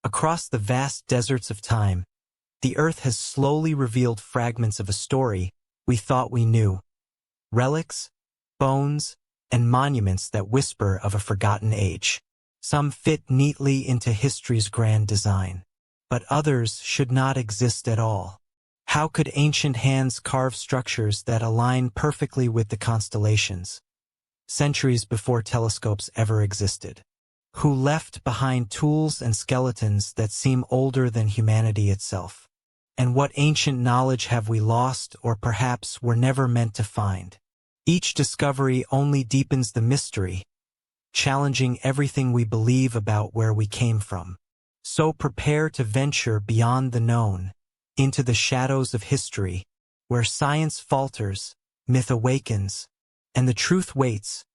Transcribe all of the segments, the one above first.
Across the vast deserts of time, the Earth has slowly revealed fragments of a story we thought we knew. Relics, bones, and monuments that whisper of a forgotten age. Some fit neatly into history's grand design, but others should not exist at all. How could ancient hands carve structures that align perfectly with the constellations, centuries before telescopes ever existed? Who left behind tools and skeletons that seem older than humanity itself? And what ancient knowledge have we lost or perhaps were never meant to find? Each discovery only deepens the mystery, challenging everything we believe about where we came from. So prepare to venture beyond the known, into the shadows of history, where science falters, myth awakens, and the truth waits,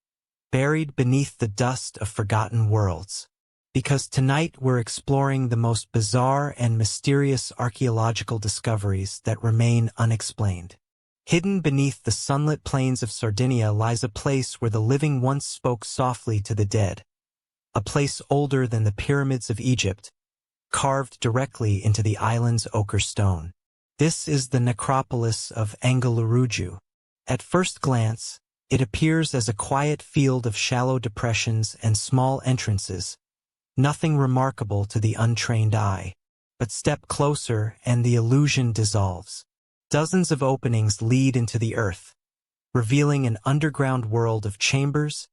buried beneath the dust of forgotten worlds. Because tonight we're exploring the most bizarre and mysterious archaeological discoveries that remain unexplained. Hidden beneath the sunlit plains of Sardinia lies a place where the living once spoke softly to the dead. A place older than the pyramids of Egypt, carved directly into the island's ochre stone. This is the necropolis of Angaluruju. At first glance, it appears as a quiet field of shallow depressions and small entrances, nothing remarkable to the untrained eye. But step closer and the illusion dissolves. Dozens of openings lead into the earth, revealing an underground world of chambers,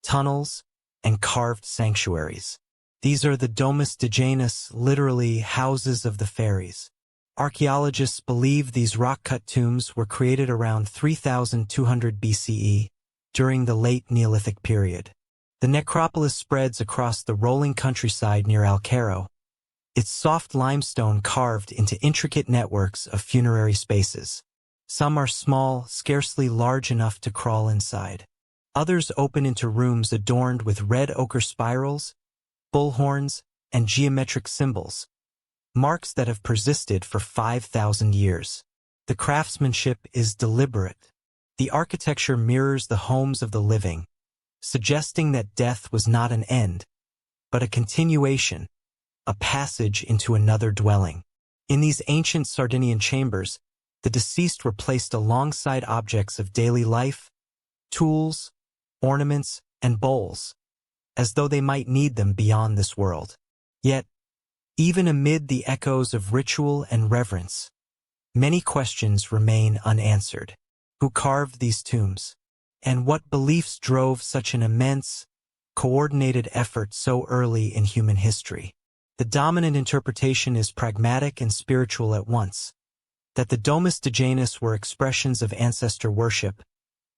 tunnels, and carved sanctuaries. These are the domus de Janus, literally houses of the fairies. Archaeologists believe these rock-cut tombs were created around 3200 BCE, during the late Neolithic period. The necropolis spreads across the rolling countryside near Alcaro, its soft limestone carved into intricate networks of funerary spaces. Some are small, scarcely large enough to crawl inside. Others open into rooms adorned with red ochre spirals, bullhorns, and geometric symbols, marks that have persisted for 5,000 years. The craftsmanship is deliberate. The architecture mirrors the homes of the living, suggesting that death was not an end, but a continuation, a passage into another dwelling. In these ancient Sardinian chambers, the deceased were placed alongside objects of daily life, tools, ornaments, and bowls, as though they might need them beyond this world. Yet, even amid the echoes of ritual and reverence, many questions remain unanswered. Who carved these tombs? And what beliefs drove such an immense, coordinated effort so early in human history? The dominant interpretation is pragmatic and spiritual at once, that the domus de Janus were expressions of ancestor worship,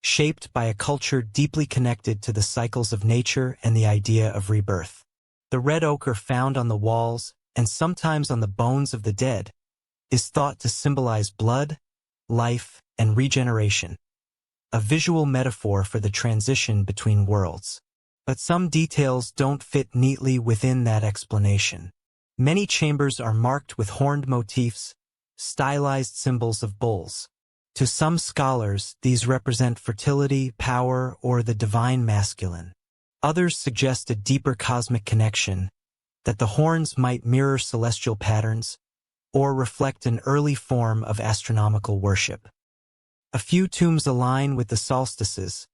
shaped by a culture deeply connected to the cycles of nature and the idea of rebirth. The red ochre found on the walls, and sometimes on the bones of the dead, is thought to symbolize blood, life, and regeneration, a visual metaphor for the transition between worlds. But some details don't fit neatly within that explanation. Many chambers are marked with horned motifs, stylized symbols of bulls. To some scholars, these represent fertility, power, or the divine masculine. Others suggest a deeper cosmic connection, that the horns might mirror celestial patterns, or reflect an early form of astronomical worship. A few tombs align with the solstices,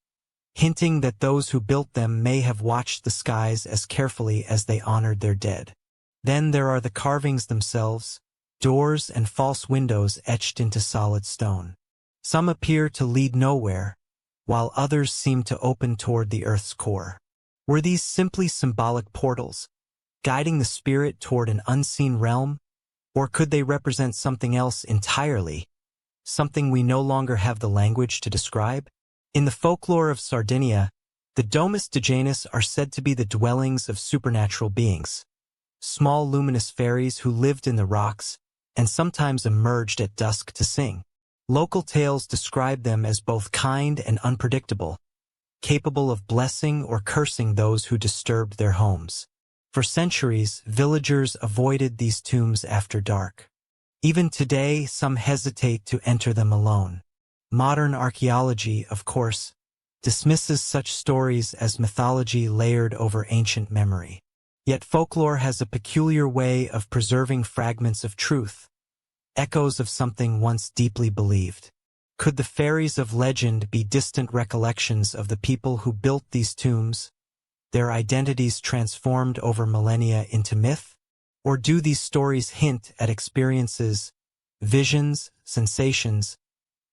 hinting that those who built them may have watched the skies as carefully as they honored their dead. Then there are the carvings themselves, doors and false windows etched into solid stone. Some appear to lead nowhere, while others seem to open toward the earth's core. Were these simply symbolic portals, guiding the spirit toward an unseen realm? Or could they represent something else entirely, something we no longer have the language to describe? In the folklore of Sardinia, the domus de Janus are said to be the dwellings of supernatural beings, small luminous fairies who lived in the rocks and sometimes emerged at dusk to sing. Local tales describe them as both kind and unpredictable, capable of blessing or cursing those who disturbed their homes. For centuries, villagers avoided these tombs after dark. Even today, some hesitate to enter them alone. Modern archaeology, of course, dismisses such stories as mythology layered over ancient memory. Yet folklore has a peculiar way of preserving fragments of truth, echoes of something once deeply believed. Could the fairies of legend be distant recollections of the people who built these tombs, their identities transformed over millennia into myth? Or do these stories hint at experiences, visions, sensations,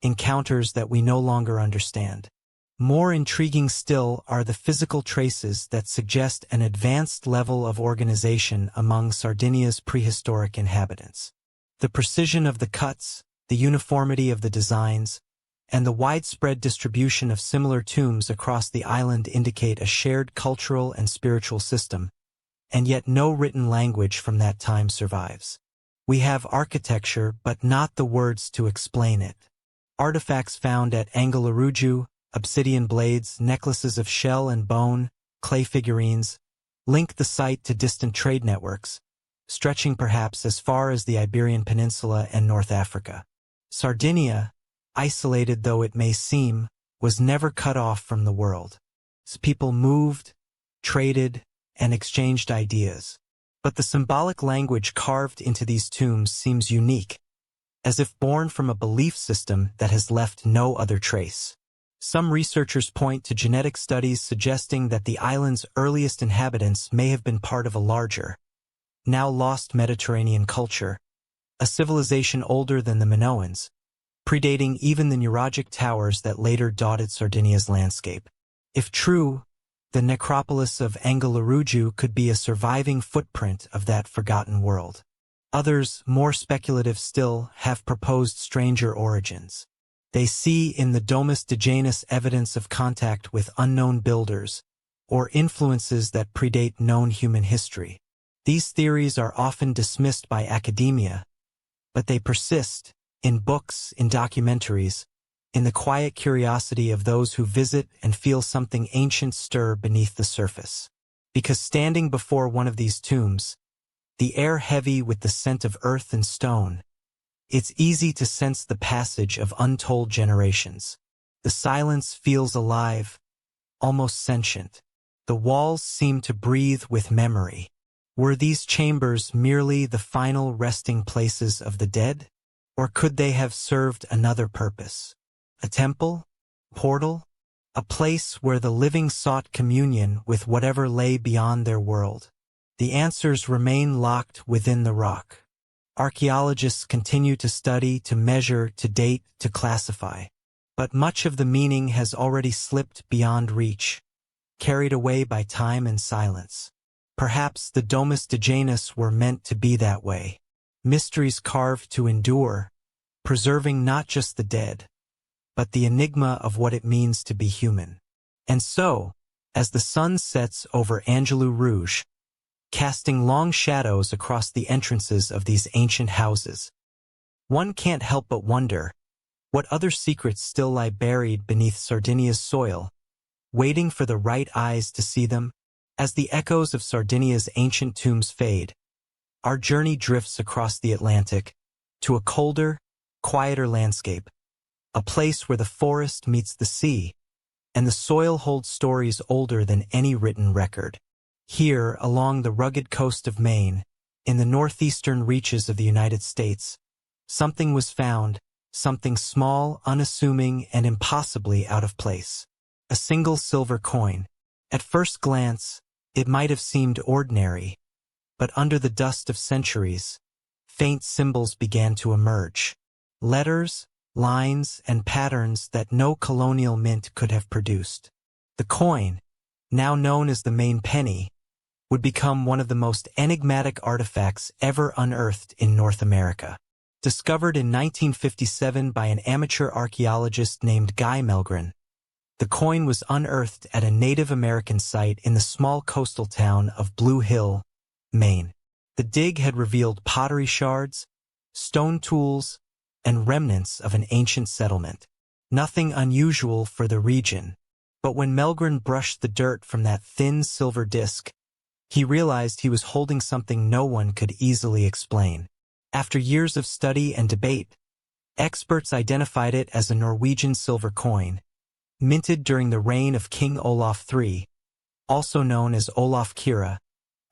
encounters that we no longer understand? More intriguing still are the physical traces that suggest an advanced level of organization among Sardinia's prehistoric inhabitants. The precision of the cuts, the uniformity of the designs, and the widespread distribution of similar tombs across the island indicate a shared cultural and spiritual system, and yet no written language from that time survives. We have architecture, but not the words to explain it. Artifacts found at Angaluruju, obsidian blades, necklaces of shell and bone, clay figurines, link the site to distant trade networks, stretching perhaps as far as the Iberian Peninsula and North Africa. Sardinia, isolated though it may seem, was never cut off from the world. People moved, traded, and exchanged ideas. But the symbolic language carved into these tombs seems unique, as if born from a belief system that has left no other trace. Some researchers point to genetic studies suggesting that the island's earliest inhabitants may have been part of a larger, now lost Mediterranean culture, a civilization older than the Minoans, predating even the Neuralgic towers that later dotted Sardinia's landscape. If true, the necropolis of Angaluruju could be a surviving footprint of that forgotten world. Others, more speculative still, have proposed stranger origins. They see in the Domus de Janus evidence of contact with unknown builders, or influences that predate known human history. These theories are often dismissed by academia, but they persist, in books, in documentaries, in the quiet curiosity of those who visit and feel something ancient stir beneath the surface. Because standing before one of these tombs, the air heavy with the scent of earth and stone, it's easy to sense the passage of untold generations. The silence feels alive, almost sentient. The walls seem to breathe with memory. Were these chambers merely the final resting places of the dead? Or could they have served another purpose? A temple? Portal? A place where the living sought communion with whatever lay beyond their world? The answers remain locked within the rock. Archaeologists continue to study, to measure, to date, to classify. But much of the meaning has already slipped beyond reach, carried away by time and silence. Perhaps the Domus de Janus were meant to be that way. Mysteries carved to endure, preserving not just the dead, but the enigma of what it means to be human. And so, as the sun sets over Angelou Rouge, casting long shadows across the entrances of these ancient houses, one can't help but wonder what other secrets still lie buried beneath Sardinia's soil, waiting for the right eyes to see them. As the echoes of Sardinia's ancient tombs fade, our journey drifts across the Atlantic to a colder, quieter landscape, a place where the forest meets the sea, and the soil holds stories older than any written record. Here, along the rugged coast of Maine, in the northeastern reaches of the United States, something was found, something small, unassuming, and impossibly out of place. A single silver coin. At first glance, it might have seemed ordinary, but under the dust of centuries, faint symbols began to emerge. Letters, lines, and patterns that no colonial mint could have produced. The coin, now known as the Maine penny, would become one of the most enigmatic artifacts ever unearthed in North America. Discovered in 1957 by an amateur archaeologist named Guy Melgren, the coin was unearthed at a Native American site in the small coastal town of Blue Hill, Maine. The dig had revealed pottery shards, stone tools, and remnants of an ancient settlement. Nothing unusual for the region, but when Melgren brushed the dirt from that thin silver disc, he realized he was holding something no one could easily explain. After years of study and debate, experts identified it as a Norwegian silver coin, minted during the reign of King Olaf III, also known as Olaf Kira,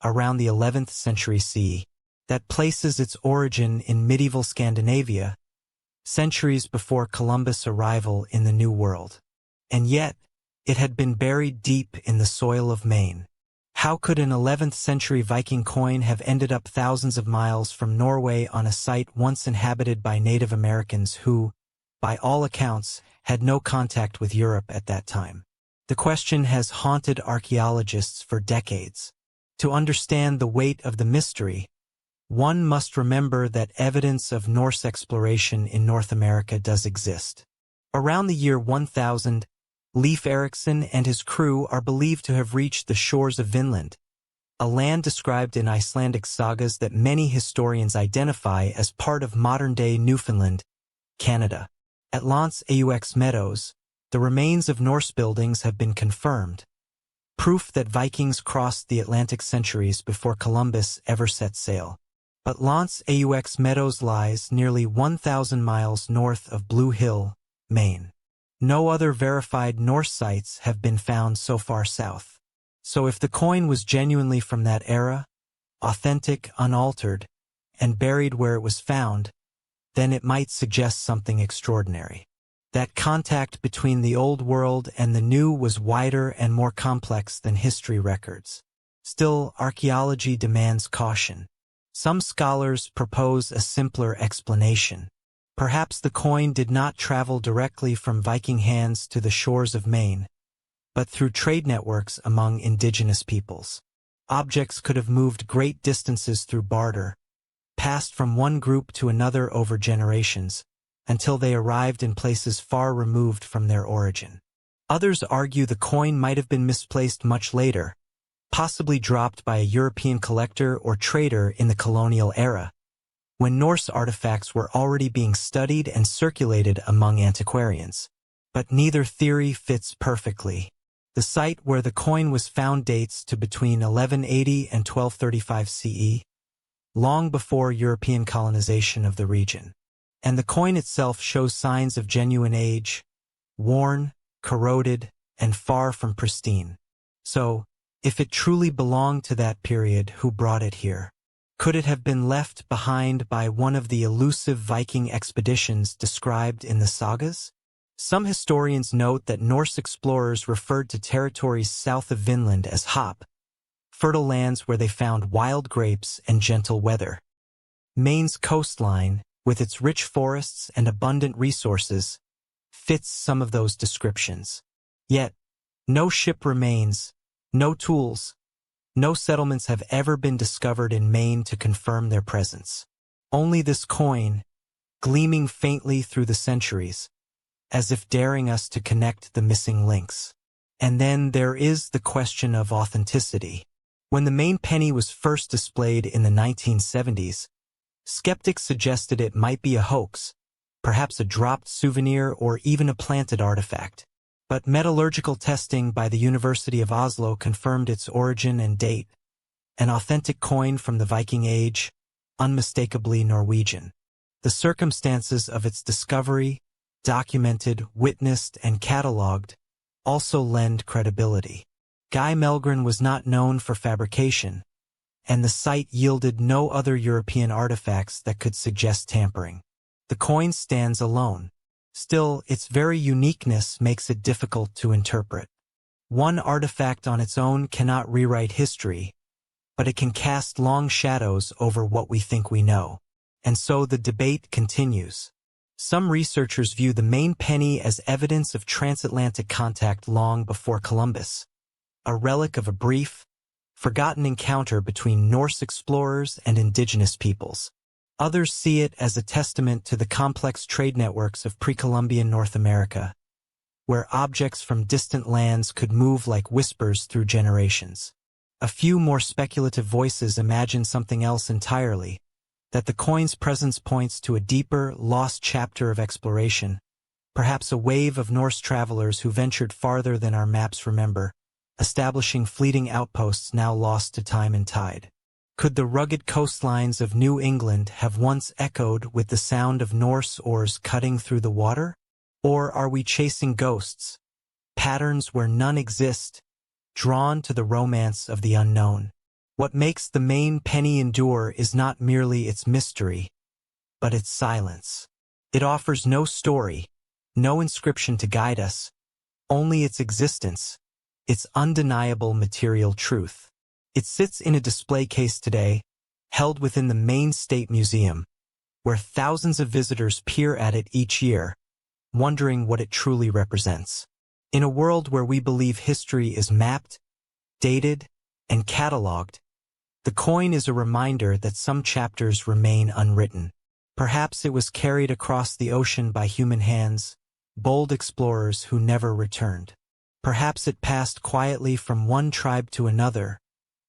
around the 11th century CE, that places its origin in medieval Scandinavia, centuries before Columbus' arrival in the New World. And yet, it had been buried deep in the soil of Maine. How could an 11th century Viking coin have ended up thousands of miles from Norway on a site once inhabited by Native Americans who, by all accounts, had no contact with Europe at that time? The question has haunted archaeologists for decades. To understand the weight of the mystery, one must remember that evidence of Norse exploration in North America does exist. Around the year 1000, Leif Erikson and his crew are believed to have reached the shores of Vinland, a land described in Icelandic sagas that many historians identify as part of modern-day Newfoundland, Canada. At Lance Aux Meadows, the remains of Norse buildings have been confirmed, proof that Vikings crossed the Atlantic centuries before Columbus ever set sail. But Lance Aux Meadows lies nearly 1,000 miles north of Blue Hill, Maine. No other verified Norse sites have been found so far south. So if the coin was genuinely from that era, authentic, unaltered, and buried where it was found, then it might suggest something extraordinary. That contact between the old world and the new was wider and more complex than history records. Still, archaeology demands caution. Some scholars propose a simpler explanation. Perhaps the coin did not travel directly from Viking hands to the shores of Maine, but through trade networks among indigenous peoples. Objects could have moved great distances through barter, passed from one group to another over generations, until they arrived in places far removed from their origin. Others argue the coin might have been misplaced much later, possibly dropped by a European collector or trader in the colonial era, when Norse artifacts were already being studied and circulated among antiquarians. But neither theory fits perfectly. The site where the coin was found dates to between 1180 and 1235 CE, long before European colonization of the region. And the coin itself shows signs of genuine age, worn, corroded, and far from pristine. So, if it truly belonged to that period, who brought it here? Could it have been left behind by one of the elusive Viking expeditions described in the sagas? Some historians note that Norse explorers referred to territories south of Vinland as hop, fertile lands where they found wild grapes and gentle weather. Maine's coastline, with its rich forests and abundant resources, fits some of those descriptions. Yet, no ship remains, no tools, no settlements have ever been discovered in Maine to confirm their presence. Only this coin, gleaming faintly through the centuries, as if daring us to connect the missing links. And then there is the question of authenticity. When the Maine penny was first displayed in the 1970s, skeptics suggested it might be a hoax, perhaps a dropped souvenir or even a planted artifact. But metallurgical testing by the University of Oslo confirmed its origin and date, an authentic coin from the Viking Age, unmistakably Norwegian. The circumstances of its discovery, documented, witnessed, and catalogued, also lend credibility. Guy Melgren was not known for fabrication, and the site yielded no other European artifacts that could suggest tampering. The coin stands alone. Still, its very uniqueness makes it difficult to interpret. One artifact on its own cannot rewrite history, but it can cast long shadows over what we think we know. And so the debate continues. Some researchers view the Maine penny as evidence of transatlantic contact long before Columbus, a relic of a brief, forgotten encounter between Norse explorers and indigenous peoples. Others see it as a testament to the complex trade networks of pre-Columbian North America, where objects from distant lands could move like whispers through generations. A few more speculative voices imagine something else entirely, that the coin's presence points to a deeper, lost chapter of exploration, perhaps a wave of Norse travelers who ventured farther than our maps remember, establishing fleeting outposts now lost to time and tide. Could the rugged coastlines of New England have once echoed with the sound of Norse oars cutting through the water? Or are we chasing ghosts, patterns where none exist, drawn to the romance of the unknown? What makes the main penny endure is not merely its mystery, but its silence. It offers no story, no inscription to guide us, only its existence, its undeniable material truth. It sits in a display case today, held within the main State Museum, where thousands of visitors peer at it each year, wondering what it truly represents. In a world where we believe history is mapped, dated, and catalogued, the coin is a reminder that some chapters remain unwritten. Perhaps it was carried across the ocean by human hands, bold explorers who never returned. Perhaps it passed quietly from one tribe to another,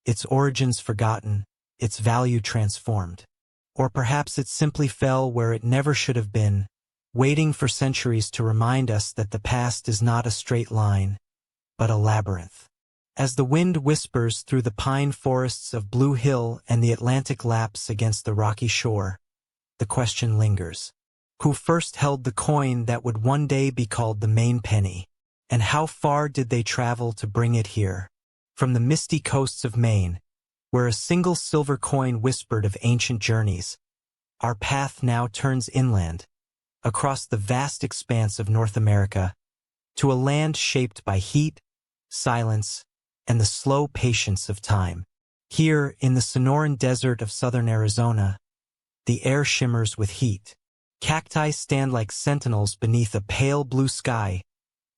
its origins forgotten, its value transformed. Or perhaps it simply fell where it never should have been, waiting for centuries to remind us that the past is not a straight line, but a labyrinth. As the wind whispers through the pine forests of Blue Hill and the Atlantic laps against the rocky shore, the question lingers. Who first held the coin that would one day be called the main penny? And how far did they travel to bring it here? From the misty coasts of Maine, where a single silver coin whispered of ancient journeys, our path now turns inland, across the vast expanse of North America, to a land shaped by heat, silence, and the slow patience of time. Here, in the Sonoran Desert of southern Arizona, the air shimmers with heat. Cacti stand like sentinels beneath a pale blue sky,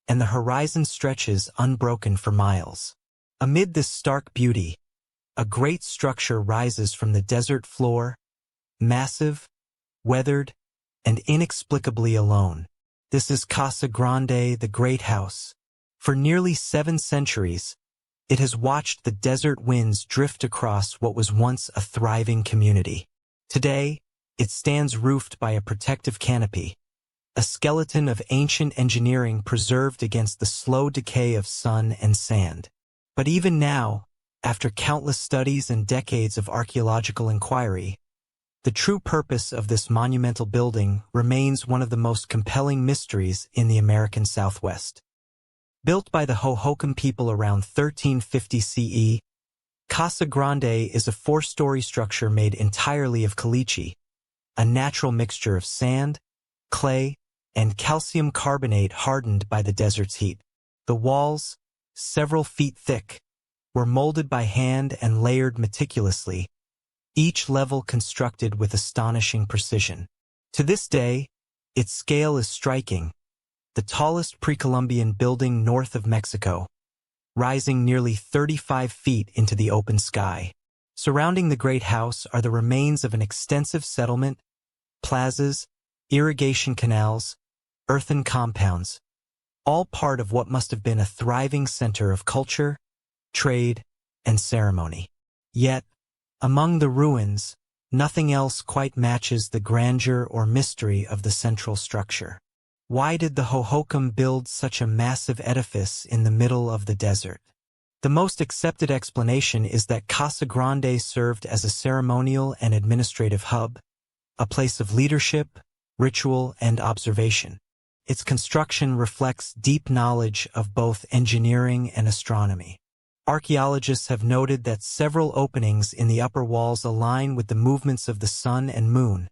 and the horizon stretches unbroken for miles. Amid this stark beauty, a great structure rises from the desert floor, massive, weathered, and inexplicably alone. This is Casa Grande, the Great House. For nearly 7 centuries, it has watched the desert winds drift across what was once a thriving community. Today, it stands roofed by a protective canopy, a skeleton of ancient engineering preserved against the slow decay of sun and sand. But even now, after countless studies and decades of archaeological inquiry, the true purpose of this monumental building remains one of the most compelling mysteries in the American Southwest. Built by the Hohokam people around 1350 CE, Casa Grande is a 4-story structure made entirely of caliche, a natural mixture of sand, clay, and calcium carbonate hardened by the desert's heat. The walls, several feet thick, were molded by hand and layered meticulously, each level constructed with astonishing precision. To this day, its scale is striking, the tallest pre-Columbian building north of Mexico, rising nearly 35 feet into the open sky. Surrounding the Great House are the remains of an extensive settlement, plazas, irrigation canals, earthen compounds, all part of what must have been a thriving center of culture, trade, and ceremony. Yet, among the ruins, nothing else quite matches the grandeur or mystery of the central structure. Why did the Hohokam build such a massive edifice in the middle of the desert? The most accepted explanation is that Casa Grande served as a ceremonial and administrative hub, a place of leadership, ritual, and observation. Its construction reflects deep knowledge of both engineering and astronomy. Archaeologists have noted that several openings in the upper walls align with the movements of the sun and moon,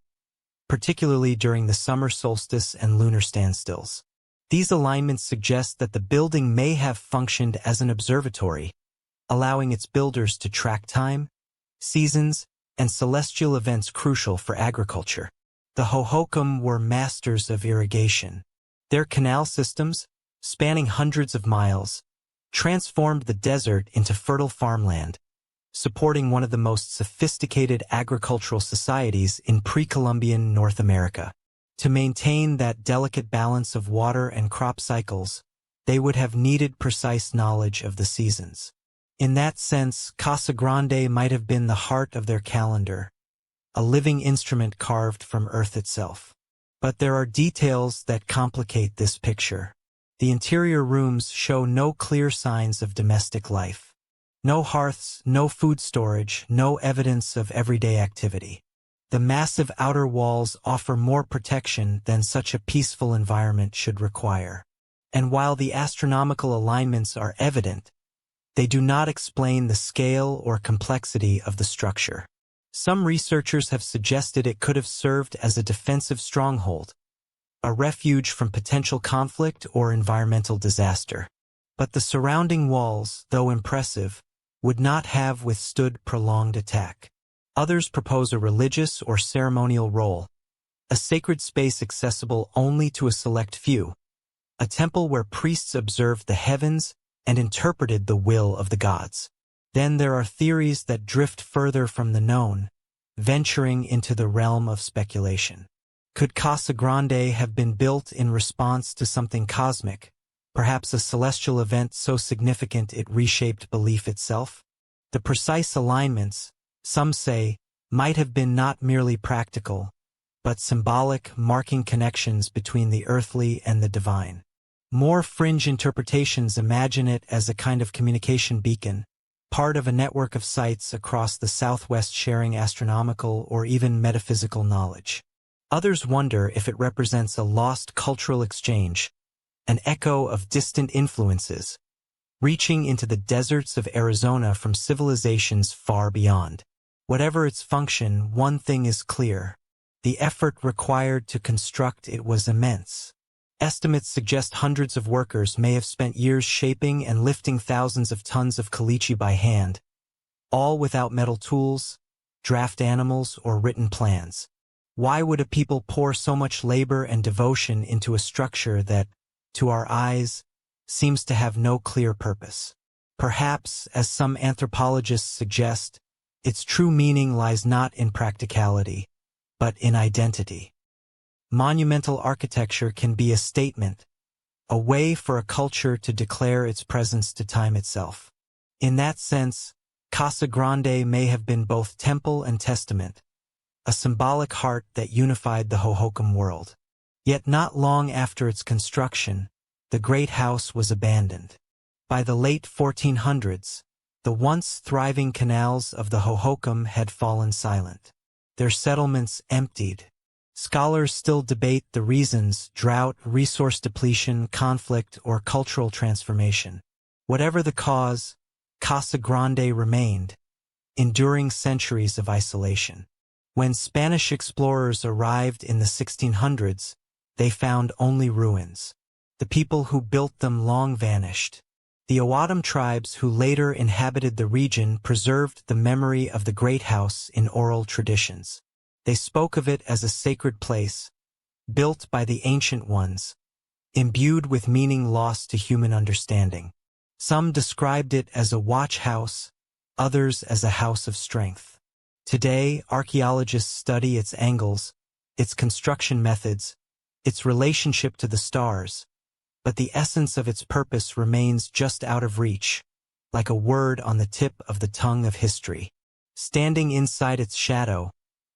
particularly during the summer solstice and lunar standstills. These alignments suggest that the building may have functioned as an observatory, allowing its builders to track time, seasons, and celestial events crucial for agriculture. The Hohokam were masters of irrigation. Their canal systems, spanning hundreds of miles, transformed the desert into fertile farmland, supporting one of the most sophisticated agricultural societies in pre-Columbian North America. To maintain that delicate balance of water and crop cycles, they would have needed precise knowledge of the seasons. In that sense, Casa Grande might have been the heart of their calendar, a living instrument carved from earth itself. But there are details that complicate this picture. The interior rooms show no clear signs of domestic life. No hearths, no food storage, no evidence of everyday activity. The massive outer walls offer more protection than such a peaceful environment should require. And while the astronomical alignments are evident, they do not explain the scale or complexity of the structure. Some researchers have suggested it could have served as a defensive stronghold, a refuge from potential conflict or environmental disaster. But the surrounding walls, though impressive, would not have withstood prolonged attack. Others propose a religious or ceremonial role, a sacred space accessible only to a select few, a temple where priests observed the heavens and interpreted the will of the gods. Then there are theories that drift further from the known, venturing into the realm of speculation. Could Casa Grande have been built in response to something cosmic, perhaps a celestial event so significant it reshaped belief itself? The precise alignments, some say, might have been not merely practical, but symbolic, marking connections between the earthly and the divine. More fringe interpretations imagine it as a kind of communication beacon, part of a network of sites across the Southwest sharing astronomical or even metaphysical knowledge. Others wonder if it represents a lost cultural exchange, an echo of distant influences, reaching into the deserts of Arizona from civilizations far beyond. Whatever its function, one thing is clear: the effort required to construct it was immense. Estimates suggest hundreds of workers may have spent years shaping and lifting thousands of tons of caliche by hand, all without metal tools, draft animals, or written plans. Why would a people pour so much labor and devotion into a structure that, to our eyes, seems to have no clear purpose? Perhaps, as some anthropologists suggest, its true meaning lies not in practicality, but in identity. Monumental architecture can be a statement, a way for a culture to declare its presence to time itself. In that sense, Casa Grande may have been both temple and testament, a symbolic heart that unified the Hohokam world. Yet not long after its construction, the great house was abandoned. By the late 1400s, the once thriving canals of the Hohokam had fallen silent. Their settlements emptied. Scholars still debate the reasons: drought, resource depletion, conflict, or cultural transformation. Whatever the cause, Casa Grande remained, enduring centuries of isolation. When Spanish explorers arrived in the 1600s, they found only ruins. The people who built them long vanished. The Awatam tribes who later inhabited the region preserved the memory of the great house in oral traditions. They spoke of it as a sacred place, built by the ancient ones, imbued with meaning lost to human understanding. Some described it as a watch house, others as a house of strength. Today, archaeologists study its angles, its construction methods, its relationship to the stars, but the essence of its purpose remains just out of reach, like a word on the tip of the tongue of history. Standing inside its shadow,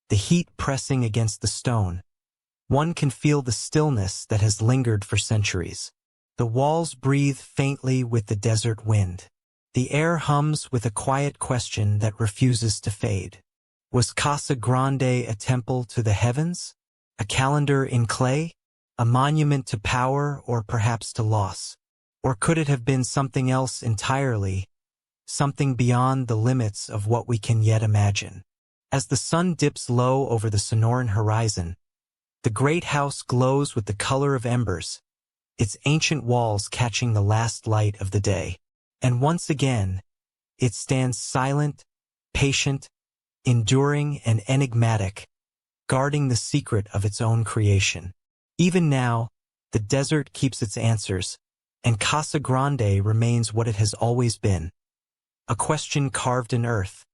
the heat pressing against the stone, one can feel the stillness that has lingered for centuries. The walls breathe faintly with the desert wind. The air hums with a quiet question that refuses to fade. Was Casa Grande a temple to the heavens? A calendar in clay? A monument to power, or perhaps to loss? Or could it have been something else entirely, something beyond the limits of what we can yet imagine? As the sun dips low over the Sonoran horizon, the great house glows with the color of embers, its ancient walls catching the last light of the day. And once again, it stands silent, patient, enduring, and enigmatic, guarding the secret of its own creation. Even now, the desert keeps its answers, and Casa Grande remains what it has always been: a question carved in earth,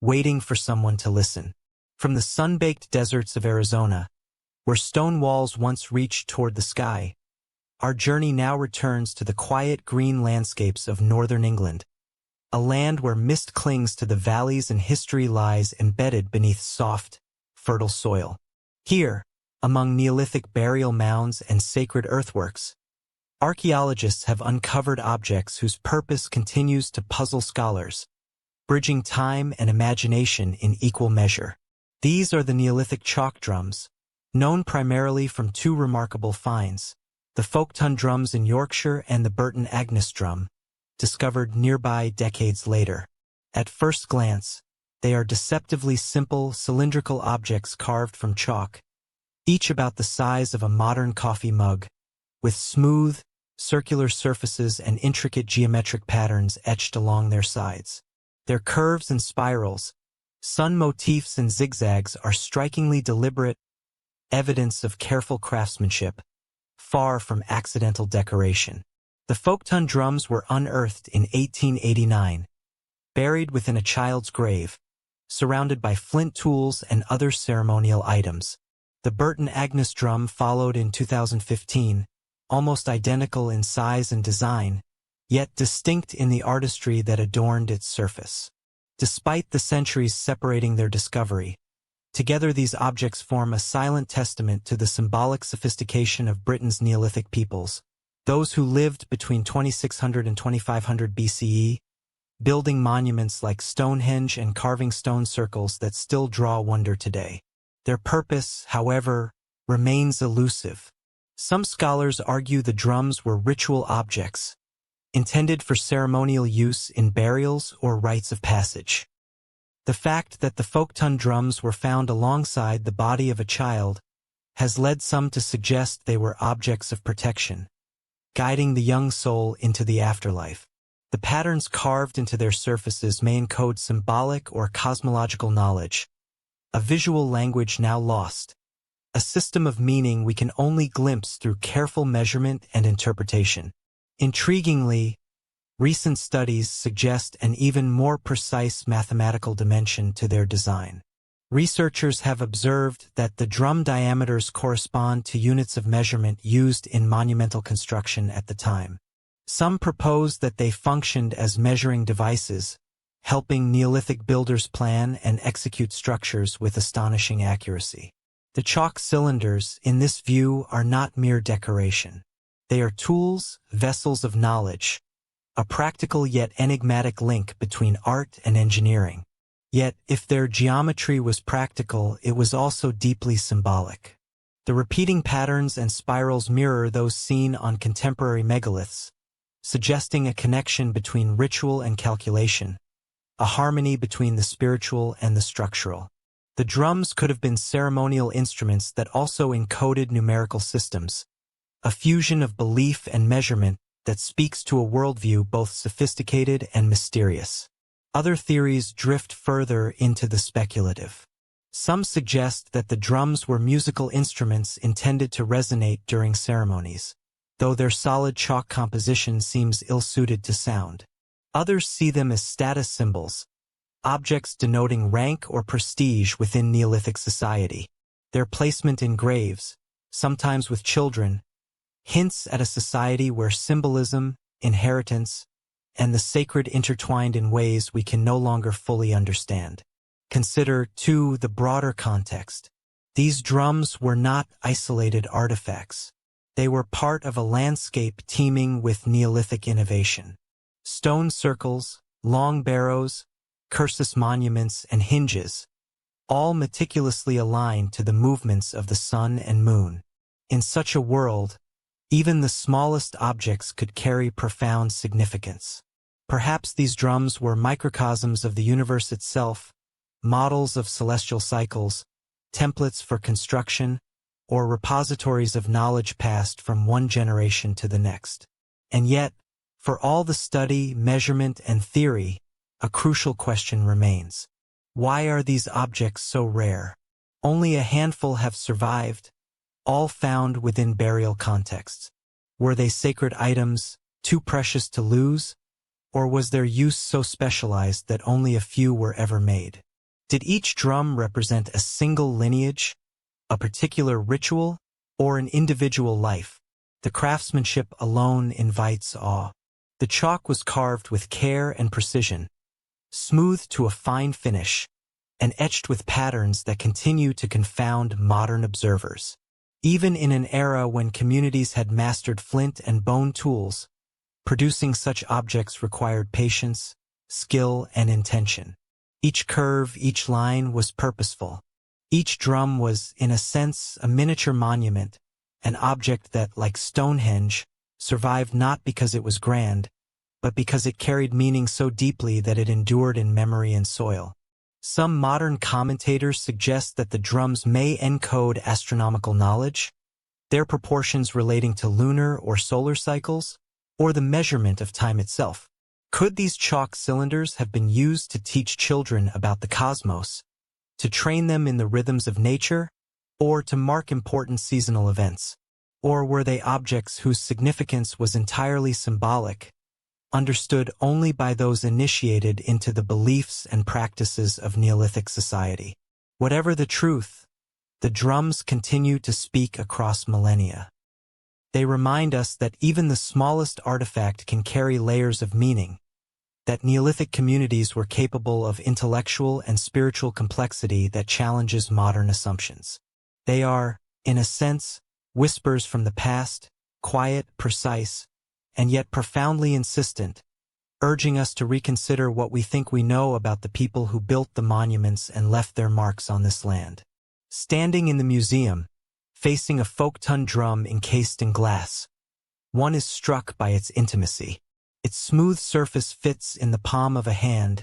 waiting for someone to listen. From the sun-baked deserts of Arizona, where stone walls once reached toward the sky, our journey now returns to the quiet green landscapes of northern England, a land where mist clings to the valleys and history lies embedded beneath soft, fertile soil. Here, among Neolithic burial mounds and sacred earthworks, archaeologists have uncovered objects whose purpose continues to puzzle scholars, bridging time and imagination in equal measure. These are the Neolithic chalk drums, known primarily from two remarkable finds: the Folkton drums in Yorkshire and the Burton Agnes drum, discovered nearby decades later. At first glance, they are deceptively simple, cylindrical objects carved from chalk, each about the size of a modern coffee mug, with smooth, circular surfaces and intricate geometric patterns etched along their sides. Their curves and spirals, sun motifs and zigzags are strikingly deliberate, evidence of careful craftsmanship, far from accidental decoration. The folkton drums were unearthed in 1889, buried within a child's grave, surrounded by flint tools and other ceremonial items. The Burton Agnes drum followed in 2015, almost identical in size and design, yet distinct in the artistry that adorned its surface. Despite the centuries separating their discovery, together these objects form a silent testament to the symbolic sophistication of Britain's Neolithic peoples, those who lived between 2600 and 2500 BCE, building monuments like Stonehenge and carving stone circles that still draw wonder today. Their purpose, however, remains elusive. Some scholars argue the drums were ritual objects, intended for ceremonial use in burials or rites of passage. The fact that the folkton drums were found alongside the body of a child has led some to suggest they were objects of protection, guiding the young soul into the afterlife. The patterns carved into their surfaces may encode symbolic or cosmological knowledge, a visual language now lost, a system of meaning we can only glimpse through careful measurement and interpretation. Intriguingly, recent studies suggest an even more precise mathematical dimension to their design. Researchers have observed that the drum diameters correspond to units of measurement used in monumental construction at the time. Some propose that they functioned as measuring devices, helping Neolithic builders plan and execute structures with astonishing accuracy. The chalk cylinders, in this view, are not mere decoration. They are tools, vessels of knowledge, a practical yet enigmatic link between art and engineering. Yet, if their geometry was practical, it was also deeply symbolic. The repeating patterns and spirals mirror those seen on contemporary megaliths, suggesting a connection between ritual and calculation, a harmony between the spiritual and the structural. The drums could have been ceremonial instruments that also encoded numerical systems, a fusion of belief and measurement that speaks to a worldview both sophisticated and mysterious. Other theories drift further into the speculative. Some suggest that the drums were musical instruments intended to resonate during ceremonies, though their solid chalk composition seems ill-suited to sound. Others see them as status symbols, objects denoting rank or prestige within Neolithic society. Their placement in graves, sometimes with children, hints at a society where symbolism, inheritance, and the sacred intertwined in ways we can no longer fully understand. Consider, too, the broader context. These drums were not isolated artifacts. They were part of a landscape teeming with Neolithic innovation. Stone circles, long barrows, cursus monuments, and hinges, all meticulously aligned to the movements of the sun and moon. In such a world, even the smallest objects could carry profound significance. Perhaps these drums were microcosms of the universe itself, models of celestial cycles, templates for construction, or repositories of knowledge passed from one generation to the next. And yet, for all the study, measurement, and theory, a crucial question remains. Why are these objects so rare? Only a handful have survived, all found within burial contexts. Were they sacred items, too precious to lose? Or was their use so specialized that only a few were ever made? Did each drum represent a single lineage, a particular ritual, or an individual life? The craftsmanship alone invites awe. The chalk was carved with care and precision, smoothed to a fine finish, and etched with patterns that continue to confound modern observers. Even in an era when communities had mastered flint and bone tools, producing such objects required patience, skill, and intention. Each curve, each line was purposeful. Each drum was, in a sense, a miniature monument, an object that, like Stonehenge, survived not because it was grand, but because it carried meaning so deeply that it endured in memory and soil. Some modern commentators suggest that the drums may encode astronomical knowledge, their proportions relating to lunar or solar cycles, or the measurement of time itself. Could these chalk cylinders have been used to teach children about the cosmos, to train them in the rhythms of nature, or to mark important seasonal events? Or were they objects whose significance was entirely symbolic, understood only by those initiated into the beliefs and practices of Neolithic society? Whatever the truth, the drums continue to speak across millennia. They remind us that even the smallest artifact can carry layers of meaning, that Neolithic communities were capable of intellectual and spiritual complexity that challenges modern assumptions. They are, in a sense, whispers from the past, quiet, precise, and yet profoundly insistent, urging us to reconsider what we think we know about the people who built the monuments and left their marks on this land. Standing in the museum, facing a folk-tun drum encased in glass, one is struck by its intimacy. Its smooth surface fits in the palm of a hand,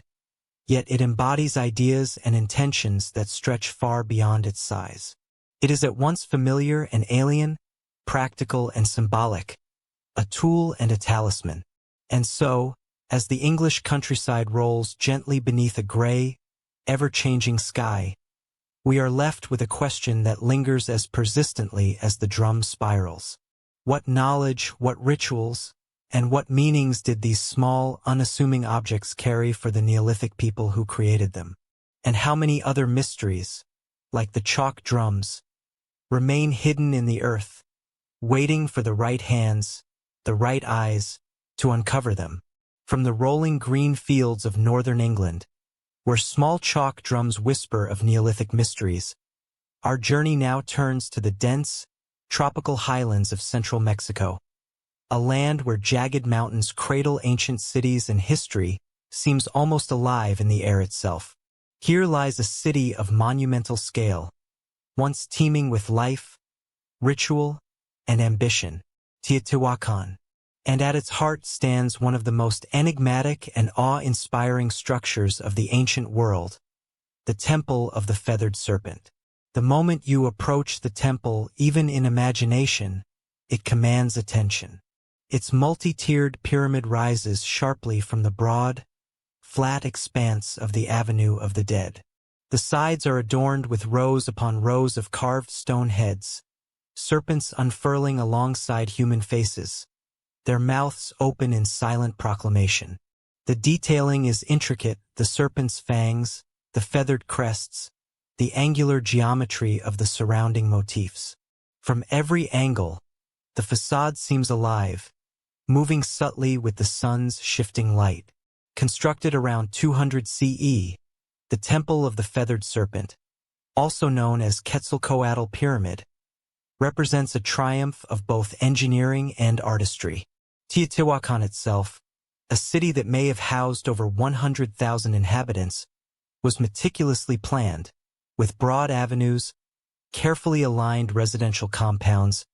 yet it embodies ideas and intentions that stretch far beyond its size. It is at once familiar and alien, practical and symbolic, a tool and a talisman. And so, as the English countryside rolls gently beneath a gray, ever-changing sky, we are left with a question that lingers as persistently as the drum spirals. What knowledge, what rituals, and what meanings did these small, unassuming objects carry for the Neolithic people who created them? And how many other mysteries, like the chalk drums, remain hidden in the earth, waiting for the right hands, the right eyes, to uncover them? From the rolling green fields of northern England, where small chalk drums whisper of Neolithic mysteries, our journey now turns to the dense, tropical highlands of central Mexico, a land where jagged mountains cradle ancient cities and history seems almost alive in the air itself. Here lies a city of monumental scale, once teeming with life, ritual, and ambition, Teotihuacan. And at its heart stands one of the most enigmatic and awe-inspiring structures of the ancient world, the Temple of the Feathered Serpent. The moment you approach the temple, even in imagination, it commands attention. Its multi-tiered pyramid rises sharply from the broad, flat expanse of the Avenue of the Dead. The sides are adorned with rows upon rows of carved stone heads, serpents unfurling alongside human faces, their mouths open in silent proclamation. The detailing is intricate, the serpent's fangs, the feathered crests, the angular geometry of the surrounding motifs. From every angle, the facade seems alive, moving subtly with the sun's shifting light. Constructed around 200 CE, the Temple of the Feathered Serpent, also known as Quetzalcoatl Pyramid, represents a triumph of both engineering and artistry. Teotihuacan itself, a city that may have housed over 100,000 inhabitants, was meticulously planned, with broad avenues, carefully aligned residential compounds,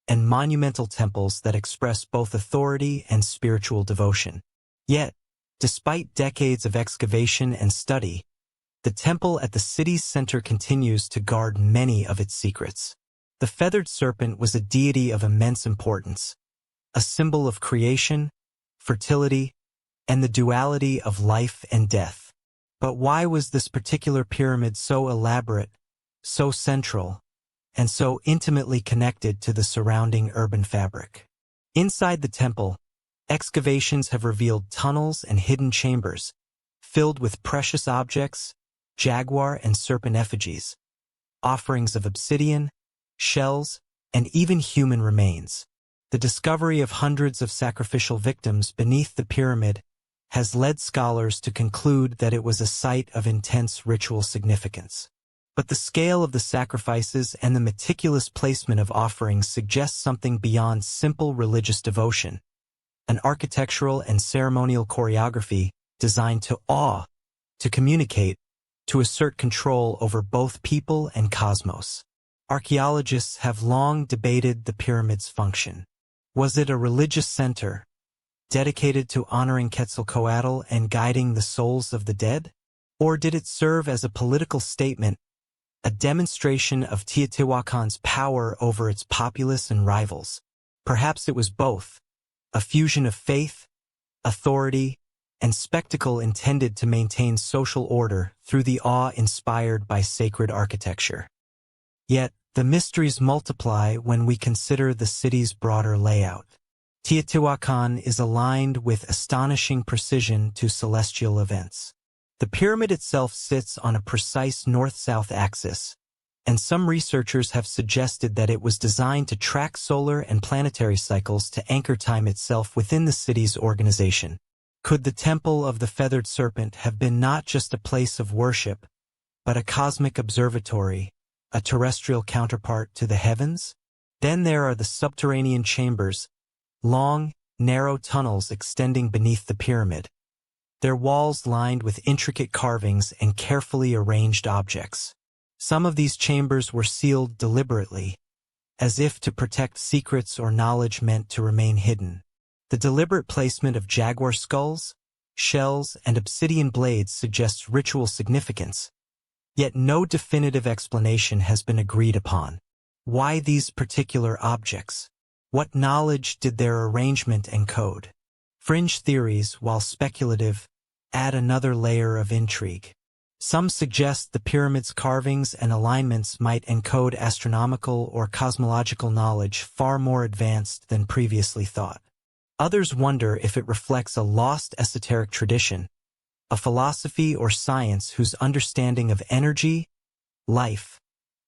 and monumental temples that express both authority and spiritual devotion. Yet, despite decades of excavation and study, the temple at the city's center continues to guard many of its secrets. The feathered serpent was a deity of immense importance, a symbol of creation, fertility, and the duality of life and death. But why was this particular pyramid so elaborate, so central, and so intimately connected to the surrounding urban fabric? Inside the temple, excavations have revealed tunnels and hidden chambers, filled with precious objects, jaguar and serpent effigies, offerings of obsidian, shells, and even human remains. The discovery of hundreds of sacrificial victims beneath the pyramid has led scholars to conclude that it was a site of intense ritual significance. But the scale of the sacrifices and the meticulous placement of offerings suggests something beyond simple religious devotion, an architectural and ceremonial choreography designed to awe, to communicate, to assert control over both people and cosmos. Archaeologists have long debated the pyramid's function. Was it a religious center, dedicated to honoring Quetzalcoatl and guiding the souls of the dead? Or did it serve as a political statement, a demonstration of Teotihuacan's power over its populace and rivals? Perhaps it was both, a fusion of faith, authority, and spectacle intended to maintain social order through the awe inspired by sacred architecture. Yet, the mysteries multiply when we consider the city's broader layout. Teotihuacan is aligned with astonishing precision to celestial events. The pyramid itself sits on a precise north-south axis, and some researchers have suggested that it was designed to track solar and planetary cycles to anchor time itself within the city's organization. Could the Temple of the Feathered Serpent have been not just a place of worship, but a cosmic observatory, a terrestrial counterpart to the heavens? Then there are the subterranean chambers, long, narrow tunnels extending beneath the pyramid, their walls lined with intricate carvings and carefully arranged objects. Some of these chambers were sealed deliberately, as if to protect secrets or knowledge meant to remain hidden. The deliberate placement of jaguar skulls, shells, and obsidian blades suggests ritual significance, yet no definitive explanation has been agreed upon. Why these particular objects? What knowledge did their arrangement encode? Fringe theories, while speculative, add another layer of intrigue. Some suggest the pyramid's carvings and alignments might encode astronomical or cosmological knowledge far more advanced than previously thought. Others wonder if it reflects a lost esoteric tradition, a philosophy or science whose understanding of energy, life,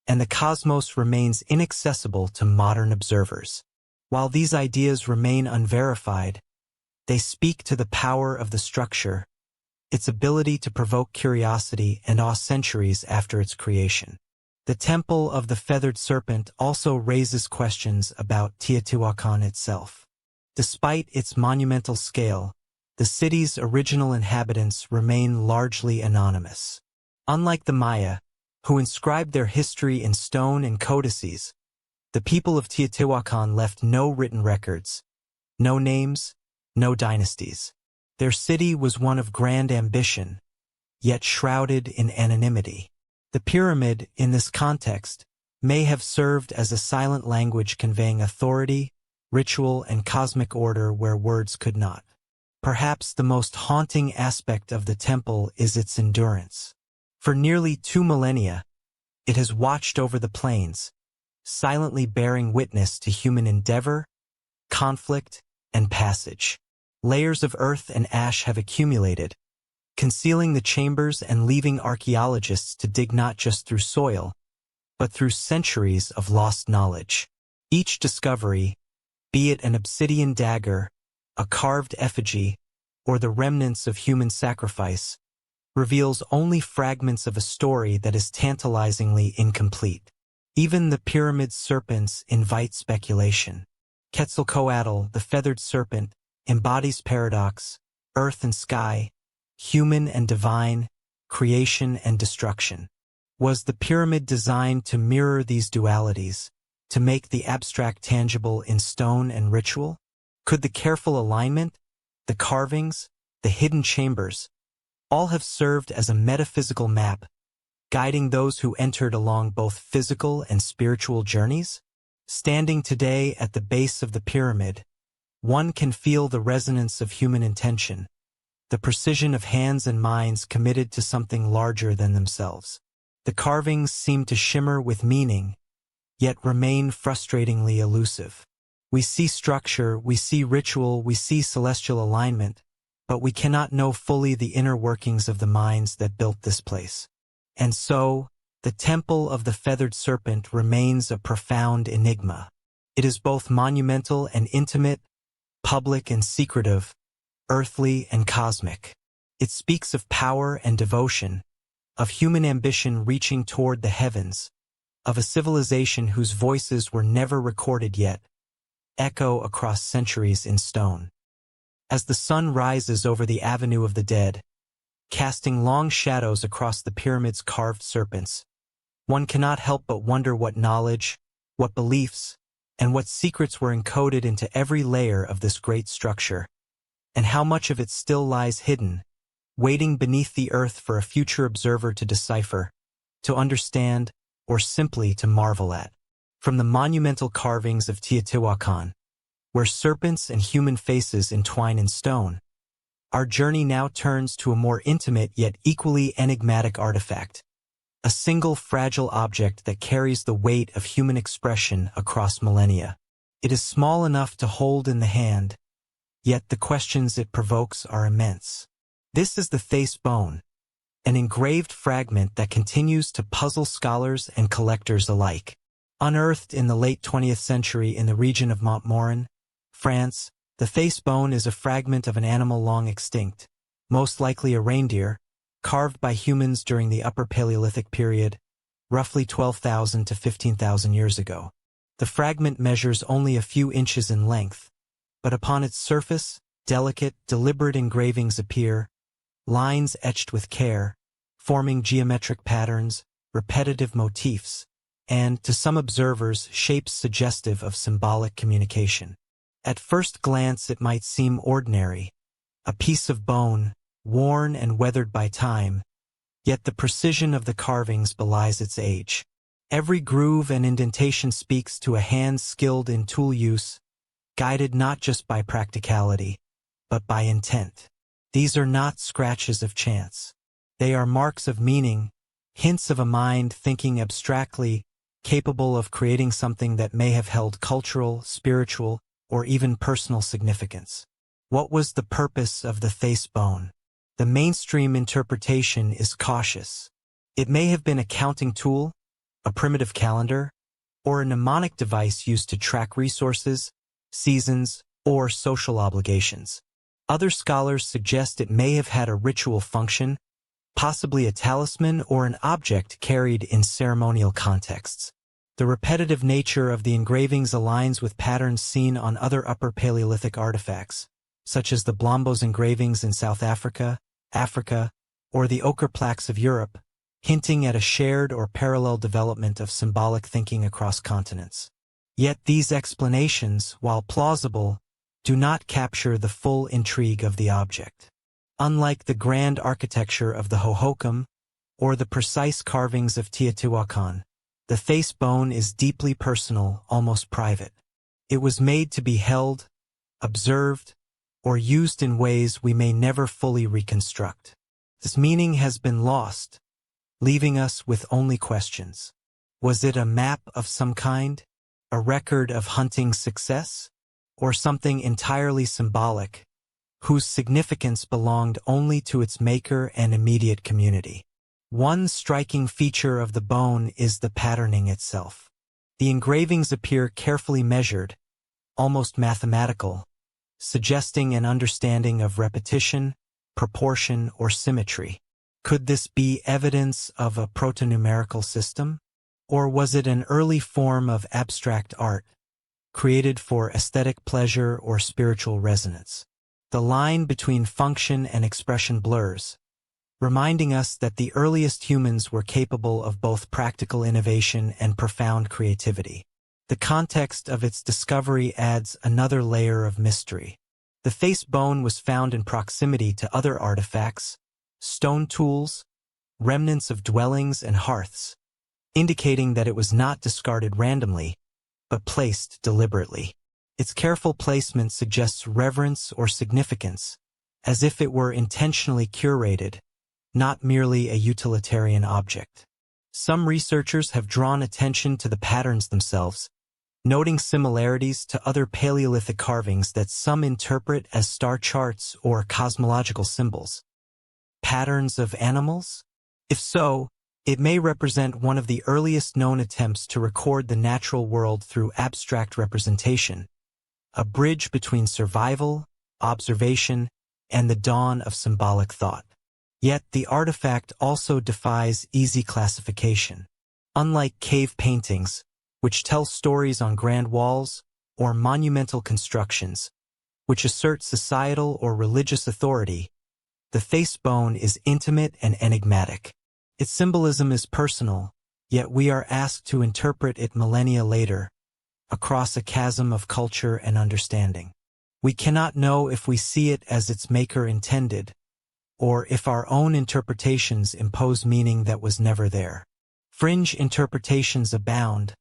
and the cosmos remains inaccessible to modern observers. While these ideas remain unverified, they speak to the power of the structure, its ability to provoke curiosity and awe centuries after its creation. The Temple of the Feathered Serpent also raises questions about Teotihuacan itself. Despite its monumental scale, the city's original inhabitants remain largely anonymous. Unlike the Maya, who inscribed their history in stone and codices, the people of Teotihuacan left no written records, no names, no dynasties. Their city was one of grand ambition, yet shrouded in anonymity. The pyramid, in this context, may have served as a silent language conveying authority, ritual, and cosmic order where words could not. Perhaps the most haunting aspect of the temple is its endurance. For nearly 2 millennia, it has watched over the plains, silently bearing witness to human endeavor, conflict, and passage. Layers of earth and ash have accumulated, concealing the chambers and leaving archaeologists to dig not just through soil, but through centuries of lost knowledge. Each discovery, be it an obsidian dagger, a carved effigy, or the remnants of human sacrifice, reveals only fragments of a story that is tantalizingly incomplete. Even the pyramid's serpents invite speculation. Quetzalcoatl, the feathered serpent, embodies paradox, earth and sky, human and divine, creation and destruction. Was the pyramid designed to mirror these dualities, to make the abstract tangible in stone and ritual? Could the careful alignment, the carvings, the hidden chambers, all have served as a metaphysical map, guiding those who entered along both physical and spiritual journeys? Standing today at the base of the pyramid, one can feel the resonance of human intention, the precision of hands and minds committed to something larger than themselves. The carvings seem to shimmer with meaning, yet remain frustratingly elusive. We see structure, we see ritual, we see celestial alignment, but we cannot know fully the inner workings of the minds that built this place. And so, the Temple of the Feathered Serpent remains a profound enigma. It is both monumental and intimate, public and secretive, earthly and cosmic. It speaks of power and devotion, of human ambition reaching toward the heavens, of a civilization whose voices were never recorded yet, echo across centuries in stone. As the sun rises over the Avenue of the Dead, casting long shadows across the pyramid's carved serpents, one cannot help but wonder what knowledge, what beliefs, and what secrets were encoded into every layer of this great structure. and how much of it still lies hidden, waiting beneath the earth for a future observer to decipher, to understand, or simply to marvel at. From the monumental carvings of Teotihuacan, where serpents and human faces entwine in stone, our journey now turns to a more intimate yet equally enigmatic artifact, a single fragile object that carries the weight of human expression across millennia. It is small enough to hold in the hand, yet the questions it provokes are immense. This is the face bone, an engraved fragment that continues to puzzle scholars and collectors alike. Unearthed in the late 20th century in the region of Montmorin, France, the face bone is a fragment of an animal long extinct, most likely a reindeer, carved by humans during the Upper Paleolithic period, roughly 12,000 to 15,000 years ago. The fragment measures only a few inches in length, but upon its surface, delicate, deliberate engravings appear, lines etched with care, forming geometric patterns, repetitive motifs, and, to some observers, shapes suggestive of symbolic communication. At first glance it might seem ordinary, a piece of bone, worn and weathered by time, yet the precision of the carvings belies its age. Every groove and indentation speaks to a hand skilled in tool use, guided not just by practicality, but by intent. These are not scratches of chance. They are marks of meaning, hints of a mind thinking abstractly, capable of creating something that may have held cultural, spiritual, or even personal significance. What was the purpose of the face bone? The mainstream interpretation is cautious. It may have been a counting tool, a primitive calendar, or a mnemonic device used to track resources, seasons, or social obligations. Other scholars suggest it may have had a ritual function, possibly a talisman or an object carried in ceremonial contexts. The repetitive nature of the engravings aligns with patterns seen on other Upper Paleolithic artifacts, such as the Blombos engravings in South Africa, or the ochre plaques of Europe, hinting at a shared or parallel development of symbolic thinking across continents. Yet these explanations, while plausible, do not capture the full intrigue of the object. Unlike the grand architecture of the Hohokam or the precise carvings of Teotihuacan, the face bone is deeply personal, almost private. It was made to be held, observed, or used in ways we may never fully reconstruct. This meaning has been lost, leaving us with only questions. Was it a map of some kind? A record of hunting success? Or something entirely symbolic, whose significance belonged only to its maker and immediate community? One striking feature of the bone is the patterning itself. The engravings appear carefully measured, almost mathematical, suggesting an understanding of repetition, proportion, or symmetry. Could this be evidence of a proto-numerical system? Or was it an early form of abstract art, created for aesthetic pleasure or spiritual resonance? The line between function and expression blurs, reminding us that the earliest humans were capable of both practical innovation and profound creativity. The context of its discovery adds another layer of mystery. The face bone was found in proximity to other artifacts, stone tools, remnants of dwellings and hearths, indicating that it was not discarded randomly, but placed deliberately. Its careful placement suggests reverence or significance, as if it were intentionally curated, not merely a utilitarian object. Some researchers have drawn attention to the patterns themselves, noting similarities to other Paleolithic carvings that some interpret as star charts or cosmological symbols. Patterns of animals? If so, it may represent one of the earliest known attempts to record the natural world through abstract representation, a bridge between survival, observation, and the dawn of symbolic thought. Yet the artifact also defies easy classification. Unlike cave paintings, which tell stories on grand walls, or monumental constructions, which assert societal or religious authority, the face bone is intimate and enigmatic. Its symbolism is personal, yet we are asked to interpret it millennia later, across a chasm of culture and understanding. We cannot know if we see it as its maker intended, or if our own interpretations impose meaning that was never there. Fringe interpretations abound,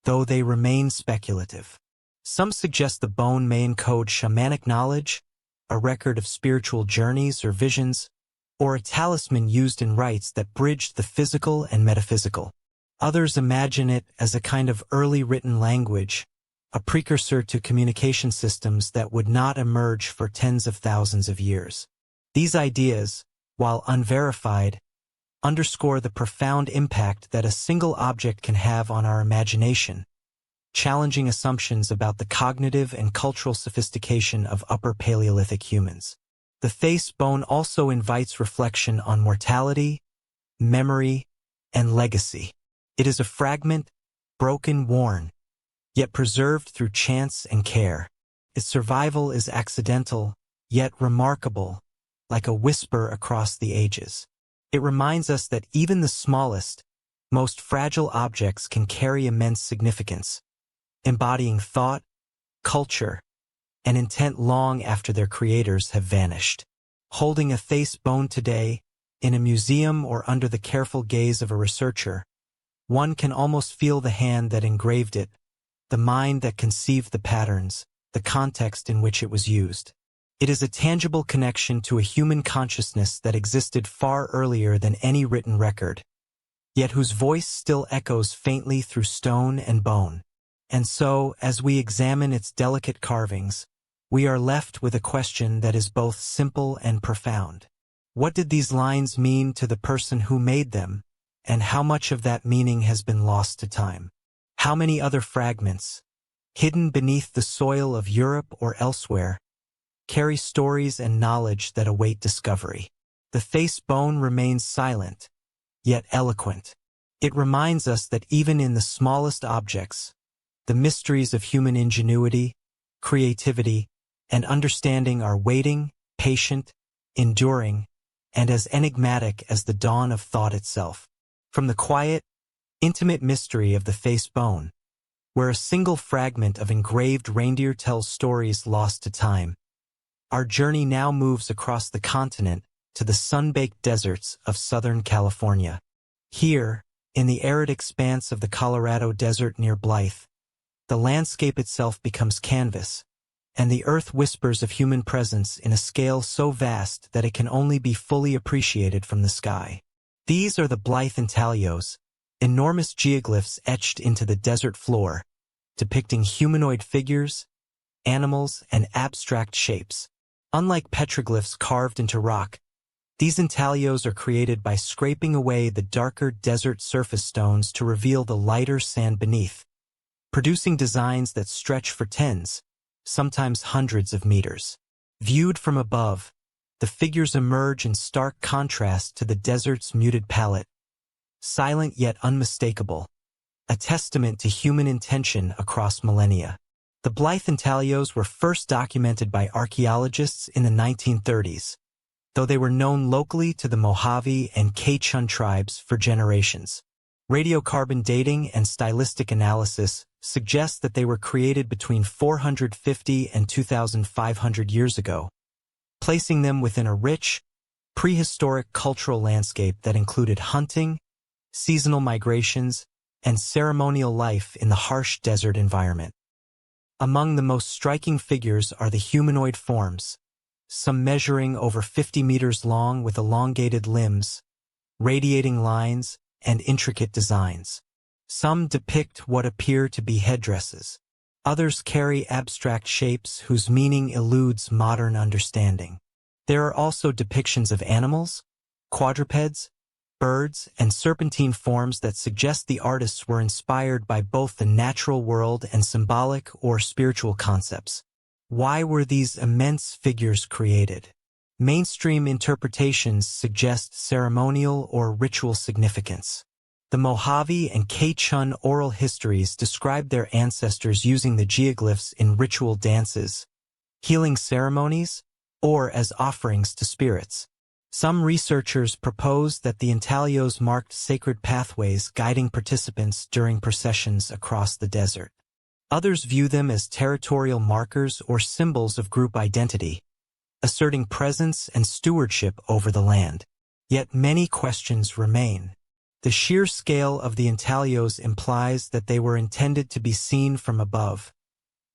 though they remain speculative. Some suggest the bone may encode shamanic knowledge, a record of spiritual journeys or visions, or a talisman used in rites that bridged the physical and metaphysical. Others imagine it as a kind of early written language, a precursor to communication systems that would not emerge for tens of thousands of years. These ideas, while unverified, underscore the profound impact that a single object can have on our imagination, challenging assumptions about the cognitive and cultural sophistication of Upper Paleolithic humans. The face bone also invites reflection on mortality, memory, and legacy. It is a fragment, broken, worn, yet preserved through chance and care. Its survival is accidental, yet remarkable, like a whisper across the ages. It reminds us that even the smallest, most fragile objects can carry immense significance, embodying thought, culture, and intent long after their creators have vanished. Holding a face bone today, in a museum or under the careful gaze of a researcher, one can almost feel the hand that engraved it, the mind that conceived the patterns, the context in which it was used. It is a tangible connection to a human consciousness that existed far earlier than any written record, yet whose voice still echoes faintly through stone and bone. And so, as we examine its delicate carvings, we are left with a question that is both simple and profound. What did these lines mean to the person who made them, and how much of that meaning has been lost to time? How many other fragments, hidden beneath the soil of Europe or elsewhere, carry stories and knowledge that await discovery? The face bone remains silent, yet eloquent. It reminds us that even in the smallest objects, the mysteries of human ingenuity, creativity, and understanding are waiting, patient, enduring, and as enigmatic as the dawn of thought itself. From the quiet, intimate mystery of the face bone, where a single fragment of engraved reindeer tells stories lost to time, our journey now moves across the continent to the sun-baked deserts of Southern California. Here, in the arid expanse of the Colorado Desert near Blythe, the landscape itself becomes canvas, and the earth whispers of human presence in a scale so vast that it can only be fully appreciated from the sky. These are the Blythe intaglios, enormous geoglyphs etched into the desert floor, depicting humanoid figures, animals, and abstract shapes. Unlike petroglyphs carved into rock, these intaglios are created by scraping away the darker desert surface stones to reveal the lighter sand beneath, producing designs that stretch for tens, sometimes hundreds of meters. Viewed from above, the figures emerge in stark contrast to the desert's muted palette, silent yet unmistakable, a testament to human intention across millennia. The Blythe intaglios were first documented by archaeologists in the 1930s, though they were known locally to the Mojave and Quechua tribes for generations. Radiocarbon dating and stylistic analysis suggest that they were created between 450 and 2,500 years ago, placing them within a rich, prehistoric cultural landscape that included hunting, seasonal migrations, and ceremonial life in the harsh desert environment. Among the most striking figures are the humanoid forms, some measuring over 50 meters long with elongated limbs, radiating lines, and intricate designs. Some depict what appear to be headdresses. Others carry abstract shapes whose meaning eludes modern understanding. There are also depictions of animals, quadrupeds, birds, and serpentine forms that suggest the artists were inspired by both the natural world and symbolic or spiritual concepts. Why were these immense figures created? Mainstream interpretations suggest ceremonial or ritual significance. The Mojave and Quechua oral histories describe their ancestors using the geoglyphs in ritual dances, healing ceremonies, or as offerings to spirits. Some researchers propose that the intaglios marked sacred pathways guiding participants during processions across the desert. Others view them as territorial markers or symbols of group identity, asserting presence and stewardship over the land. Yet many questions remain. The sheer scale of the intaglios implies that they were intended to be seen from above,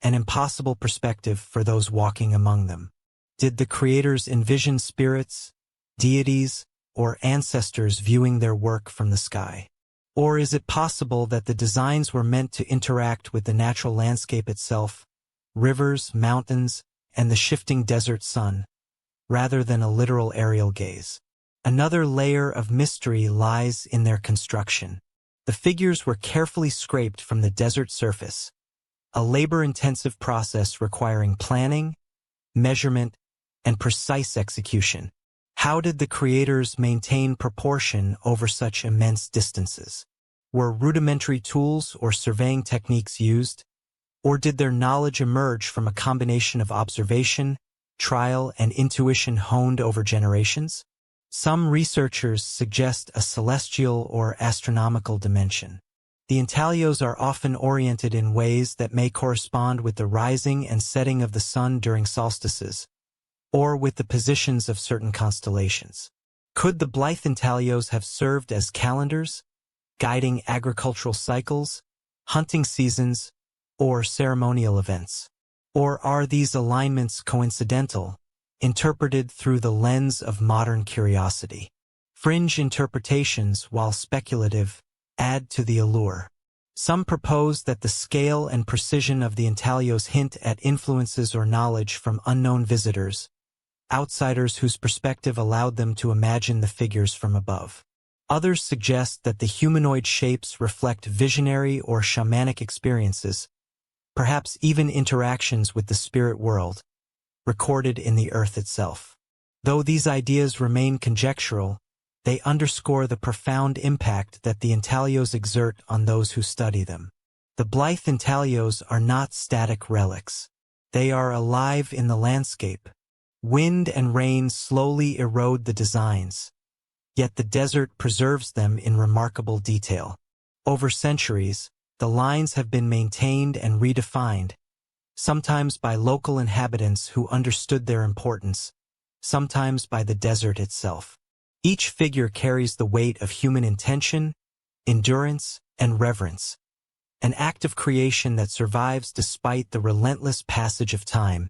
an impossible perspective for those walking among them. Did the creators envision spirits, deities, or ancestors viewing their work from the sky? Or is it possible that the designs were meant to interact with the natural landscape itself, rivers, mountains, and the shifting desert sun, rather than a literal aerial gaze? Another layer of mystery lies in their construction. The figures were carefully scraped from the desert surface, a labor-intensive process requiring planning, measurement, and precise execution. How did the creators maintain proportion over such immense distances? Were rudimentary tools or surveying techniques used? Or did their knowledge emerge from a combination of observation, trial, and intuition honed over generations? Some researchers suggest a celestial or astronomical dimension. The intaglios are often oriented in ways that may correspond with the rising and setting of the sun during solstices, or with the positions of certain constellations. Could the Blythe intaglios have served as calendars, guiding agricultural cycles, hunting seasons, or ceremonial events? Or are these alignments coincidental, interpreted through the lens of modern curiosity? Fringe interpretations, while speculative, add to the allure. Some propose that the scale and precision of the intaglios hint at influences or knowledge from unknown visitors, outsiders whose perspective allowed them to imagine the figures from above. Others suggest that the humanoid shapes reflect visionary or shamanic experiences, perhaps even interactions with the spirit world, recorded in the earth itself. Though these ideas remain conjectural, they underscore the profound impact that the intaglios exert on those who study them. The Blythe intaglios are not static relics. They are alive in the landscape. Wind and rain slowly erode the designs, yet the desert preserves them in remarkable detail. Over centuries, the lines have been maintained and redefined, sometimes by local inhabitants who understood their importance, sometimes by the desert itself. Each figure carries the weight of human intention, endurance, and reverence, an act of creation that survives despite the relentless passage of time.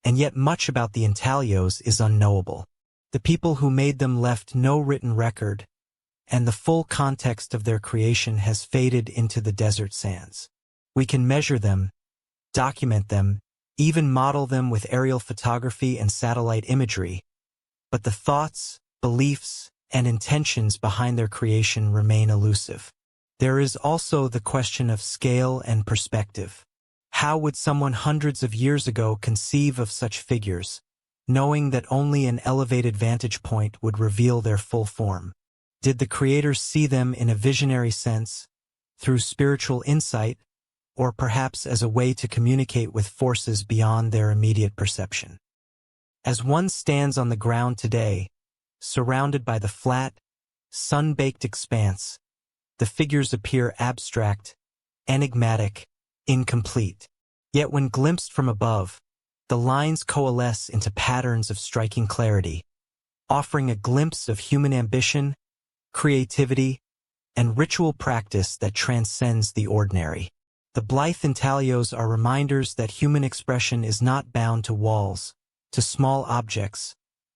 And yet much about the intaglios is unknowable. The people who made them left no written record, and the full context of their creation has faded into the desert sands. We can measure them, document them, even model them with aerial photography and satellite imagery, but the thoughts, beliefs, and intentions behind their creation remain elusive. There is also the question of scale and perspective. How would someone hundreds of years ago conceive of such figures, knowing that only an elevated vantage point would reveal their full form? Did the creators see them in a visionary sense, through spiritual insight, or perhaps as a way to communicate with forces beyond their immediate perception? As one stands on the ground today, surrounded by the flat, sun-baked expanse, the figures appear abstract, enigmatic, incomplete. Yet when glimpsed from above, the lines coalesce into patterns of striking clarity, offering a glimpse of human ambition, creativity, and ritual practice that transcends the ordinary. The Blythe intaglios are reminders that human expression is not bound to walls, to small objects,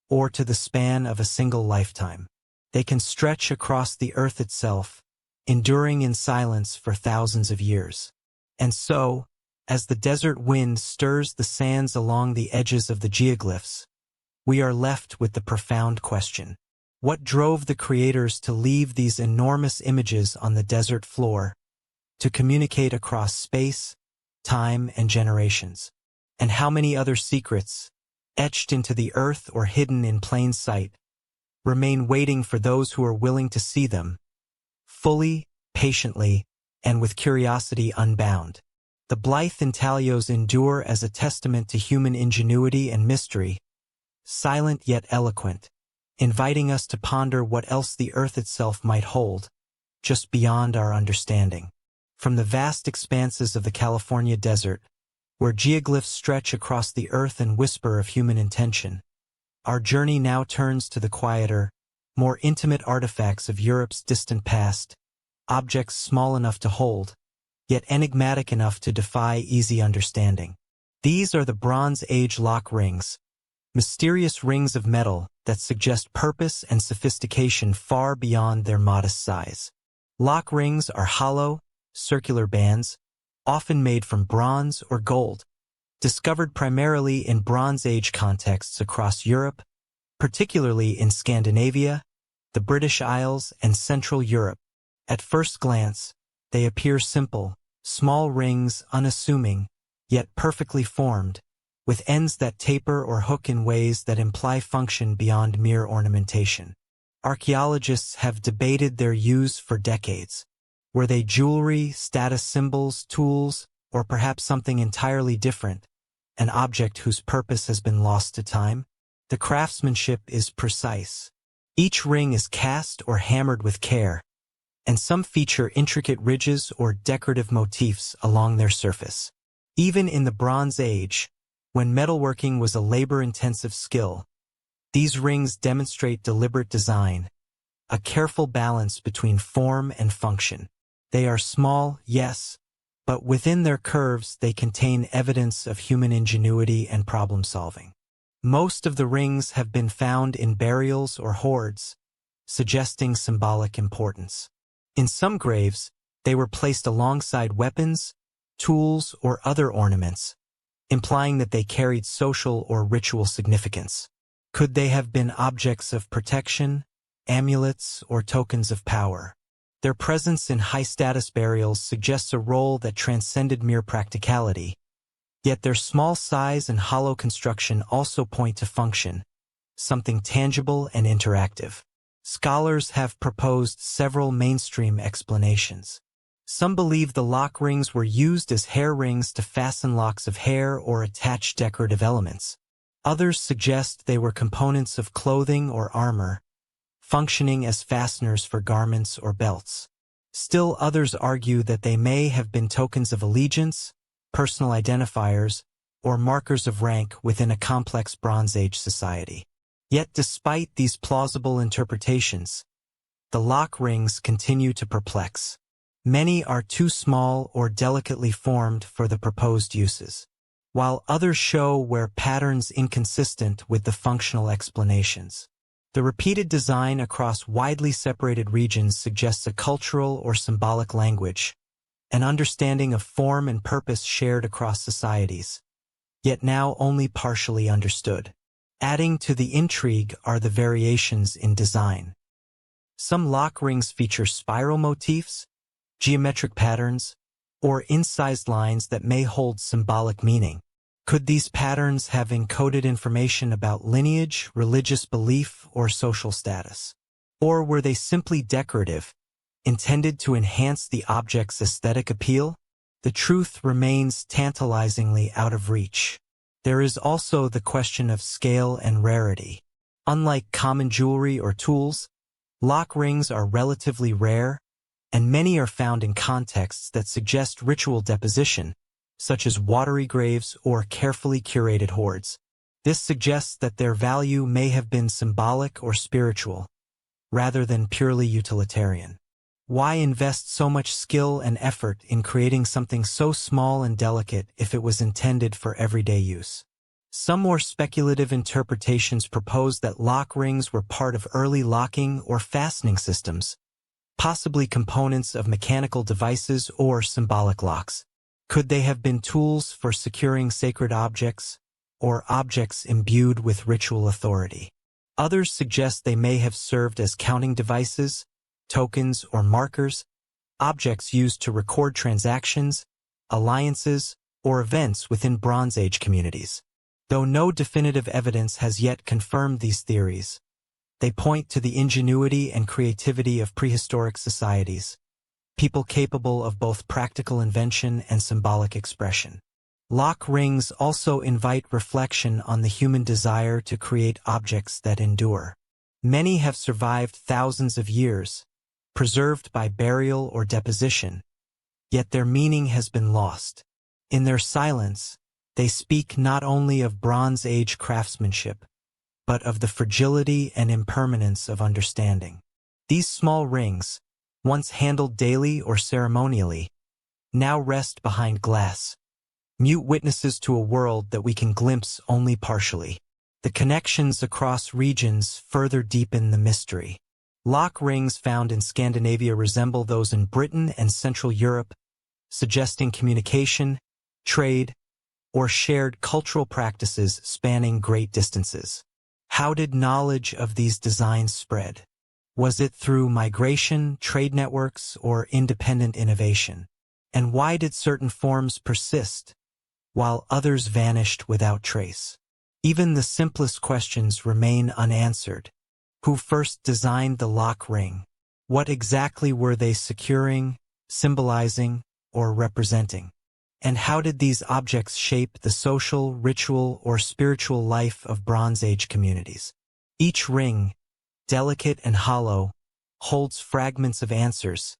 or to the span of a single lifetime. They can stretch across the earth itself, enduring in silence for thousands of years. And so, as the desert wind stirs the sands along the edges of the geoglyphs, we are left with the profound question: what drove the creators to leave these enormous images on the desert floor, to communicate across space, time, and generations? And how many other secrets, etched into the earth or hidden in plain sight, remain waiting for those who are willing to see them, fully, patiently, and with curiosity unbound? The Blythe intaglios endure as a testament to human ingenuity and mystery, silent yet eloquent, inviting us to ponder what else the earth itself might hold, just beyond our understanding. From the vast expanses of the California desert, where geoglyphs stretch across the earth and whisper of human intention, our journey now turns to the quieter, more intimate artifacts of Europe's distant past, objects small enough to hold, yet enigmatic enough to defy easy understanding. These are the Bronze Age lock rings, mysterious rings of metal that suggest purpose and sophistication far beyond their modest size. Lock rings are hollow, circular bands, often made from bronze or gold, discovered primarily in Bronze Age contexts across Europe, particularly in Scandinavia, the British Isles, and Central Europe. At first glance, they appear simple, small rings unassuming, yet perfectly formed, with ends that taper or hook in ways that imply function beyond mere ornamentation. Archaeologists have debated their use for decades. Were they jewelry, status symbols, tools, or perhaps something entirely different, an object whose purpose has been lost to time? The craftsmanship is precise. Each ring is cast or hammered with care, and some feature intricate ridges or decorative motifs along their surface. Even in the Bronze Age, when metalworking was a labor-intensive skill, these rings demonstrate deliberate design, a careful balance between form and function. They are small, yes, but within their curves they contain evidence of human ingenuity and problem-solving. Most of the rings have been found in burials or hoards, suggesting symbolic importance. In some graves, they were placed alongside weapons, tools, or other ornaments, implying that they carried social or ritual significance. Could they have been objects of protection, amulets, or tokens of power? Their presence in high-status burials suggests a role that transcended mere practicality, yet their small size and hollow construction also point to function, something tangible and interactive. Scholars have proposed several mainstream explanations. Some believe the lock rings were used as hair rings to fasten locks of hair or attach decorative elements. Others suggest they were components of clothing or armor, functioning as fasteners for garments or belts. Still others argue that they may have been tokens of allegiance, personal identifiers, or markers of rank within a complex Bronze Age society. Yet despite these plausible interpretations, the lock rings continue to perplex. Many are too small or delicately formed for the proposed uses, while others show where patterns inconsistent with the functional explanations. The repeated design across widely separated regions suggests a cultural or symbolic language, an understanding of form and purpose shared across societies, yet now only partially understood. Adding to the intrigue are the variations in design. Some lock rings feature spiral motifs, geometric patterns, or incised lines that may hold symbolic meaning. Could these patterns have encoded information about lineage, religious belief, or social status? Or were they simply decorative, intended to enhance the object's aesthetic appeal? The truth remains tantalizingly out of reach. There is also the question of scale and rarity. Unlike common jewelry or tools, lock rings are relatively rare, and many are found in contexts that suggest ritual deposition, such as watery graves or carefully curated hoards. This suggests that their value may have been symbolic or spiritual, rather than purely utilitarian. Why invest so much skill and effort in creating something so small and delicate if it was intended for everyday use? Some more speculative interpretations propose that lock rings were part of early locking or fastening systems, possibly components of mechanical devices or symbolic locks. Could they have been tools for securing sacred objects, or objects imbued with ritual authority? Others suggest they may have served as counting devices, tokens, or markers, objects used to record transactions, alliances, or events within Bronze Age communities. Though no definitive evidence has yet confirmed these theories, they point to the ingenuity and creativity of prehistoric societies, people capable of both practical invention and symbolic expression. Lock rings also invite reflection on the human desire to create objects that endure. Many have survived thousands of years, preserved by burial or deposition, yet their meaning has been lost. In their silence, they speak not only of Bronze Age craftsmanship, but of the fragility and impermanence of understanding. These small rings, once handled daily or ceremonially, now rest behind glass, mute witnesses to a world that we can glimpse only partially. The connections across regions further deepen the mystery. Lock rings found in Scandinavia resemble those in Britain and Central Europe, suggesting communication, trade, or shared cultural practices spanning great distances. How did knowledge of these designs spread? Was it through migration, trade networks, or independent innovation? And why did certain forms persist, while others vanished without trace? Even the simplest questions remain unanswered. Who first designed the lock ring? What exactly were they securing, symbolizing, or representing? And how did these objects shape the social, ritual, or spiritual life of Bronze Age communities? Each ring, delicate and hollow, holds fragments of answers,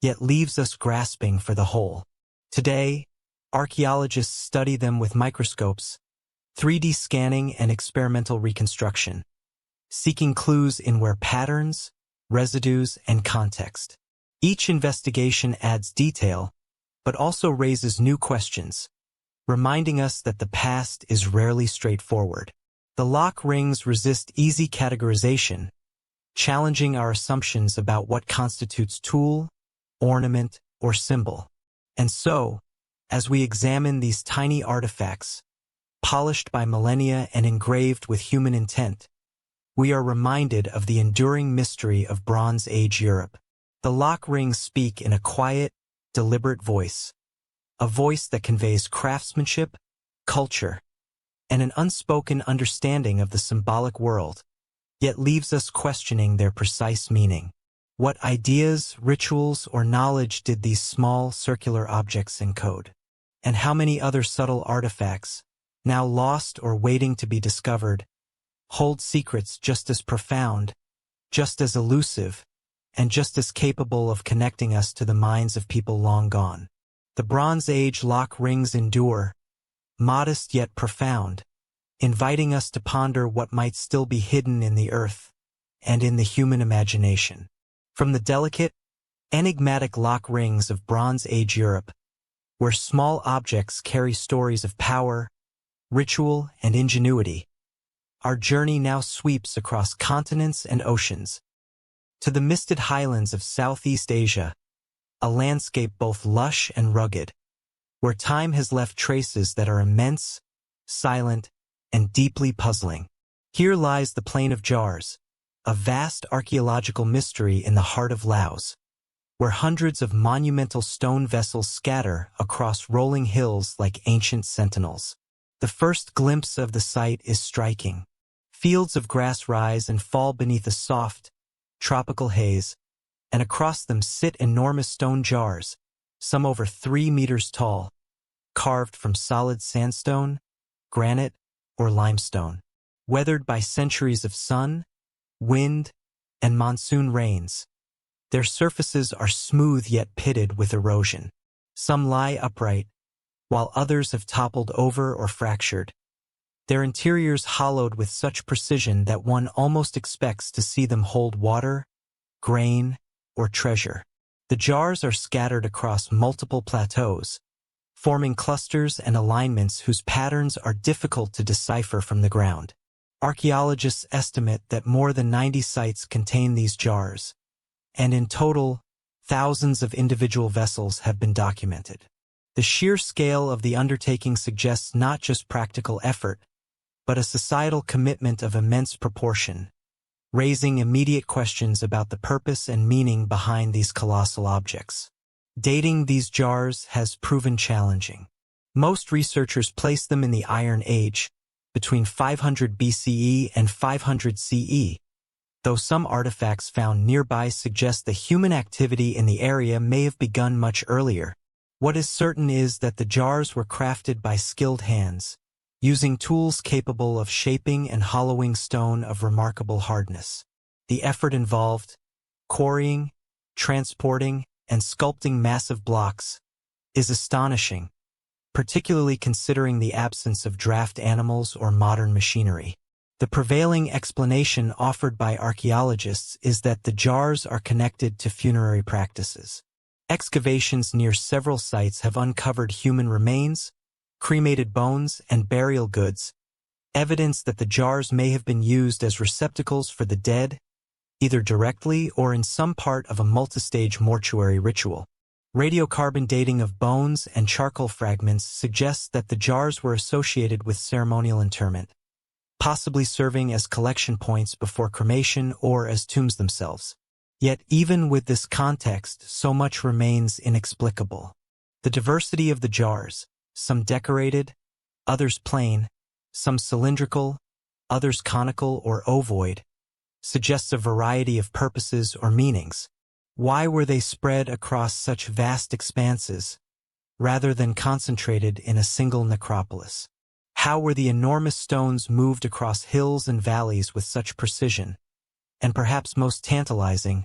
yet leaves us grasping for the whole. Today, archaeologists study them with microscopes, 3D scanning and experimental reconstruction, seeking clues in where patterns, residues, and context. Each investigation adds detail, but also raises new questions, reminding us that the past is rarely straightforward. The lock rings resist easy categorization, challenging our assumptions about what constitutes tool, ornament, or symbol. And so, as we examine these tiny artifacts, polished by millennia and engraved with human intent, we are reminded of the enduring mystery of Bronze Age Europe. The lock rings speak in a quiet, deliberate voice, a voice that conveys craftsmanship, culture, and an unspoken understanding of the symbolic world, yet leaves us questioning their precise meaning. What ideas, rituals, or knowledge did these small, circular objects encode? And how many other subtle artifacts, now lost or waiting to be discovered, hold secrets just as profound, just as elusive, and just as capable of connecting us to the minds of people long gone? The Bronze Age lock rings endure, modest yet profound, inviting us to ponder what might still be hidden in the earth and in the human imagination. From the delicate, enigmatic lock rings of Bronze Age Europe, where small objects carry stories of power, ritual, and ingenuity, our journey now sweeps across continents and oceans, to the misted highlands of Southeast Asia, a landscape both lush and rugged, where time has left traces that are immense, silent, and deeply puzzling. Here lies the Plain of Jars, a vast archaeological mystery in the heart of Laos, where hundreds of monumental stone vessels scatter across rolling hills like ancient sentinels. The first glimpse of the site is striking. Fields of grass rise and fall beneath a soft, tropical haze, and across them sit enormous stone jars, some over 3 meters tall, carved from solid sandstone, granite, or limestone. Weathered by centuries of sun, wind, and monsoon rains, their surfaces are smooth yet pitted with erosion. Some lie upright, while others have toppled over or fractured, their interiors hollowed with such precision that one almost expects to see them hold water, grain, or treasure. The jars are scattered across multiple plateaus, forming clusters and alignments whose patterns are difficult to decipher from the ground. Archaeologists estimate that more than 90 sites contain these jars, and in total, thousands of individual vessels have been documented. The sheer scale of the undertaking suggests not just practical effort, but a societal commitment of immense proportion, raising immediate questions about the purpose and meaning behind these colossal objects. Dating these jars has proven challenging. Most researchers place them in the Iron Age, between 500 BCE and 500 CE, though some artifacts found nearby suggest that human activity in the area may have begun much earlier. What is certain is that the jars were crafted by skilled hands, using tools capable of shaping and hollowing stone of remarkable hardness. The effort involved quarrying, transporting, and sculpting massive blocks, is astonishing, particularly considering the absence of draft animals or modern machinery. The prevailing explanation offered by archaeologists is that the jars are connected to funerary practices. Excavations near several sites have uncovered human remains, cremated bones, and burial goods, evidence that the jars may have been used as receptacles for the dead, either directly or in some part of a multistage mortuary ritual. Radiocarbon dating of bones and charcoal fragments suggests that the jars were associated with ceremonial interment, possibly serving as collection points before cremation or as tombs themselves. Yet even with this context, so much remains inexplicable. The diversity of the jars, some decorated, others plain, some cylindrical, others conical or ovoid, suggests a variety of purposes or meanings. Why were they spread across such vast expanses, rather than concentrated in a single necropolis? How were the enormous stones moved across hills and valleys with such precision? And perhaps most tantalizing,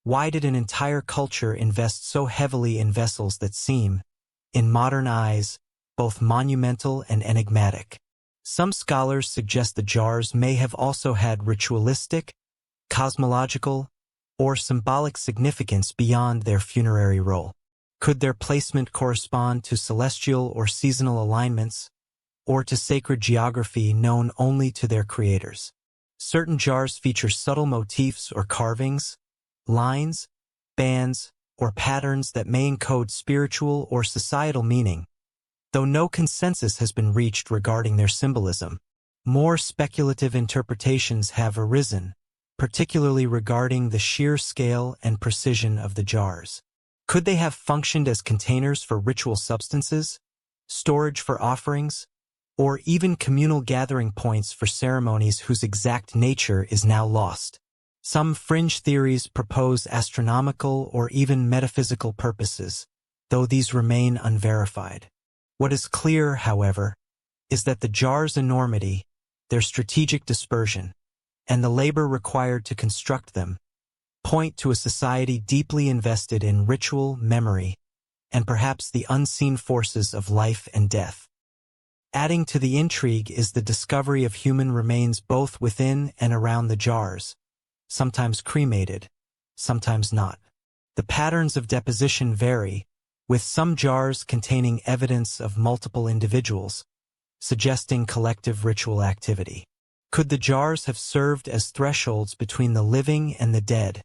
why did an entire culture invest so heavily in vessels that seem, in modern eyes, both monumental and enigmatic? Some scholars suggest the jars may have also had ritualistic, cosmological, or symbolic significance beyond their funerary role. Could their placement correspond to celestial or seasonal alignments, or to sacred geography known only to their creators? Certain jars feature subtle motifs or carvings, lines, bands, or patterns that may encode spiritual or societal meaning, though no consensus has been reached regarding their symbolism. More speculative interpretations have arisen, particularly regarding the sheer scale and precision of the jars. Could they have functioned as containers for ritual substances, storage for offerings, or even communal gathering points for ceremonies whose exact nature is now lost? Some fringe theories propose astronomical or even metaphysical purposes, though these remain unverified. What is clear, however, is that the jars' enormity, their strategic dispersion, and the labor required to construct them point to a society deeply invested in ritual, memory, and perhaps the unseen forces of life and death. Adding to the intrigue is the discovery of human remains both within and around the jars, sometimes cremated, sometimes not. The patterns of deposition vary, with some jars containing evidence of multiple individuals, suggesting collective ritual activity. Could the jars have served as thresholds between the living and the dead,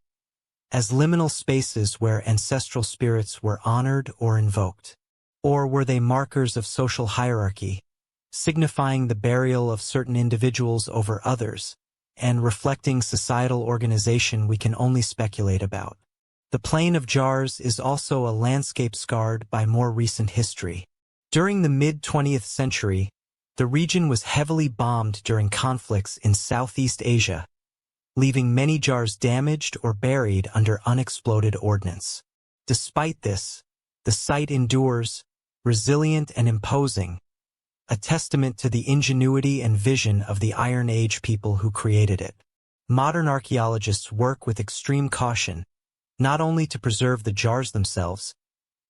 as liminal spaces where ancestral spirits were honored or invoked? Or were they markers of social hierarchy, signifying the burial of certain individuals over others, and reflecting societal organization we can only speculate about? The plain of jars is also a landscape scarred by more recent history. During the mid-20th century, the region was heavily bombed during conflicts in Southeast Asia, leaving many jars damaged or buried under unexploded ordnance. Despite this, the site endures, resilient and imposing, a testament to the ingenuity and vision of the Iron Age people who created it. Modern archaeologists work with extreme caution, not only to preserve the jars themselves,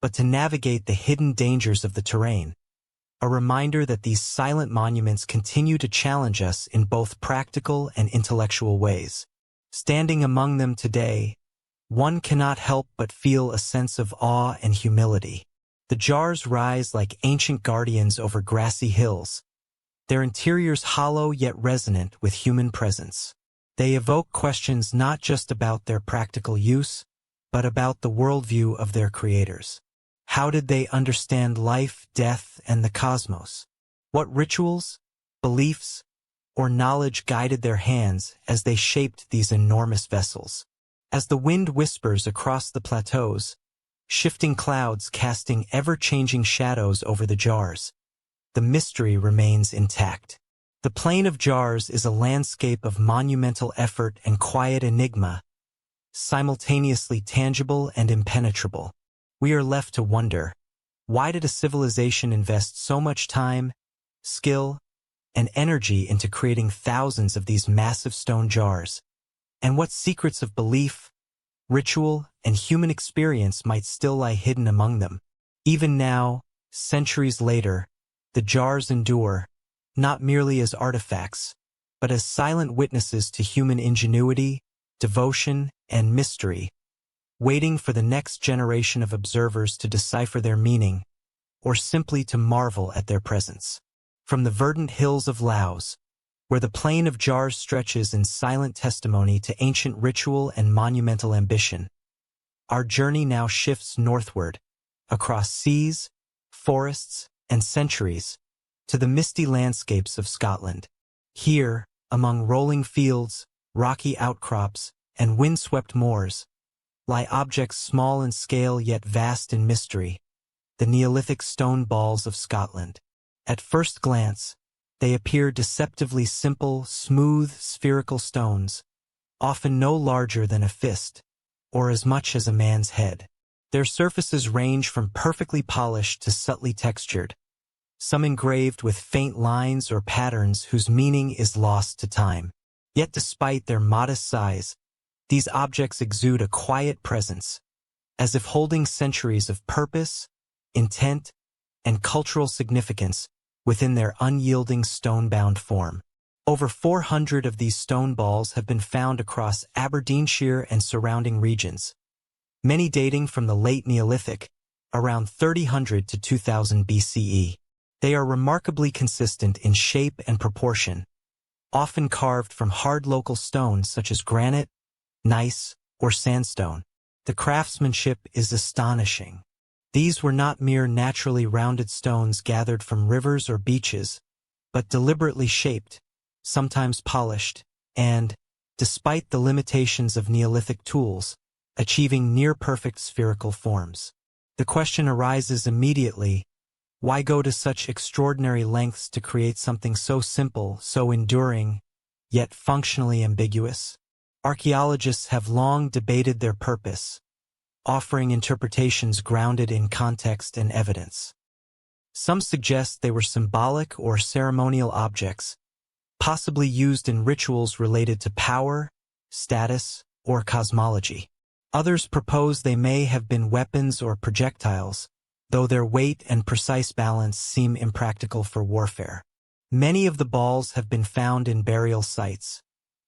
but to navigate the hidden dangers of the terrain, a reminder that these silent monuments continue to challenge us in both practical and intellectual ways. Standing among them today, one cannot help but feel a sense of awe and humility. The jars rise like ancient guardians over grassy hills, their interiors hollow yet resonant with human presence. They evoke questions not just about their practical use, but about the worldview of their creators. How did they understand life, death, and the cosmos? What rituals, beliefs, or knowledge guided their hands as they shaped these enormous vessels? As the wind whispers across the plateaus, shifting clouds casting ever-changing shadows over the jars, the mystery remains intact. The plain of jars is a landscape of monumental effort and quiet enigma, simultaneously tangible and impenetrable. We are left to wonder, why did a civilization invest so much time, skill, and energy into creating thousands of these massive stone jars? And what secrets of belief, ritual, and human experience might still lie hidden among them? Even now, centuries later, the jars endure, not merely as artifacts, but as silent witnesses to human ingenuity, devotion, and mystery, waiting for the next generation of observers to decipher their meaning, or simply to marvel at their presence. From the verdant hills of Laos, where the plain of jars stretches in silent testimony to ancient ritual and monumental ambition, our journey now shifts northward, across seas, forests, and centuries, to the misty landscapes of Scotland. Here, among rolling fields, rocky outcrops, and windswept moors, lie objects small in scale yet vast in mystery, the Neolithic stone balls of Scotland. At first glance, they appear deceptively simple, smooth, spherical stones, often no larger than a fist, or as much as a man's head. Their surfaces range from perfectly polished to subtly textured, some engraved with faint lines or patterns whose meaning is lost to time. Yet despite their modest size, these objects exude a quiet presence, as if holding centuries of purpose, intent, and cultural significance within their unyielding stone-bound form. Over 400 of these stone balls have been found across Aberdeenshire and surrounding regions, many dating from the late Neolithic, around 3000 to 2000 BCE. They are remarkably consistent in shape and proportion, often carved from hard local stones such as granite, gneiss, or sandstone. The craftsmanship is astonishing. These were not mere naturally rounded stones gathered from rivers or beaches, but deliberately shaped, sometimes polished, and, despite the limitations of Neolithic tools, achieving near-perfect spherical forms. The question arises immediately: why go to such extraordinary lengths to create something so simple, so enduring, yet functionally ambiguous? Archaeologists have long debated their purpose, offering interpretations grounded in context and evidence. Some suggest they were symbolic or ceremonial objects, possibly used in rituals related to power, status, or cosmology. Others propose they may have been weapons or projectiles, though their weight and precise balance seem impractical for warfare. Many of the balls have been found in burial sites,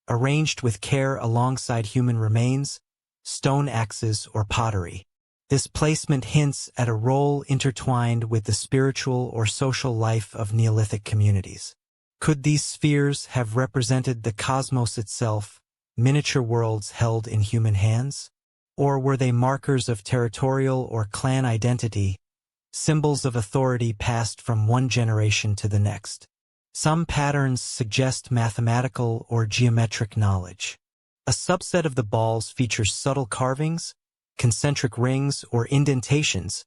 arranged with care alongside human remains, stone axes, or pottery. This placement hints at a role intertwined with the spiritual or social life of Neolithic communities. Could these spheres have represented the cosmos itself, miniature worlds held in human hands? Or were they markers of territorial or clan identity, symbols of authority passed from one generation to the next? Some patterns suggest mathematical or geometric knowledge. A subset of the balls features subtle carvings, concentric rings, or indentations,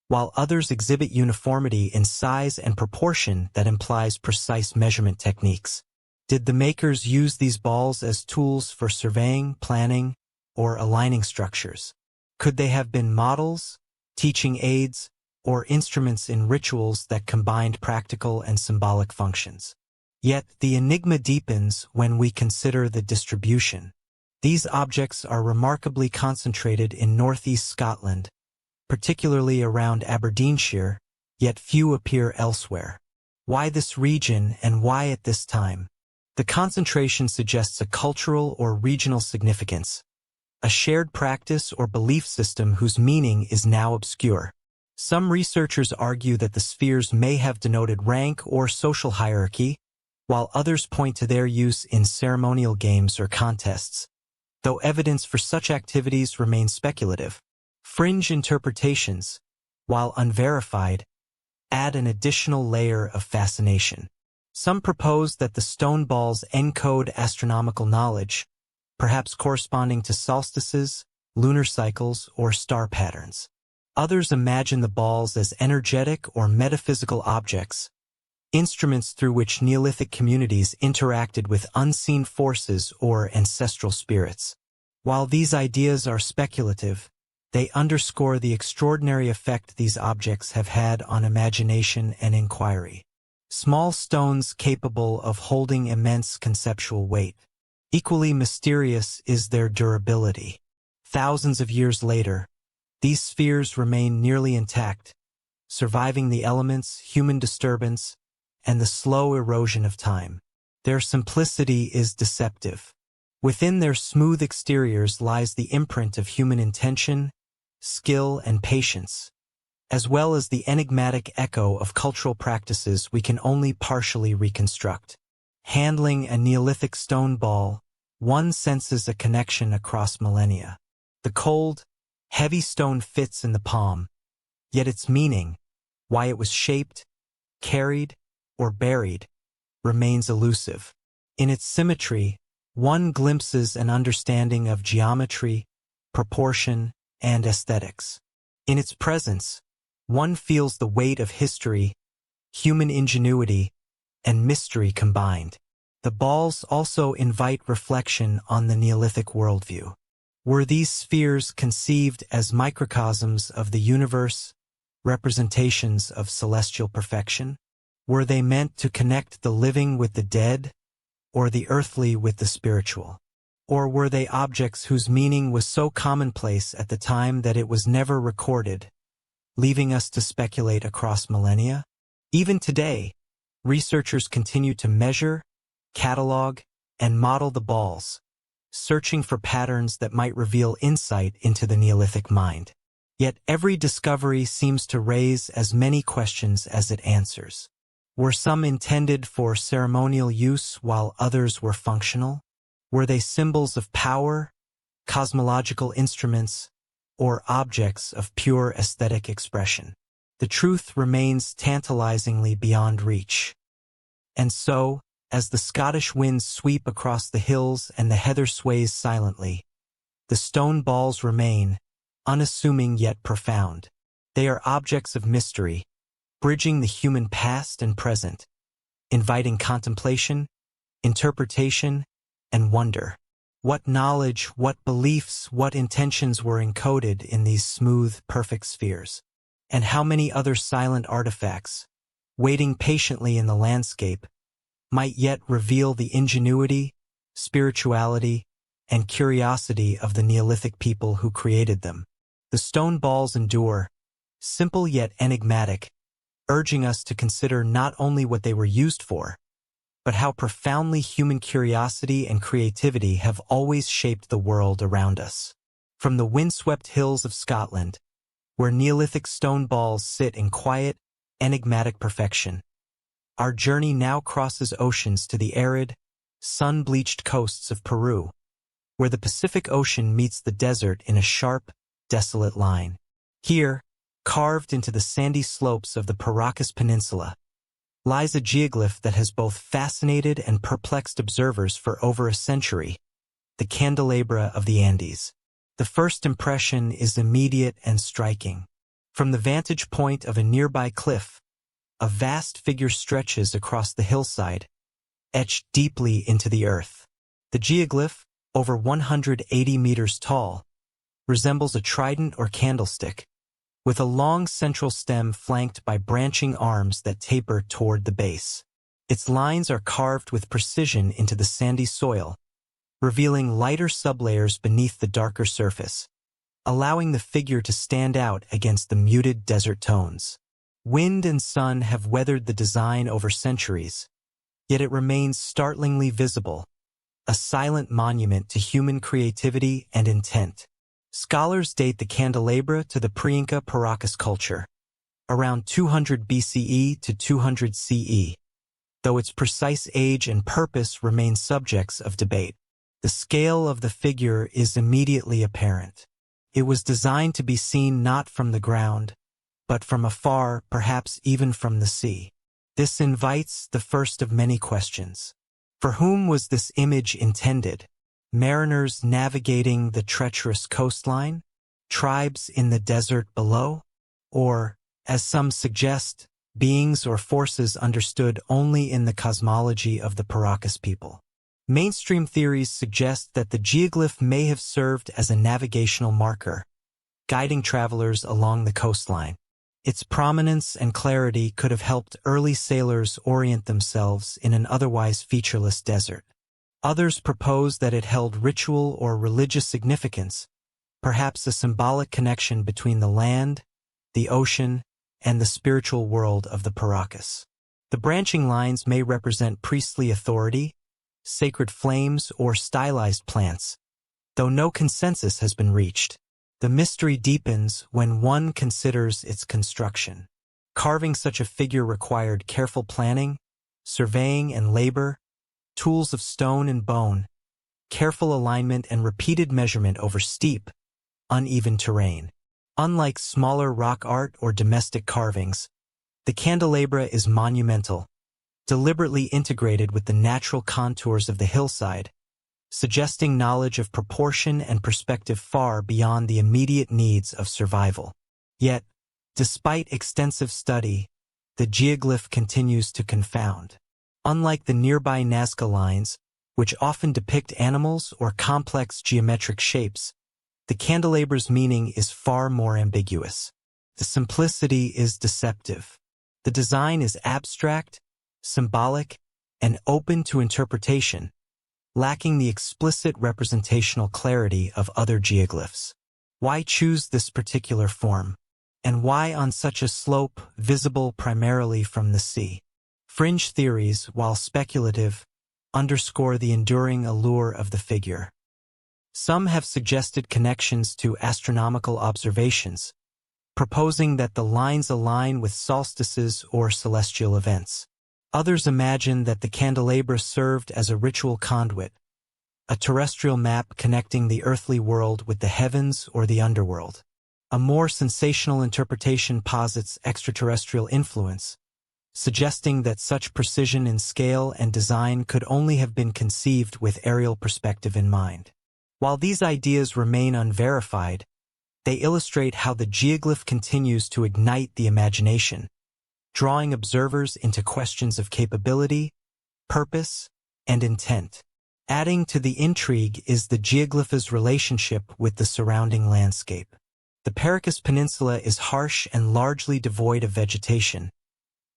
while others exhibit uniformity in size and proportion that implies precise measurement techniques. Did the makers use these balls as tools for surveying, planning, or aligning structures? Could they have been models, teaching aids, or instruments in rituals that combined practical and symbolic functions? Yet the enigma deepens when we consider the distribution. These objects are remarkably concentrated in northeast Scotland, particularly around Aberdeenshire, yet few appear elsewhere. Why this region and why at this time? The concentration suggests a cultural or regional significance, a shared practice or belief system whose meaning is now obscure. Some researchers argue that the spheres may have denoted rank or social hierarchy, while others point to their use in ceremonial games or contests, though evidence for such activities remains speculative. Fringe interpretations, while unverified, add an additional layer of fascination. Some propose that the stone balls encode astronomical knowledge, perhaps corresponding to solstices, lunar cycles, or star patterns. Others imagine the balls as energetic or metaphysical objects, instruments through which Neolithic communities interacted with unseen forces or ancestral spirits. While these ideas are speculative, they underscore the extraordinary effect these objects have had on imagination and inquiry. Small stones capable of holding immense conceptual weight. Equally mysterious is their durability. Thousands of years later, these spheres remain nearly intact, surviving the elements, human disturbance, and the slow erosion of time. Their simplicity is deceptive. Within their smooth exteriors lies the imprint of human intention, skill, and patience, as well as the enigmatic echo of cultural practices we can only partially reconstruct. Handling a Neolithic stone ball, one senses a connection across millennia. The cold, heavy stone fits in the palm, yet its meaning, why it was shaped, carried, or buried, remains elusive. In its symmetry, one glimpses an understanding of geometry, proportion, and aesthetics. In its presence, one feels the weight of history, human ingenuity, and mystery combined. The balls also invite reflection on the Neolithic worldview. Were these spheres conceived as microcosms of the universe, representations of celestial perfection? Were they meant to connect the living with the dead, or the earthly with the spiritual? Or were they objects whose meaning was so commonplace at the time that it was never recorded, leaving us to speculate across millennia? Even today, researchers continue to measure, catalog, and model the balls, searching for patterns that might reveal insight into the Neolithic mind. Yet every discovery seems to raise as many questions as it answers. Were some intended for ceremonial use while others were functional? Were they symbols of power, cosmological instruments, or objects of pure aesthetic expression? The truth remains tantalizingly beyond reach. And so, as the Scottish winds sweep across the hills and the heather sways silently, the stone balls remain, unassuming yet profound. They are objects of mystery, bridging the human past and present, inviting contemplation, interpretation, and wonder. What knowledge, what beliefs, what intentions were encoded in these smooth, perfect spheres? And how many other silent artifacts, waiting patiently in the landscape, might yet reveal the ingenuity, spirituality, and curiosity of the Neolithic people who created them? The stone balls endure, simple yet enigmatic, urging us to consider not only what they were used for, but how profoundly human curiosity and creativity have always shaped the world around us. From the windswept hills of Scotland, where Neolithic stone balls sit in quiet, enigmatic perfection, our journey now crosses oceans to the arid, sun-bleached coasts of Peru, where the Pacific Ocean meets the desert in a sharp, desolate line. Here, carved into the sandy slopes of the Paracas Peninsula, lies a geoglyph that has both fascinated and perplexed observers for over a century, the candelabra of the Andes. The first impression is immediate and striking. From the vantage point of a nearby cliff, a vast figure stretches across the hillside, etched deeply into the earth. The geoglyph, over 180 meters tall, resembles a trident or candlestick, with a long central stem flanked by branching arms that taper toward the base. Its lines are carved with precision into the sandy soil, revealing lighter sublayers beneath the darker surface, allowing the figure to stand out against the muted desert tones. Wind and sun have weathered the design over centuries, yet it remains startlingly visible, a silent monument to human creativity and intent. Scholars date the candelabra to the pre-Inca Paracas culture, around 200 BCE to 200 CE, though its precise age and purpose remain subjects of debate. The scale of the figure is immediately apparent. It was designed to be seen not from the ground, but from afar, perhaps even from the sea. This invites the first of many questions. For whom was this image intended? Mariners navigating the treacherous coastline? Tribes in the desert below? Or, as some suggest, beings or forces understood only in the cosmology of the Paracas people? Mainstream theories suggest that the geoglyph may have served as a navigational marker, guiding travelers along the coastline. Its prominence and clarity could have helped early sailors orient themselves in an otherwise featureless desert. Others propose that it held ritual or religious significance, perhaps a symbolic connection between the land, the ocean, and the spiritual world of the Paracas. The branching lines may represent priestly authority, sacred flames, or stylized plants, though no consensus has been reached. The mystery deepens when one considers its construction. Carving such a figure required careful planning, surveying and labor, tools of stone and bone, careful alignment and repeated measurement over steep, uneven terrain. Unlike smaller rock art or domestic carvings, the candelabra is monumental, deliberately integrated with the natural contours of the hillside, suggesting knowledge of proportion and perspective far beyond the immediate needs of survival. Yet, despite extensive study, the geoglyph continues to confound. Unlike the nearby Nazca lines, which often depict animals or complex geometric shapes, the candelabra's meaning is far more ambiguous. The simplicity is deceptive. The design is abstract, symbolic, and open to interpretation, lacking the explicit representational clarity of other geoglyphs. Why choose this particular form? And why on such a slope visible primarily from the sea? Fringe theories, while speculative, underscore the enduring allure of the figure. Some have suggested connections to astronomical observations, proposing that the lines align with solstices or celestial events. Others imagine that the candelabra served as a ritual conduit, a terrestrial map connecting the earthly world with the heavens or the underworld. A more sensational interpretation posits extraterrestrial influence, suggesting that such precision in scale and design could only have been conceived with aerial perspective in mind. While these ideas remain unverified, they illustrate how the geoglyph continues to ignite the imagination, drawing observers into questions of capability, purpose, and intent. Adding to the intrigue is the geoglyph's relationship with the surrounding landscape. The Paracas Peninsula is harsh and largely devoid of vegetation,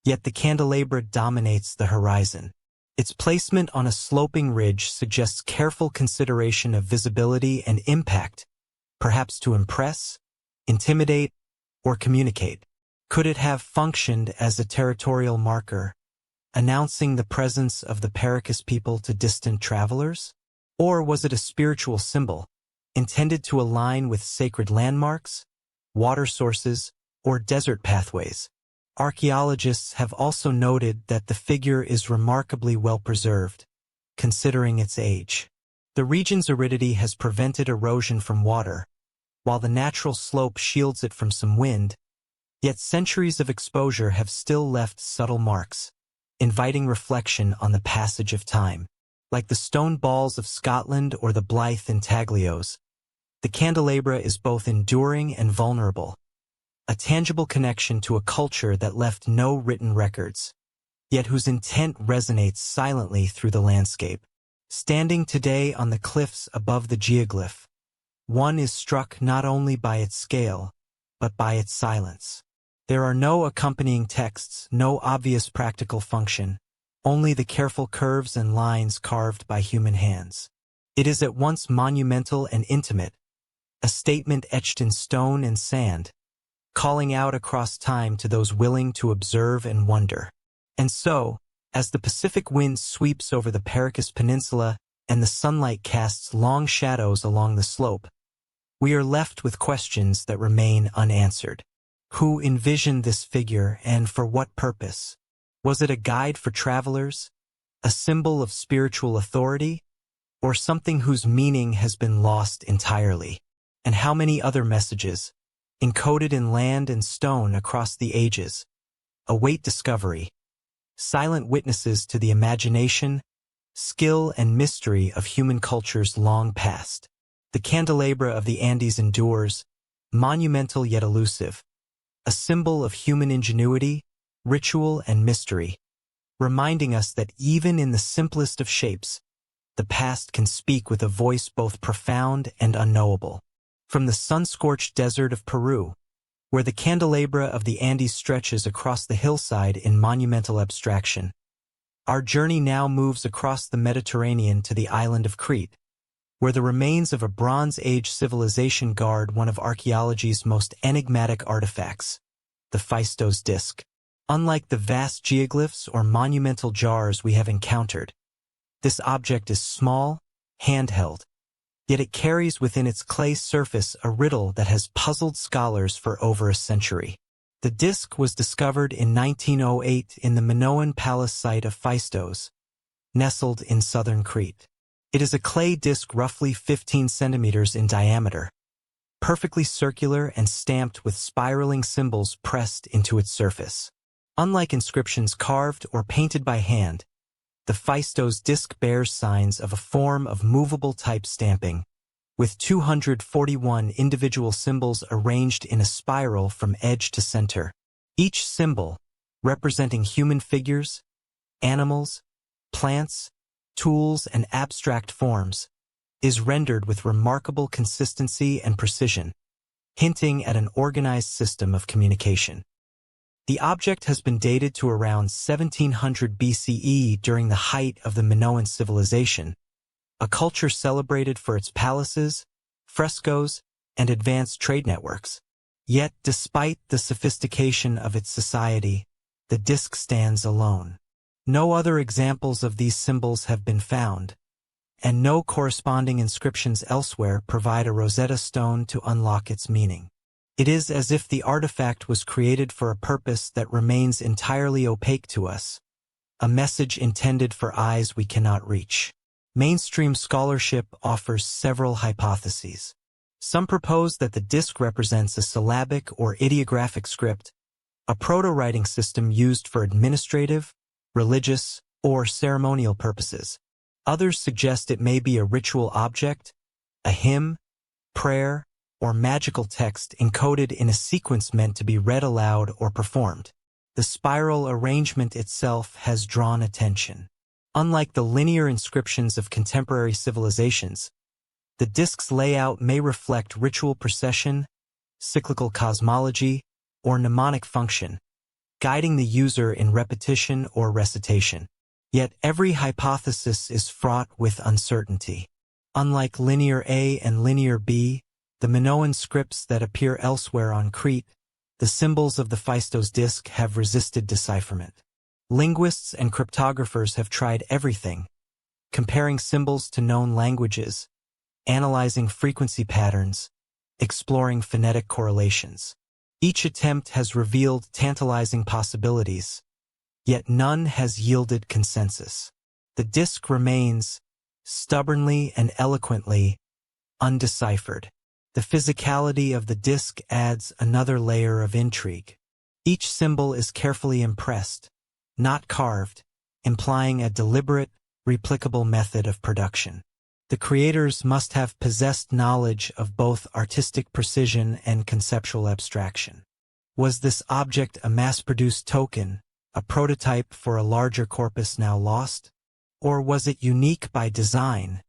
yet the candelabra dominates the horizon. Its placement on a sloping ridge suggests careful consideration of visibility and impact, perhaps to impress, intimidate, or communicate. Could it have functioned as a territorial marker, announcing the presence of the Paracas people to distant travelers? Or was it a spiritual symbol, intended to align with sacred landmarks, water sources, or desert pathways? Archaeologists have also noted that the figure is remarkably well preserved, considering its age. The region's aridity has prevented erosion from water, while the natural slope shields it from some wind, yet centuries of exposure have still left subtle marks, inviting reflection on the passage of time. Like the stone balls of Scotland or the Blythe intaglios, the candelabra is both enduring and vulnerable, a tangible connection to a culture that left no written records, yet whose intent resonates silently through the landscape. Standing today on the cliffs above the geoglyph, one is struck not only by its scale, but by its silence. There are no accompanying texts, no obvious practical function, only the careful curves and lines carved by human hands. It is at once monumental and intimate, a statement etched in stone and sand, calling out across time to those willing to observe and wonder. And so, as the Pacific wind sweeps over the Paracas Peninsula and the sunlight casts long shadows along the slope, we are left with questions that remain unanswered. Who envisioned this figure and for what purpose? Was it a guide for travelers, a symbol of spiritual authority, or something whose meaning has been lost entirely? And how many other messages, encoded in land and stone across the ages, await discovery, silent witnesses to the imagination, skill, and mystery of human cultures long past? The candelabra of the Andes endures, monumental yet elusive, a symbol of human ingenuity, ritual, and mystery, reminding us that even in the simplest of shapes, the past can speak with a voice both profound and unknowable. From the sun-scorched desert of Peru, where the candelabra of the Andes stretches across the hillside in monumental abstraction, our journey now moves across the Mediterranean to the island of Crete, where the remains of a Bronze Age civilization guard one of archaeology's most enigmatic artifacts, the Phaistos disk. Unlike the vast geoglyphs or monumental jars we have encountered, this object is small, handheld, yet it carries within its clay surface a riddle that has puzzled scholars for over a century. The disk was discovered in 1908 in the Minoan palace site of Phaistos, nestled in southern Crete. It is a clay disk roughly 15 centimeters in diameter, perfectly circular and stamped with spiraling symbols pressed into its surface. Unlike inscriptions carved or painted by hand, the Phaistos disk bears signs of a form of movable type stamping, with 241 individual symbols arranged in a spiral from edge to center. Each symbol, representing human figures, animals, plants, tools, and abstract forms, is rendered with remarkable consistency and precision, hinting at an organized system of communication. The object has been dated to around 1700 BCE during the height of the Minoan civilization, a culture celebrated for its palaces, frescoes, and advanced trade networks. Yet, despite the sophistication of its society, the disk stands alone. No other examples of these symbols have been found, and no corresponding inscriptions elsewhere provide a Rosetta Stone to unlock its meaning. It is as if the artifact was created for a purpose that remains entirely opaque to us, a message intended for eyes we cannot reach. Mainstream scholarship offers several hypotheses. Some propose that the disk represents a syllabic or ideographic script, a proto-writing system used for administrative, religious, or ceremonial purposes. Others suggest it may be a ritual object, a hymn, prayer, or magical text encoded in a sequence meant to be read aloud or performed. The spiral arrangement itself has drawn attention. Unlike the linear inscriptions of contemporary civilizations, the disk's layout may reflect ritual procession, cyclical cosmology, or mnemonic function, guiding the user in repetition or recitation. Yet every hypothesis is fraught with uncertainty. Unlike linear A and linear B, the Minoan scripts that appear elsewhere on Crete, the symbols of the Phaistos disk have resisted decipherment. Linguists and cryptographers have tried everything, comparing symbols to known languages, analyzing frequency patterns, exploring phonetic correlations. Each attempt has revealed tantalizing possibilities, yet none has yielded consensus. The disk remains, stubbornly and eloquently, undeciphered. The physicality of the disk adds another layer of intrigue. Each symbol is carefully impressed, not carved, implying a deliberate, replicable method of production. The creators must have possessed knowledge of both artistic precision and conceptual abstraction. Was this object a mass-produced token, a prototype for a larger corpus now lost? Or was it unique by design,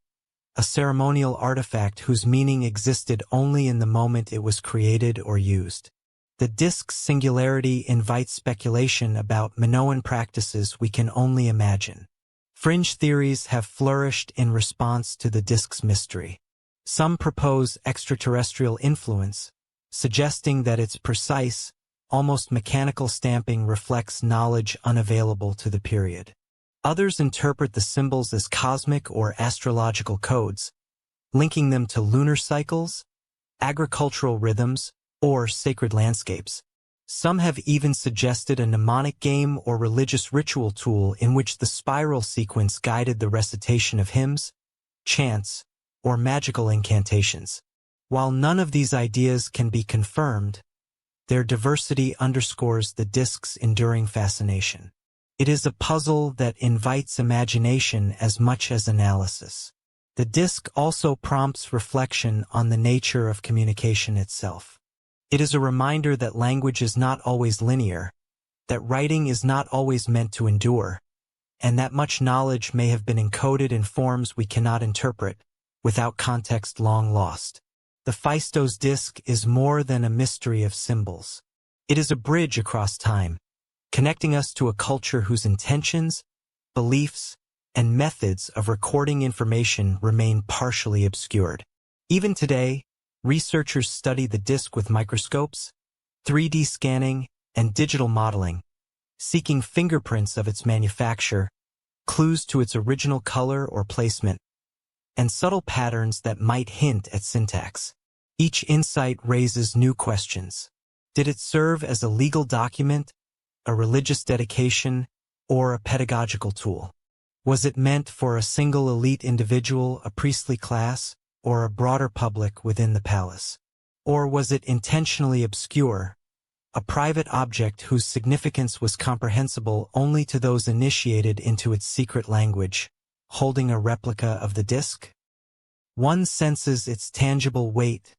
a ceremonial artifact whose meaning existed only in the moment it was created or used? The disk's singularity invites speculation about Minoan practices we can only imagine. Fringe theories have flourished in response to the disk's mystery. Some propose extraterrestrial influence, suggesting that its precise, almost mechanical stamping reflects knowledge unavailable to the period. Others interpret the symbols as cosmic or astrological codes, linking them to lunar cycles, agricultural rhythms, or sacred landscapes. Some have even suggested a mnemonic game or religious ritual tool in which the spiral sequence guided the recitation of hymns, chants, or magical incantations. While none of these ideas can be confirmed, their diversity underscores the disk's enduring fascination. It is a puzzle that invites imagination as much as analysis. The disk also prompts reflection on the nature of communication itself. It is a reminder that language is not always linear, that writing is not always meant to endure, and that much knowledge may have been encoded in forms we cannot interpret, without context long lost. The Phaistos disk is more than a mystery of symbols. It is a bridge across time, connecting us to a culture whose intentions, beliefs, and methods of recording information remain partially obscured. Even today, researchers study the disk with microscopes, 3D scanning, and digital modeling, seeking fingerprints of its manufacture, clues to its original color or placement, and subtle patterns that might hint at syntax. Each insight raises new questions. Did it serve as a legal document, a religious dedication, or a pedagogical tool? Was it meant for a single elite individual, a priestly class, or a broader public within the palace? Or was it intentionally obscure, a private object whose significance was comprehensible only to those initiated into its secret language, holding a replica of the disc? One senses its tangible weight,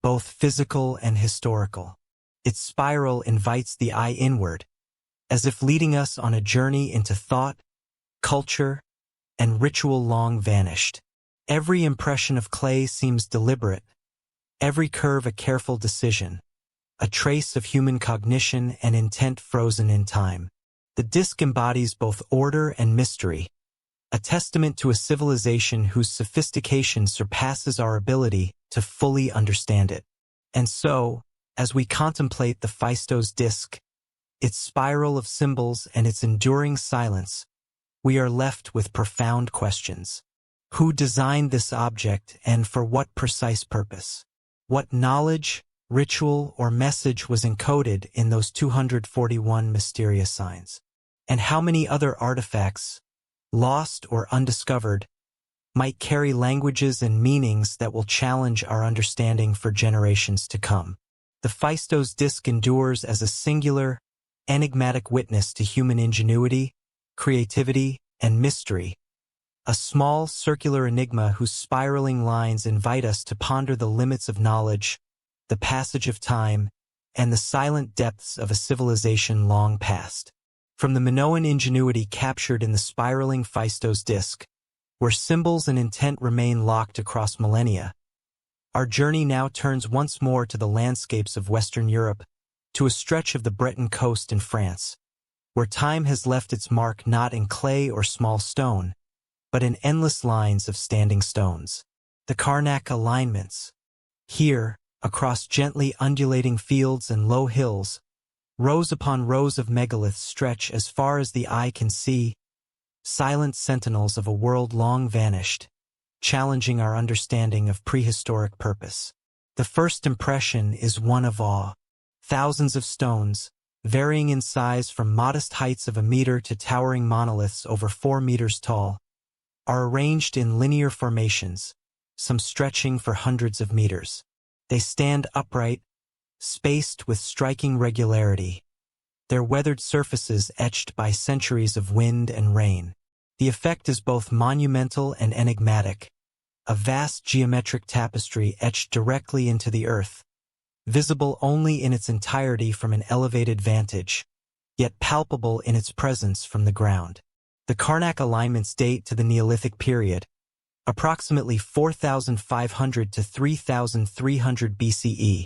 both physical and historical. Its spiral invites the eye inward, as if leading us on a journey into thought, culture, and ritual long vanished. Every impression of clay seems deliberate, every curve a careful decision, a trace of human cognition and intent frozen in time. The disc embodies both order and mystery, a testament to a civilization whose sophistication surpasses our ability to fully understand it. And so, as we contemplate the Phaistos disc, its spiral of symbols and its enduring silence, we are left with profound questions. Who designed this object and for what precise purpose? What knowledge, ritual, or message was encoded in those 241 mysterious signs? And how many other artifacts, lost or undiscovered, might carry languages and meanings that will challenge our understanding for generations to come? The Phaistos disc endures as a singular, enigmatic witness to human ingenuity, creativity, and mystery, a small circular enigma whose spiraling lines invite us to ponder the limits of knowledge, the passage of time, and the silent depths of a civilization long past. From the Minoan ingenuity captured in the spiraling Phaistos disc, where symbols and intent remain locked across millennia, our journey now turns once more to the landscapes of Western Europe, to a stretch of the Breton coast in France, where time has left its mark not in clay or small stone, but in endless lines of standing stones. The Karnak alignments. Here, across gently undulating fields and low hills, rows upon rows of megaliths stretch as far as the eye can see, silent sentinels of a world long vanished, challenging our understanding of prehistoric purpose. The first impression is one of awe. Thousands of stones, varying in size from modest heights of a meter to towering monoliths over 4 meters tall, are arranged in linear formations, some stretching for hundreds of meters. They stand upright, spaced with striking regularity, their weathered surfaces etched by centuries of wind and rain. The effect is both monumental and enigmatic, a vast geometric tapestry etched directly into the earth, visible only in its entirety from an elevated vantage, yet palpable in its presence from the ground. The Karnak alignments date to the Neolithic period, approximately 4,500 to 3,300 BCE,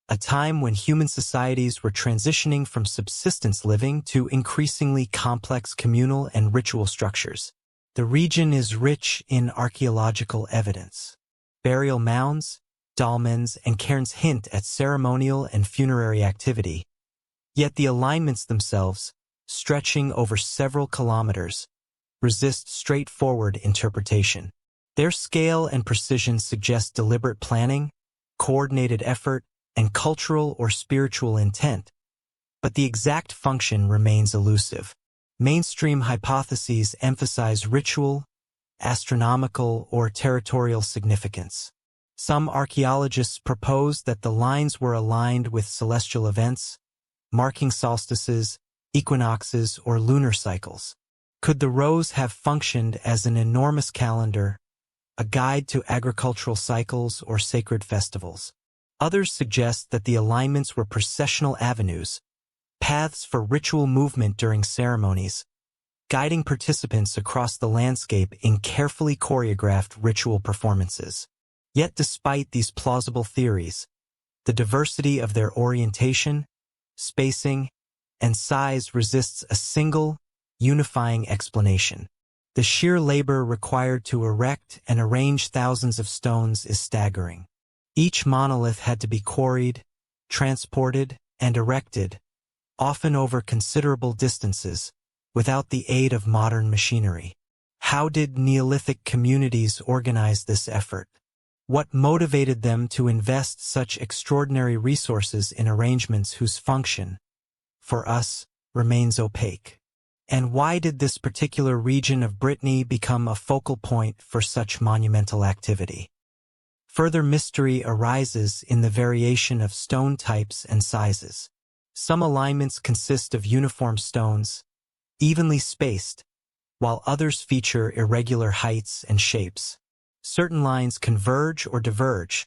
a time when human societies were transitioning from subsistence living to increasingly complex communal and ritual structures. The region is rich in archaeological evidence. Burial mounds, dolmens, and cairns hint at ceremonial and funerary activity, yet the alignments themselves, stretching over several kilometers, resist straightforward interpretation. Their scale and precision suggest deliberate planning, coordinated effort, and cultural or spiritual intent, but the exact function remains elusive. Mainstream hypotheses emphasize ritual, astronomical, or territorial significance. Some archaeologists propose that the lines were aligned with celestial events, marking solstices, equinoxes, or lunar cycles. Could the rows have functioned as an enormous calendar, a guide to agricultural cycles or sacred festivals? Others suggest that the alignments were processional avenues, paths for ritual movement during ceremonies, guiding participants across the landscape in carefully choreographed ritual performances. Yet despite these plausible theories, the diversity of their orientation, spacing, and size resists a single, unifying explanation. The sheer labor required to erect and arrange thousands of stones is staggering. Each monolith had to be quarried, transported, and erected, often over considerable distances, without the aid of modern machinery. How did Neolithic communities organize this effort? What motivated them to invest such extraordinary resources in arrangements whose function, for us, remains opaque? And why did this particular region of Brittany become a focal point for such monumental activity? Further mystery arises in the variation of stone types and sizes. Some alignments consist of uniform stones, evenly spaced, while others feature irregular heights and shapes. Certain lines converge or diverge,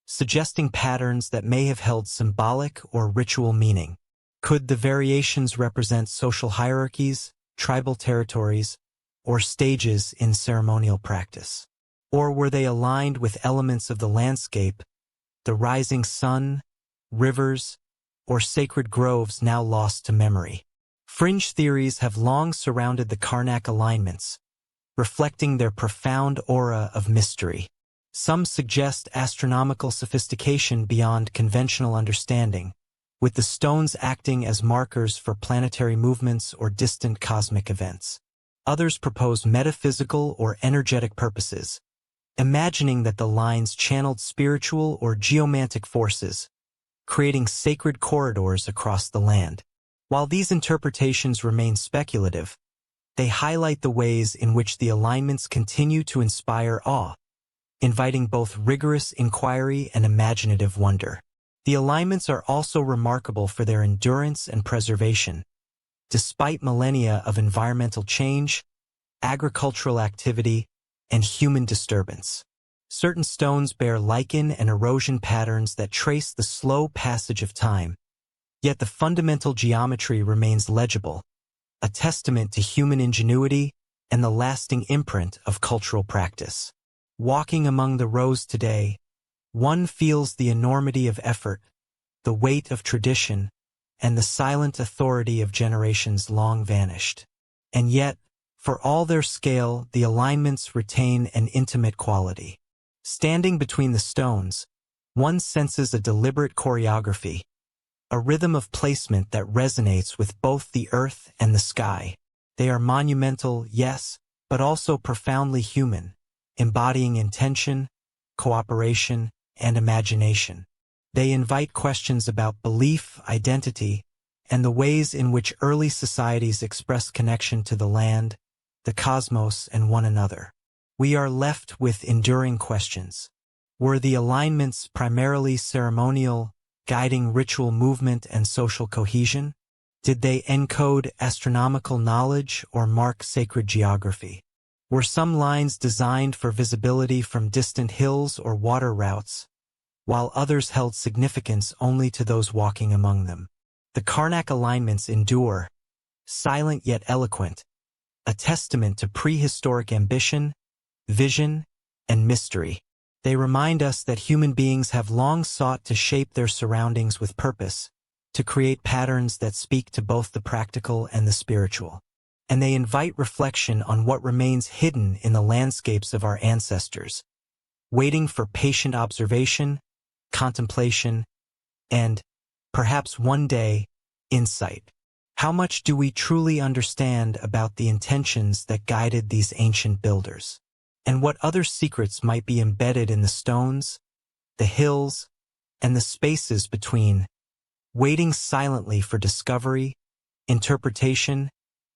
suggesting patterns that may have held symbolic or ritual meaning. Could the variations represent social hierarchies, tribal territories, or stages in ceremonial practice? Or were they aligned with elements of the landscape, the rising sun, rivers, or sacred groves now lost to memory? Fringe theories have long surrounded the Karnak alignments, reflecting their profound aura of mystery. Some suggest astronomical sophistication beyond conventional understanding, with the stones acting as markers for planetary movements or distant cosmic events. Others propose metaphysical or energetic purposes, imagining that the lines channeled spiritual or geomantic forces, creating sacred corridors across the land. While these interpretations remain speculative, they highlight the ways in which the alignments continue to inspire awe, inviting both rigorous inquiry and imaginative wonder. The alignments are also remarkable for their endurance and preservation. Despite millennia of environmental change, agricultural activity, and human disturbance, certain stones bear lichen and erosion patterns that trace the slow passage of time. Yet the fundamental geometry remains legible, a testament to human ingenuity and the lasting imprint of cultural practice. Walking among the rows today, one feels the enormity of effort, the weight of tradition, and the silent authority of generations long vanished. And yet, for all their scale, the alignments retain an intimate quality. Standing between the stones, one senses a deliberate choreography, a rhythm of placement that resonates with both the earth and the sky. They are monumental, yes, but also profoundly human, embodying intention, cooperation, and imagination. They invite questions about belief, identity, and the ways in which early societies expressed connection to the land, the cosmos, and one another. We are left with enduring questions. Were the alignments primarily ceremonial, guiding ritual movement and social cohesion? Did they encode astronomical knowledge or mark sacred geography? Were some lines designed for visibility from distant hills or water routes, while others held significance only to those walking among them? The Karnak alignments endure, silent yet eloquent, a testament to prehistoric ambition, vision, and mystery. They remind us that human beings have long sought to shape their surroundings with purpose, to create patterns that speak to both the practical and the spiritual. And they invite reflection on what remains hidden in the landscapes of our ancestors, waiting for patient observation, contemplation, and, perhaps one day, insight. How much do we truly understand about the intentions that guided these ancient builders? And what other secrets might be embedded in the stones, the hills, and the spaces between, waiting silently for discovery, interpretation,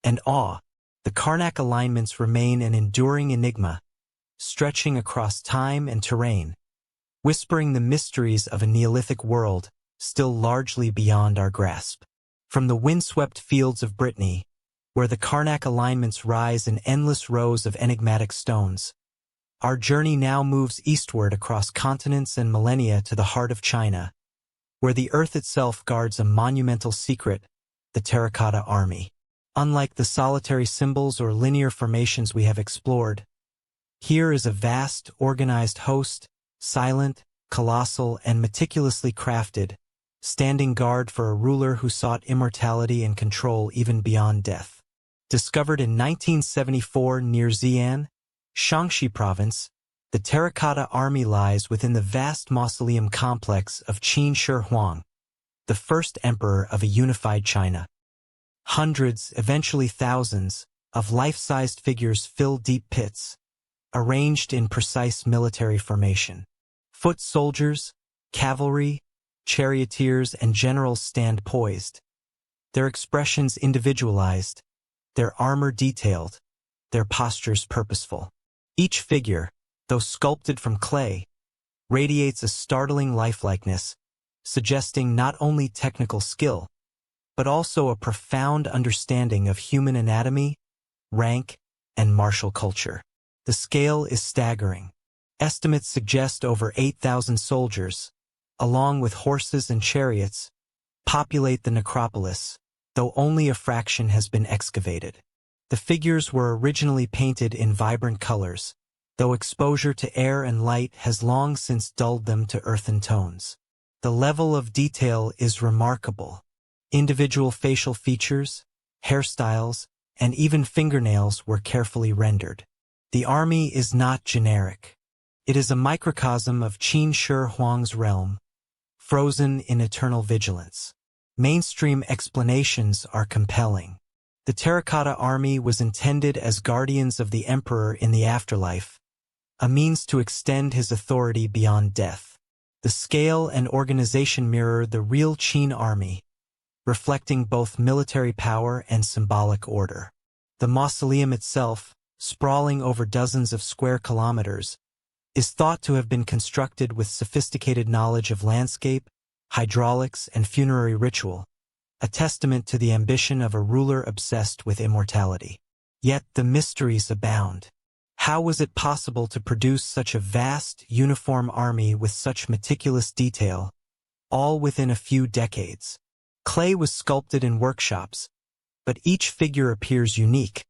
and awe? The Karnak alignments remain an enduring enigma, stretching across time and terrain, whispering the mysteries of a Neolithic world still largely beyond our grasp. From the windswept fields of Brittany, where the Karnak alignments rise in endless rows of enigmatic stones, our journey now moves eastward across continents and millennia to the heart of China, where the earth itself guards a monumental secret, the terracotta army. Unlike the solitary symbols or linear formations we have explored, here is a vast, organized host, silent, colossal, and meticulously crafted, standing guard for a ruler who sought immortality and control even beyond death. Discovered in 1974 near Xi'an, Shaanxi Province, the terracotta army lies within the vast mausoleum complex of Qin Shi Huang, the first emperor of a unified China. Hundreds, eventually thousands, of life-sized figures fill deep pits, arranged in precise military formation. Foot soldiers, cavalry, charioteers, and generals stand poised, their expressions individualized, their armor detailed, their postures purposeful. Each figure, though sculpted from clay, radiates a startling lifelikeness, suggesting not only technical skill, but also a profound understanding of human anatomy, rank, and martial culture. The scale is staggering. Estimates suggest over 8,000 soldiers, along with horses and chariots, populate the necropolis, though only a fraction has been excavated. The figures were originally painted in vibrant colors, though exposure to air and light has long since dulled them to earthen tones. The level of detail is remarkable. Individual facial features, hairstyles, and even fingernails were carefully rendered. The army is not generic. It is a microcosm of Qin Shi Huang's realm, frozen in eternal vigilance. Mainstream explanations are compelling. The terracotta army was intended as guardians of the emperor in the afterlife, a means to extend his authority beyond death. The scale and organization mirror the real Qin army, reflecting both military power and symbolic order. The mausoleum itself, sprawling over dozens of square kilometers, is thought to have been constructed with sophisticated knowledge of landscape, hydraulics, and funerary ritual, a testament to the ambition of a ruler obsessed with immortality. Yet the mysteries abound. How was it possible to produce such a vast, uniform army with such meticulous detail, all within a few decades? Clay was sculpted in workshops, but each figure appears unique,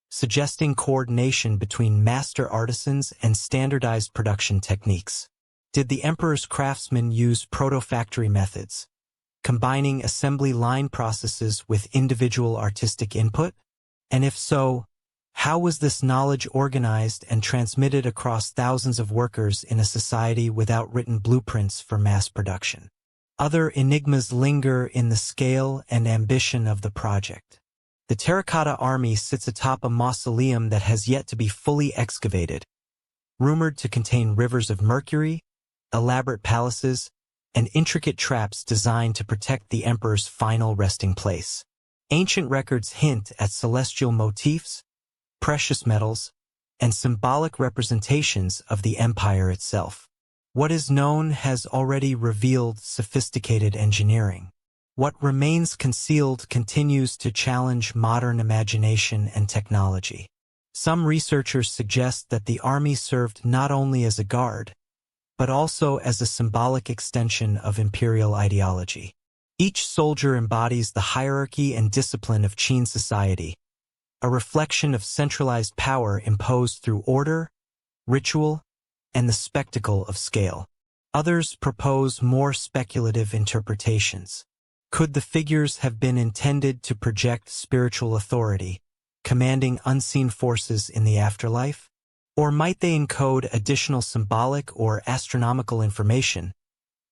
suggesting coordination between master artisans and standardized production techniques. Did the emperor's craftsmen use proto-factory methods, combining assembly line processes with individual artistic input? And if so, how was this knowledge organized and transmitted across thousands of workers in a society without written blueprints for mass production? Other enigmas linger in the scale and ambition of the project. The terracotta army sits atop a mausoleum that has yet to be fully excavated, rumored to contain rivers of mercury, elaborate palaces, and intricate traps designed to protect the emperor's final resting place. Ancient records hint at celestial motifs, precious metals, and symbolic representations of the empire itself. What is known has already revealed sophisticated engineering. What remains concealed continues to challenge modern imagination and technology. Some researchers suggest that the army served not only as a guard, but also as a symbolic extension of imperial ideology. Each soldier embodies the hierarchy and discipline of Qin society, a reflection of centralized power imposed through order, ritual, and the spectacle of scale. Others propose more speculative interpretations. Could the figures have been intended to project spiritual authority, commanding unseen forces in the afterlife? Or might they encode additional symbolic or astronomical information,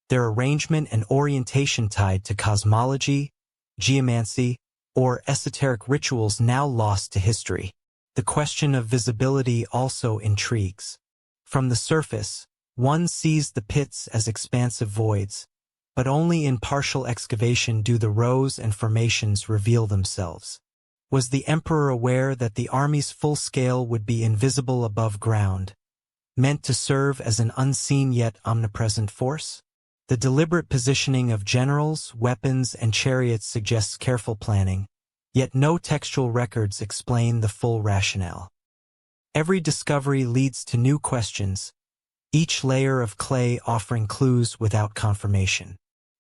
their arrangement and orientation tied to cosmology, geomancy, or esoteric rituals now lost to history? The question of visibility also intrigues. From the surface, one sees the pits as expansive voids, but only in partial excavation do the rows and formations reveal themselves. Was the emperor aware that the army's full scale would be invisible above ground, meant to serve as an unseen yet omnipresent force? The deliberate positioning of generals, weapons, and chariots suggests careful planning, yet no textual records explain the full rationale. Every discovery leads to new questions, each layer of clay offering clues without confirmation.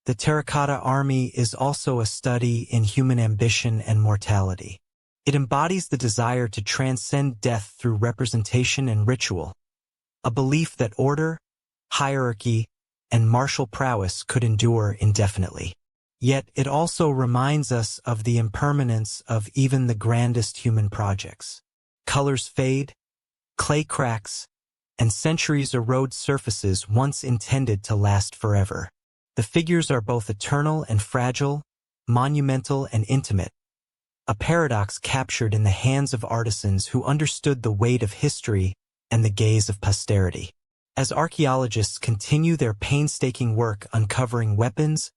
The terracotta army is also a study in human ambition and mortality. It embodies the desire to transcend death through representation and ritual, a belief that order, hierarchy, and martial prowess could endure indefinitely. Yet it also reminds us of the impermanence of even the grandest human projects. Colors fade, clay cracks, and centuries erode surfaces once intended to last forever. The The figures are both eternal and fragile, monumental and intimate, a paradox captured in the hands of artisans who understood the weight of history and the gaze of posterity. As archaeologists continue their painstaking work uncovering weapons,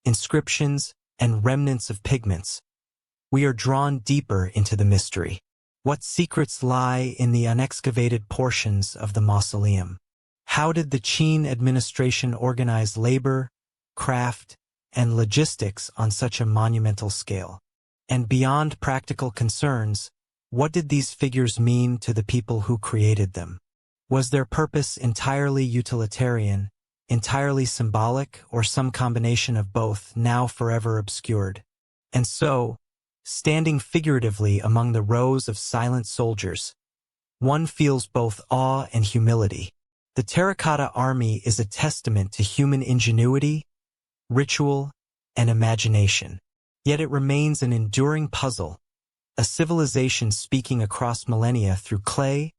inscriptions, and remnants of pigments, we are drawn deeper into the mystery. What secrets lie in the unexcavated portions of the mausoleum? How did the Qin administration organize labor, craft, and logistics on such a monumental scale? And beyond practical concerns, what did these figures mean to the people who created them? Was their purpose entirely utilitarian, entirely symbolic, or some combination of both, now forever obscured? And so, standing figuratively among the rows of silent soldiers, one feels both awe and humility. The terracotta army is a testament to human ingenuity, ritual, and imagination. Yet it remains an enduring puzzle, a civilization speaking across millennia through clay,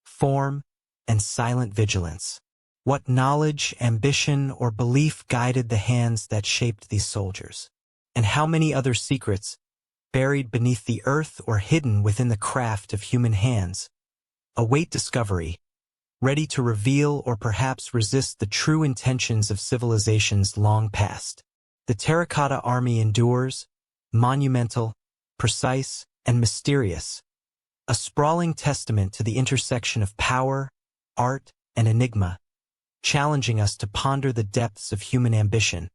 form, and silent vigilance. What knowledge, ambition, or belief guided the hands that shaped these soldiers? And how many other secrets, buried beneath the earth or hidden within the craft of human hands, await discovery, ready to reveal or perhaps resist the true intentions of civilizations long past? The terracotta army endures, monumental, precise, and mysterious, a sprawling testament to the intersection of power, art, and enigma, challenging us to ponder the depths of human ambition,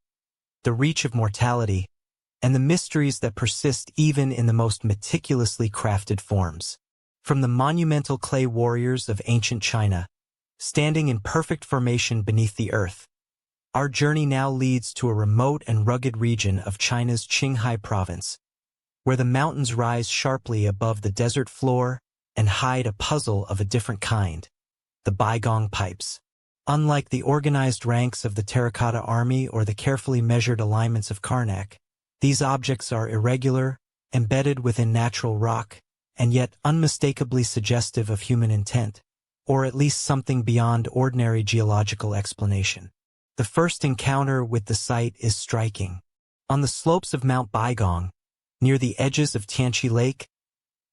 the reach of mortality, and the mysteries that persist even in the most meticulously crafted forms. From the monumental clay warriors of ancient China, standing in perfect formation beneath the earth, our journey now leads to a remote and rugged region of China's Qinghai province, where the mountains rise sharply above the desert floor and hide a puzzle of a different kind, the baigong pipes. Unlike the organized ranks of the terracotta army or the carefully measured alignments of Karnak, these objects are irregular, embedded within natural rock, and yet unmistakably suggestive of human intent, or at least something beyond ordinary geological explanation. The first encounter with the site is striking. On the slopes of Mount Baigong, near the edges of Tianqi Lake,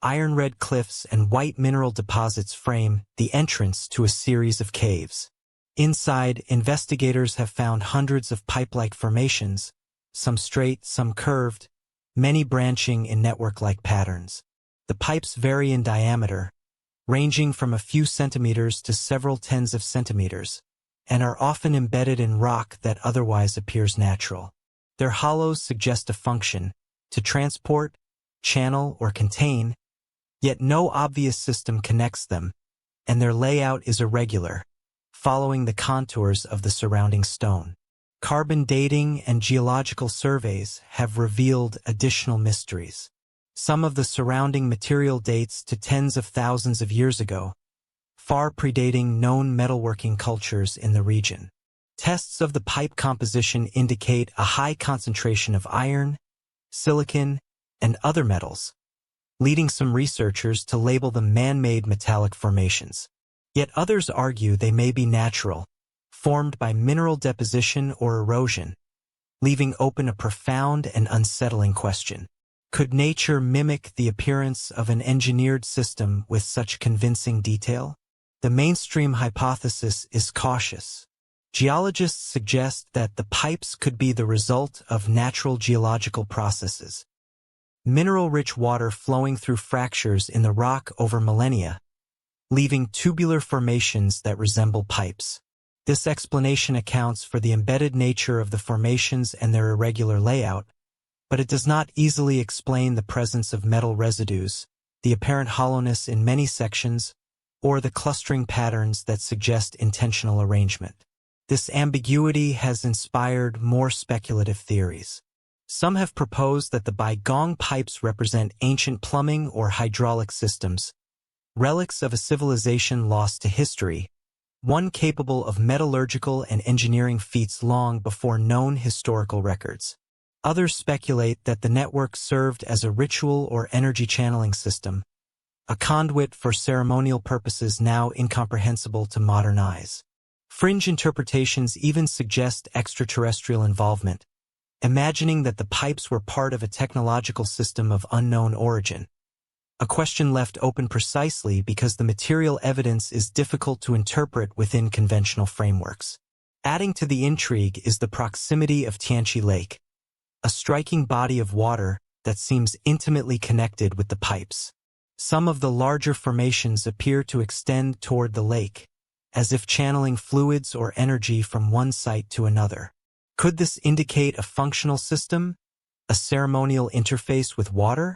iron-red cliffs and white mineral deposits frame the entrance to a series of caves. Inside, investigators have found hundreds of pipe-like formations, some straight, some curved, many branching in network-like patterns. The pipes vary in diameter, ranging from a few centimeters to several tens of centimeters, and are often embedded in rock that otherwise appears natural. Their hollows suggest a function, to transport, channel, or contain, yet no obvious system connects them, and their layout is irregular, following the contours of the surrounding stone. Carbon dating and geological surveys have revealed additional mysteries. Some of the surrounding material dates to tens of thousands of years ago, far predating known metalworking cultures in the region. Tests of the pipe composition indicate a high concentration of iron, silicon, and other metals, leading some researchers to label them man-made metallic formations. Yet others argue they may be natural, formed by mineral deposition or erosion, leaving open a profound and unsettling question. Could nature mimic the appearance of an engineered system with such convincing detail? The mainstream hypothesis is cautious. Geologists suggest that the pipes could be the result of natural geological processes, mineral-rich water flowing through fractures in the rock over millennia, leaving tubular formations that resemble pipes. This explanation accounts for the embedded nature of the formations and their irregular layout, but it does not easily explain the presence of metal residues, the apparent hollowness in many sections, or the clustering patterns that suggest intentional arrangement. This ambiguity has inspired more speculative theories. Some have proposed that the baigong pipes represent ancient plumbing or hydraulic systems, relics of a civilization lost to history, one capable of metallurgical and engineering feats long before known historical records. Others speculate that the network served as a ritual or energy channeling system, a conduit for ceremonial purposes now incomprehensible to modern eyes. Fringe interpretations even suggest extraterrestrial involvement, imagining that the pipes were part of a technological system of unknown origin. A question left open precisely because the material evidence is difficult to interpret within conventional frameworks. Adding to the intrigue is the proximity of Tianqi Lake, a striking body of water that seems intimately connected with the pipes. Some of the larger formations appear to extend toward the lake, as if channeling fluids or energy from one site to another. Could this indicate a functional system, a ceremonial interface with water?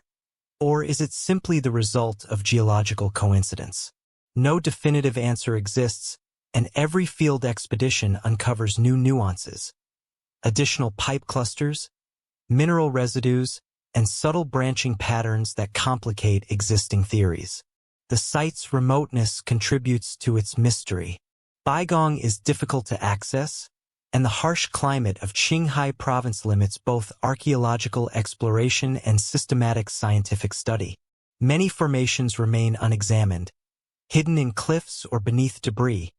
Or is it simply the result of geological coincidence? No definitive answer exists, and every field expedition uncovers new nuances. Additional pipe clusters, mineral residues, and subtle branching patterns that complicate existing theories. The site's remoteness contributes to its mystery. Baigong is difficult to access, and the harsh climate of Qinghai province limits both archaeological exploration and systematic scientific study. Many formations remain unexamined, hidden in cliffs or beneath debris,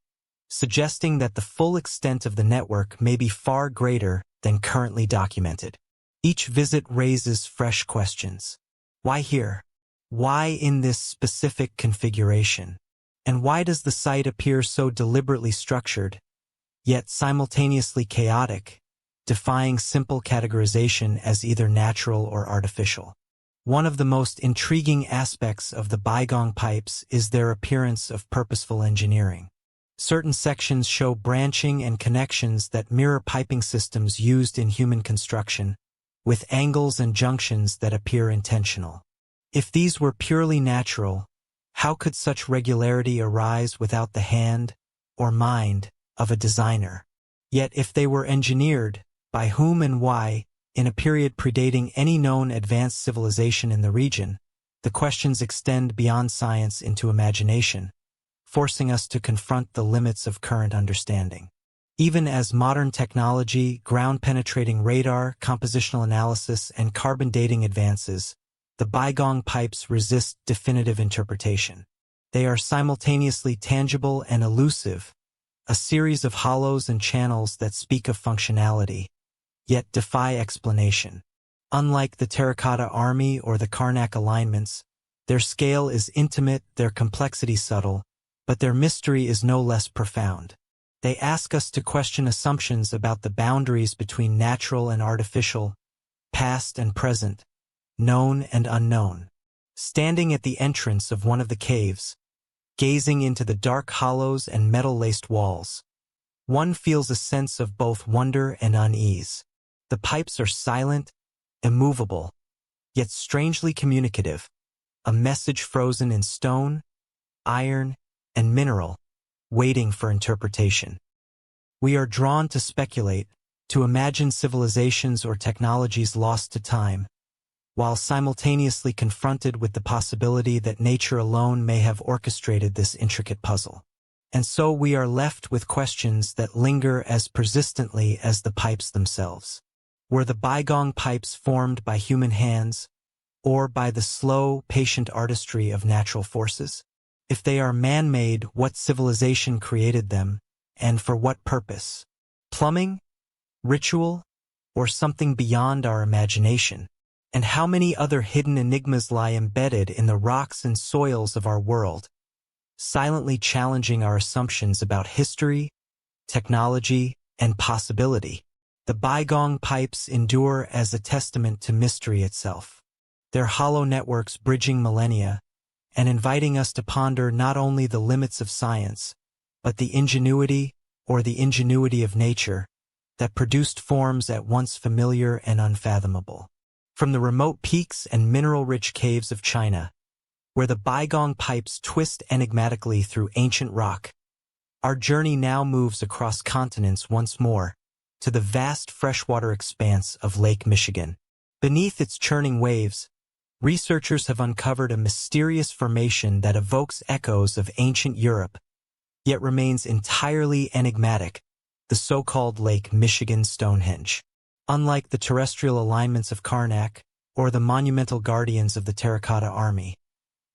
suggesting that the full extent of the network may be far greater than currently documented. Each visit raises fresh questions. Why here? Why in this specific configuration? And why does the site appear so deliberately structured, yet simultaneously chaotic, defying simple categorization as either natural or artificial? One of the most intriguing aspects of the Baigong pipes is their appearance of purposeful engineering. Certain sections show branching and connections that mirror piping systems used in human construction, with angles and junctions that appear intentional. If these were purely natural, how could such regularity arise without the hand or mind of a designer? Yet if they were engineered, by whom and why, in a period predating any known advanced civilization in the region, the questions extend beyond science into imagination, forcing us to confront the limits of current understanding. Even as modern technology, ground-penetrating radar, compositional analysis, and carbon dating advances, the Baigong pipes resist definitive interpretation. They are simultaneously tangible and elusive, a series of hollows and channels that speak of functionality, yet defy explanation. Unlike the terracotta army or the Karnak alignments, their scale is intimate, their complexity subtle, but their mystery is no less profound. They ask us to question assumptions about the boundaries between natural and artificial, past and present, known and unknown. Standing at the entrance of one of the caves, gazing into the dark hollows and metal-laced walls, one feels a sense of both wonder and unease. The pipes are silent, immovable, yet strangely communicative, a message frozen in stone, iron, and mineral, waiting for interpretation. We are drawn to speculate, to imagine civilizations or technologies lost to time, while simultaneously confronted with the possibility that nature alone may have orchestrated this intricate puzzle. And so we are left with questions that linger as persistently as the pipes themselves. Were the Baigong pipes formed by human hands, or by the slow, patient artistry of natural forces? If they are man-made, what civilization created them, and for what purpose? Plumbing? Ritual? Or something beyond our imagination? And how many other hidden enigmas lie embedded in the rocks and soils of our world, silently challenging our assumptions about history, technology, and possibility? The Baigong pipes endure as a testament to mystery itself, their hollow networks bridging millennia, and inviting us to ponder not only the limits of science, but the ingenuity of nature that produced forms at once familiar and unfathomable. From the remote peaks and mineral-rich caves of China, where the Baigong pipes twist enigmatically through ancient rock, our journey now moves across continents once more to the vast freshwater expanse of Lake Michigan. Beneath its churning waves, researchers have uncovered a mysterious formation that evokes echoes of ancient Europe, yet remains entirely enigmatic, the so-called Lake Michigan Stonehenge. Unlike the terrestrial alignments of Karnak or the monumental guardians of the Terracotta Army,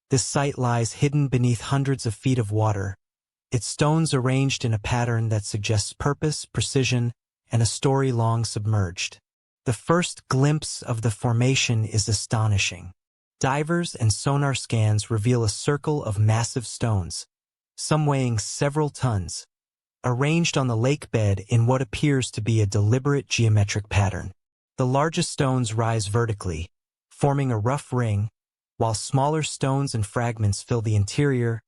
this site lies hidden beneath hundreds of feet of water, its stones arranged in a pattern that suggests purpose, precision, and a story long submerged. The first glimpse of the formation is astonishing. Divers and sonar scans reveal a circle of massive stones, some weighing several tons, arranged on the lake bed in what appears to be a deliberate geometric pattern. The largest stones rise vertically, forming a rough ring, while smaller stones and fragments fill the interior,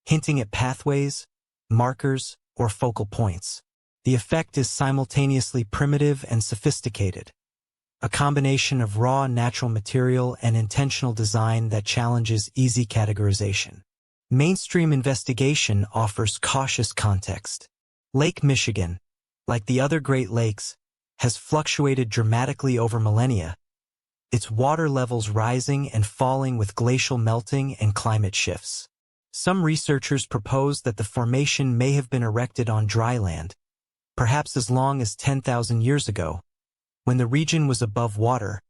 hinting at pathways, markers, or focal points. The effect is simultaneously primitive and sophisticated, a combination of raw natural material and intentional design that challenges easy categorization. Mainstream investigation offers cautious context. Lake Michigan, like the other Great Lakes, has fluctuated dramatically over millennia, its water levels rising and falling with glacial melting and climate shifts. Some researchers propose that the formation may have been erected on dry land, perhaps as long as 10,000 years ago, when the region was above water,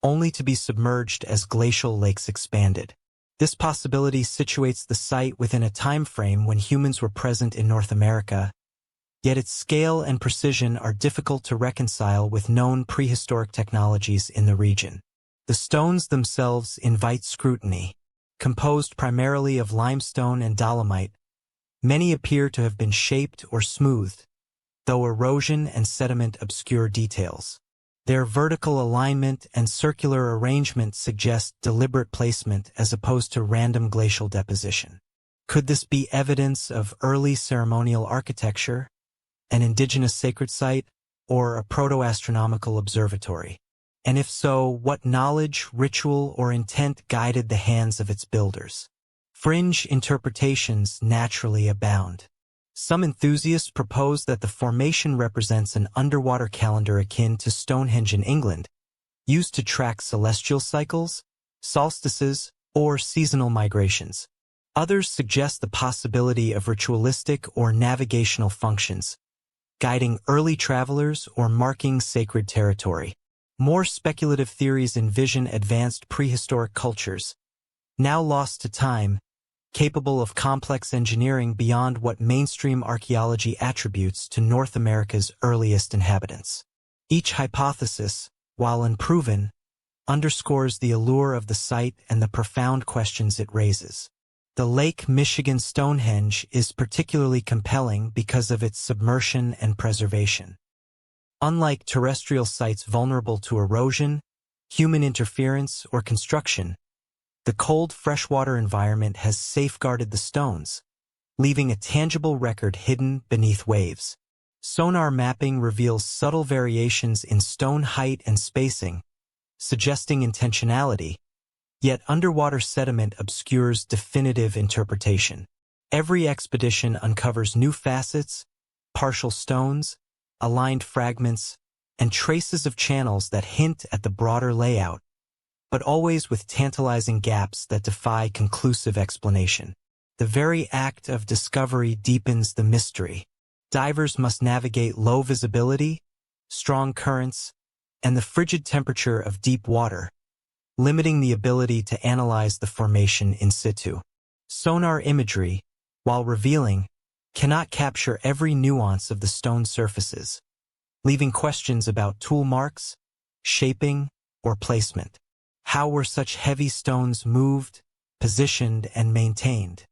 only to be submerged as glacial lakes expanded. This possibility situates the site within a time frame when humans were present in North America, yet its scale and precision are difficult to reconcile with known prehistoric technologies in the region. The stones themselves invite scrutiny. Composed primarily of limestone and dolomite, many appear to have been shaped or smoothed, though erosion and sediment obscure details. Their vertical alignment and circular arrangement suggest deliberate placement as opposed to random glacial deposition. Could this be evidence of early ceremonial architecture, an indigenous sacred site, or a proto-astronomical observatory? And if so, what knowledge, ritual, or intent guided the hands of its builders? Fringe interpretations naturally abound. Some enthusiasts propose that the formation represents an underwater calendar akin to Stonehenge in England, used to track celestial cycles, solstices, or seasonal migrations. Others suggest the possibility of ritualistic or navigational functions, guiding early travelers or marking sacred territory. More speculative theories envision advanced prehistoric cultures, now lost to time, capable of complex engineering beyond what mainstream archaeology attributes to North America's earliest inhabitants. Each hypothesis, while unproven, underscores the allure of the site and the profound questions it raises. The Lake Michigan Stonehenge is particularly compelling because of its submersion and preservation. Unlike terrestrial sites vulnerable to erosion, human interference, or construction, the cold freshwater environment has safeguarded the stones, leaving a tangible record hidden beneath waves. Sonar mapping reveals subtle variations in stone height and spacing, suggesting intentionality, yet underwater sediment obscures definitive interpretation. Every expedition uncovers new facets, partial stones, aligned fragments, and traces of channels that hint at the broader layout, but always with tantalizing gaps that defy conclusive explanation. The very act of discovery deepens the mystery. Divers must navigate low visibility, strong currents, and the frigid temperature of deep water, limiting the ability to analyze the formation in situ. Sonar imagery, while revealing, cannot capture every nuance of the stone surfaces, leaving questions about tool marks, shaping, or placement. How were such heavy stones moved, positioned, and maintained?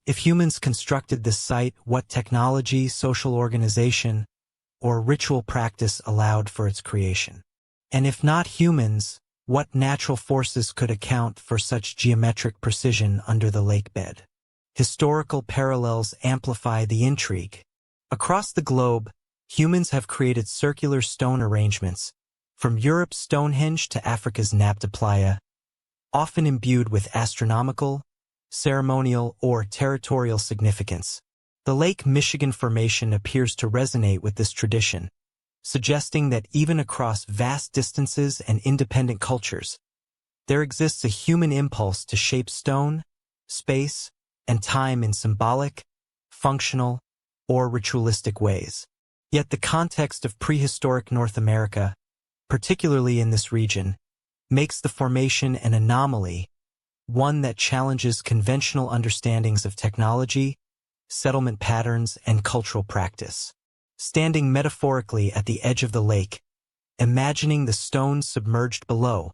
If humans constructed this site, what technology, social organization, or ritual practice allowed for its creation? And if not humans, what natural forces could account for such geometric precision under the lake bed? Historical parallels amplify the intrigue. Across the globe, humans have created circular stone arrangements, from Europe's Stonehenge to Africa's Nabta Playa, often imbued with astronomical, ceremonial, or territorial significance. The Lake Michigan Formation appears to resonate with this tradition, suggesting that even across vast distances and independent cultures, there exists a human impulse to shape stone, space, and time in symbolic, functional, or ritualistic ways. Yet the context of prehistoric North America, particularly in this region, makes the formation an anomaly, one that challenges conventional understandings of technology, settlement patterns, and cultural practice. Standing metaphorically at the edge of the lake, imagining the stones submerged below,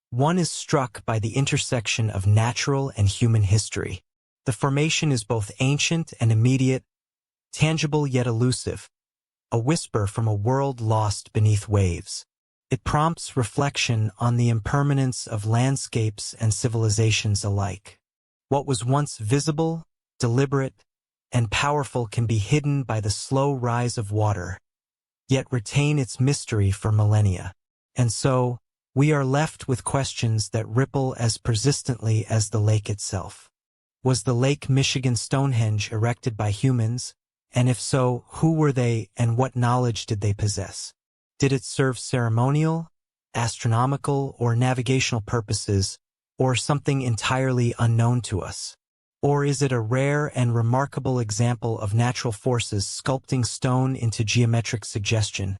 one is struck by the intersection of natural and human history. The formation is both ancient and immediate, tangible yet elusive, a whisper from a world lost beneath waves. It prompts reflection on the impermanence of landscapes and civilizations alike. What was once visible, deliberate, and powerful can be hidden by the slow rise of water, yet retain its mystery for millennia. And so, we are left with questions that ripple as persistently as the lake itself. Was the Lake Michigan Stonehenge erected by humans? And if so, who were they and what knowledge did they possess? Did it serve ceremonial, astronomical, or navigational purposes, or something entirely unknown to us? Or is it a rare and remarkable example of natural forces sculpting stone into geometric suggestion,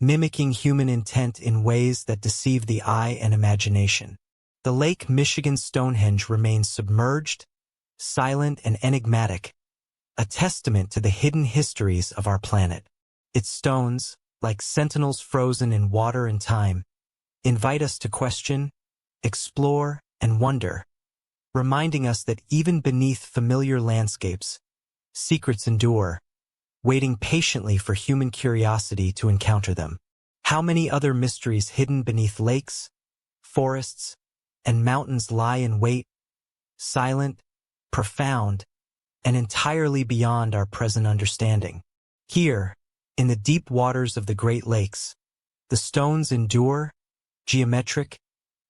mimicking human intent in ways that deceive the eye and imagination? The Lake Michigan Stonehenge remains submerged, silent, and enigmatic, a testament to the hidden histories of our planet. Its stones, like sentinels frozen in water and time, invite us to question, explore, and wonder, reminding us that even beneath familiar landscapes, secrets endure, waiting patiently for human curiosity to encounter them. How many other mysteries hidden beneath lakes, forests, and mountains lie in wait, silent, profound, and entirely beyond our present understanding? Here, in the deep waters of the Great Lakes, the stones endure, geometric,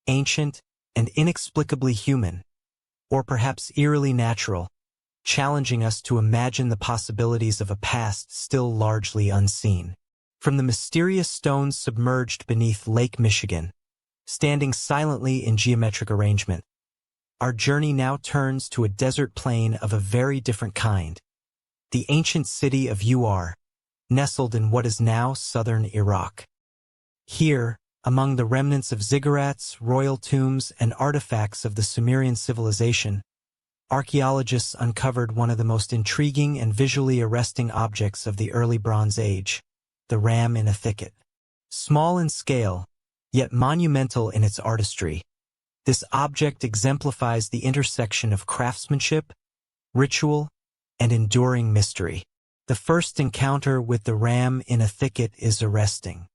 ancient, and inexplicably human, or perhaps eerily natural, challenging us to imagine the possibilities of a past still largely unseen. From the mysterious stones submerged beneath Lake Michigan, standing silently in geometric arrangement, our journey now turns to a desert plain of a very different kind, the ancient city of Ur, nestled in what is now southern Iraq. Here, among the remnants of ziggurats, royal tombs, and artifacts of the Sumerian civilization, archaeologists uncovered one of the most intriguing and visually arresting objects of the early Bronze Age, the ram in a thicket. Small in scale, yet monumental in its artistry, this object exemplifies the intersection of craftsmanship, ritual, and enduring mystery. The first encounter with the ram in a thicket is arresting.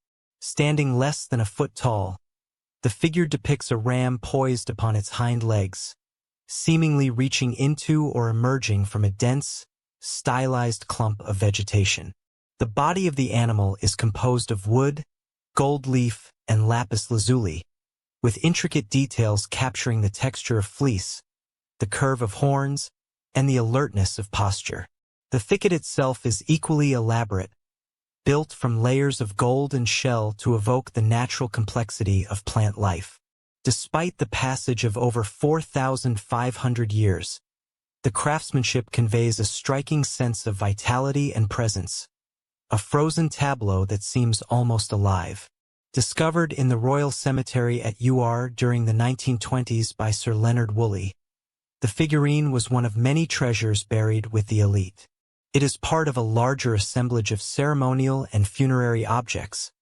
Standing less than a foot tall, the figure depicts a ram poised upon its hind legs, seemingly reaching into or emerging from a dense, stylized clump of vegetation. The body of the animal is composed of wood, gold leaf, and lapis lazuli, with intricate details capturing the texture of fleece, the curve of horns, and the alertness of posture. The thicket itself is equally elaborate, built from layers of gold and shell to evoke the natural complexity of plant life. Despite the passage of over 4,500 years, the craftsmanship conveys a striking sense of vitality and presence, a frozen tableau that seems almost alive. Discovered in the Royal Cemetery at Ur during the 1920s by Sir Leonard Woolley, the figurine was one of many treasures buried with the elite. It is part of a larger assemblage of ceremonial and funerary objects,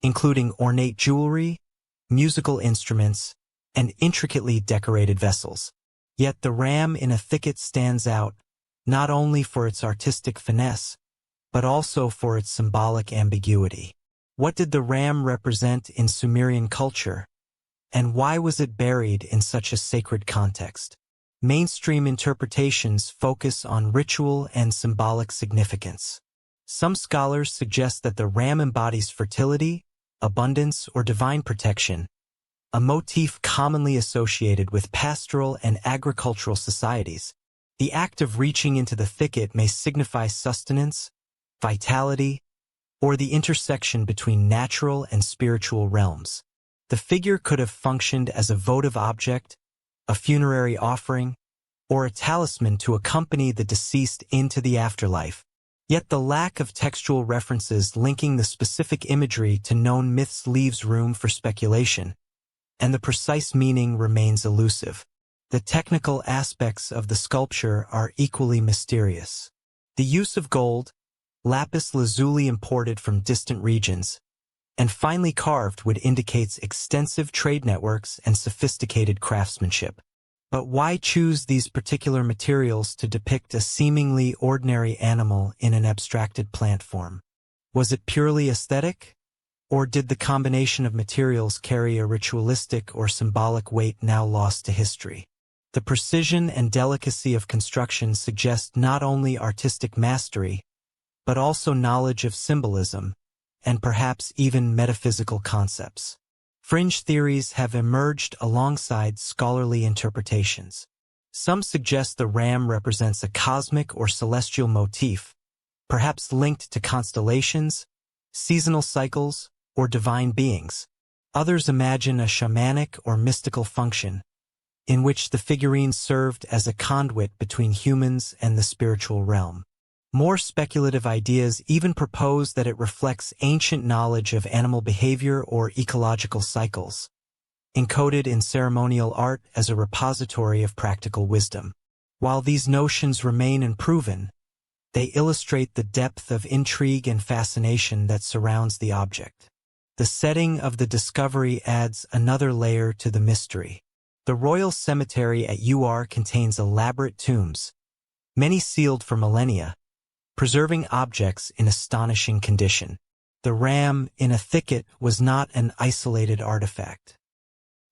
including ornate jewelry, musical instruments, and intricately decorated vessels. Yet the ram in a thicket stands out, not only for its artistic finesse, but also for its symbolic ambiguity. What did the ram represent in Sumerian culture, and why was it buried in such a sacred context? Mainstream interpretations focus on ritual and symbolic significance. Some scholars suggest that the ram embodies fertility, abundance, or divine protection, a motif commonly associated with pastoral and agricultural societies. The act of reaching into the thicket may signify sustenance, vitality, or the intersection between natural and spiritual realms. The figure could have functioned as a votive object, a funerary offering, or a talisman to accompany the deceased into the afterlife. Yet the lack of textual references linking the specific imagery to known myths leaves room for speculation, and the precise meaning remains elusive. The technical aspects of the sculpture are equally mysterious. The use of gold, lapis lazuli imported from distant regions, and finely carved wood indicates extensive trade networks and sophisticated craftsmanship. But why choose these particular materials to depict a seemingly ordinary animal in an abstracted plant form? Was it purely aesthetic? Or did the combination of materials carry a ritualistic or symbolic weight now lost to history? The precision and delicacy of construction suggest not only artistic mastery, but also knowledge of symbolism, and perhaps even metaphysical concepts. Fringe theories have emerged alongside scholarly interpretations. Some suggest the ram represents a cosmic or celestial motif, perhaps linked to constellations, seasonal cycles, or divine beings. Others imagine a shamanic or mystical function, in which the figurine served as a conduit between humans and the spiritual realm. More speculative ideas even propose that it reflects ancient knowledge of animal behavior or ecological cycles, encoded in ceremonial art as a repository of practical wisdom. While these notions remain unproven, they illustrate the depth of intrigue and fascination that surrounds the object. The setting of the discovery adds another layer to the mystery. The Royal Cemetery at UR contains elaborate tombs, many sealed for millennia, preserving objects in astonishing condition. The ram in a thicket was not an isolated artifact.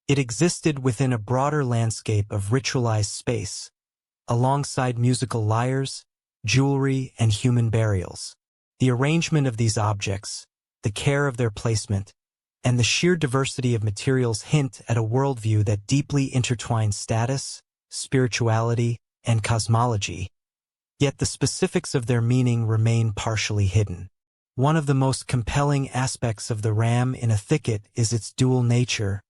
It existed within a broader landscape of ritualized space, alongside musical lyres, jewelry, and human burials. The arrangement of these objects, the care of their placement, and the sheer diversity of materials hint at a worldview that deeply intertwines status, spirituality, and cosmology. Yet the specifics of their meaning remain partially hidden. One of the most compelling aspects of the ram in a thicket is its dual nature,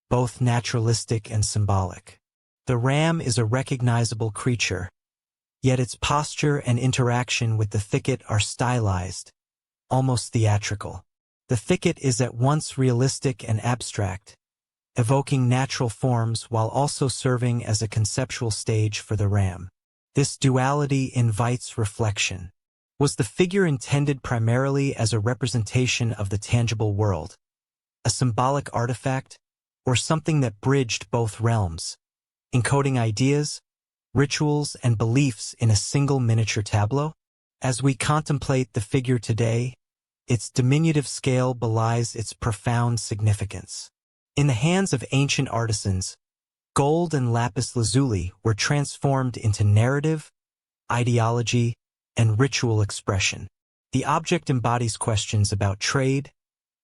both naturalistic and symbolic. The ram is a recognizable creature, yet its posture and interaction with the thicket are stylized, almost theatrical. The thicket is at once realistic and abstract, evoking natural forms while also serving as a conceptual stage for the ram. This duality invites reflection. Was the figure intended primarily as a representation of the tangible world, a symbolic artifact, or something that bridged both realms, encoding ideas, rituals, and beliefs in a single miniature tableau? As we contemplate the figure today, its diminutive scale belies its profound significance. In the hands of ancient artisans, gold and lapis lazuli were transformed into narrative, ideology, and ritual expression. The object embodies questions about trade,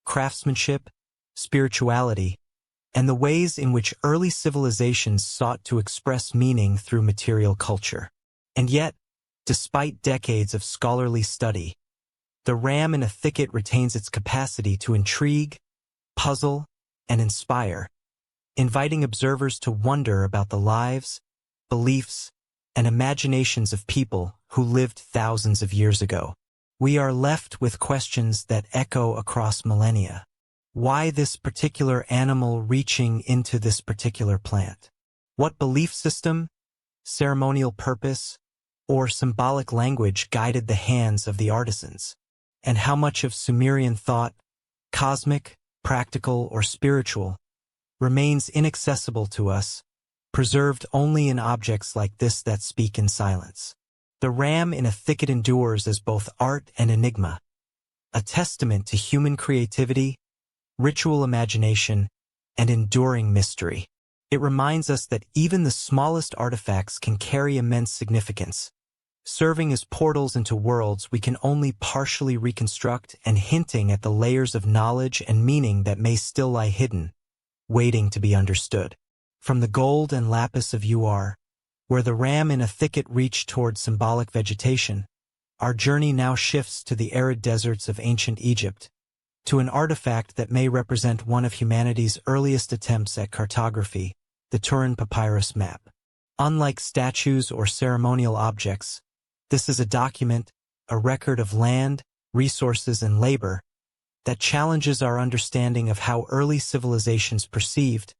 craftsmanship, spirituality, and the ways in which early civilizations sought to express meaning through material culture. And yet, despite decades of scholarly study, the ram in a thicket retains its capacity to intrigue, puzzle, and inspire, inviting observers to wonder about the lives, beliefs, and imaginations of people who lived thousands of years ago. We are left with questions that echo across millennia. Why this particular animal reaching into this particular plant? What belief system, ceremonial purpose, or symbolic language guided the hands of the artisans? And how much of Sumerian thought, cosmic, practical, or spiritual, remains inaccessible to us, preserved only in objects like this that speak in silence? The ram in a thicket endures as both art and enigma, a testament to human creativity, ritual imagination, and enduring mystery. It reminds us that even the smallest artifacts can carry immense significance, serving as portals into worlds we can only partially reconstruct and hinting at the layers of knowledge and meaning that may still lie hidden, waiting to be understood. From the gold and lapis of UR, where the ram in a thicket reached toward symbolic vegetation, our journey now shifts to the arid deserts of ancient Egypt, to an artifact that may represent one of humanity's earliest attempts at cartography, the Turin papyrus map. Unlike statues or ceremonial objects, this is a document, a record of land, resources, and labor that challenges our understanding of how early civilizations perceived,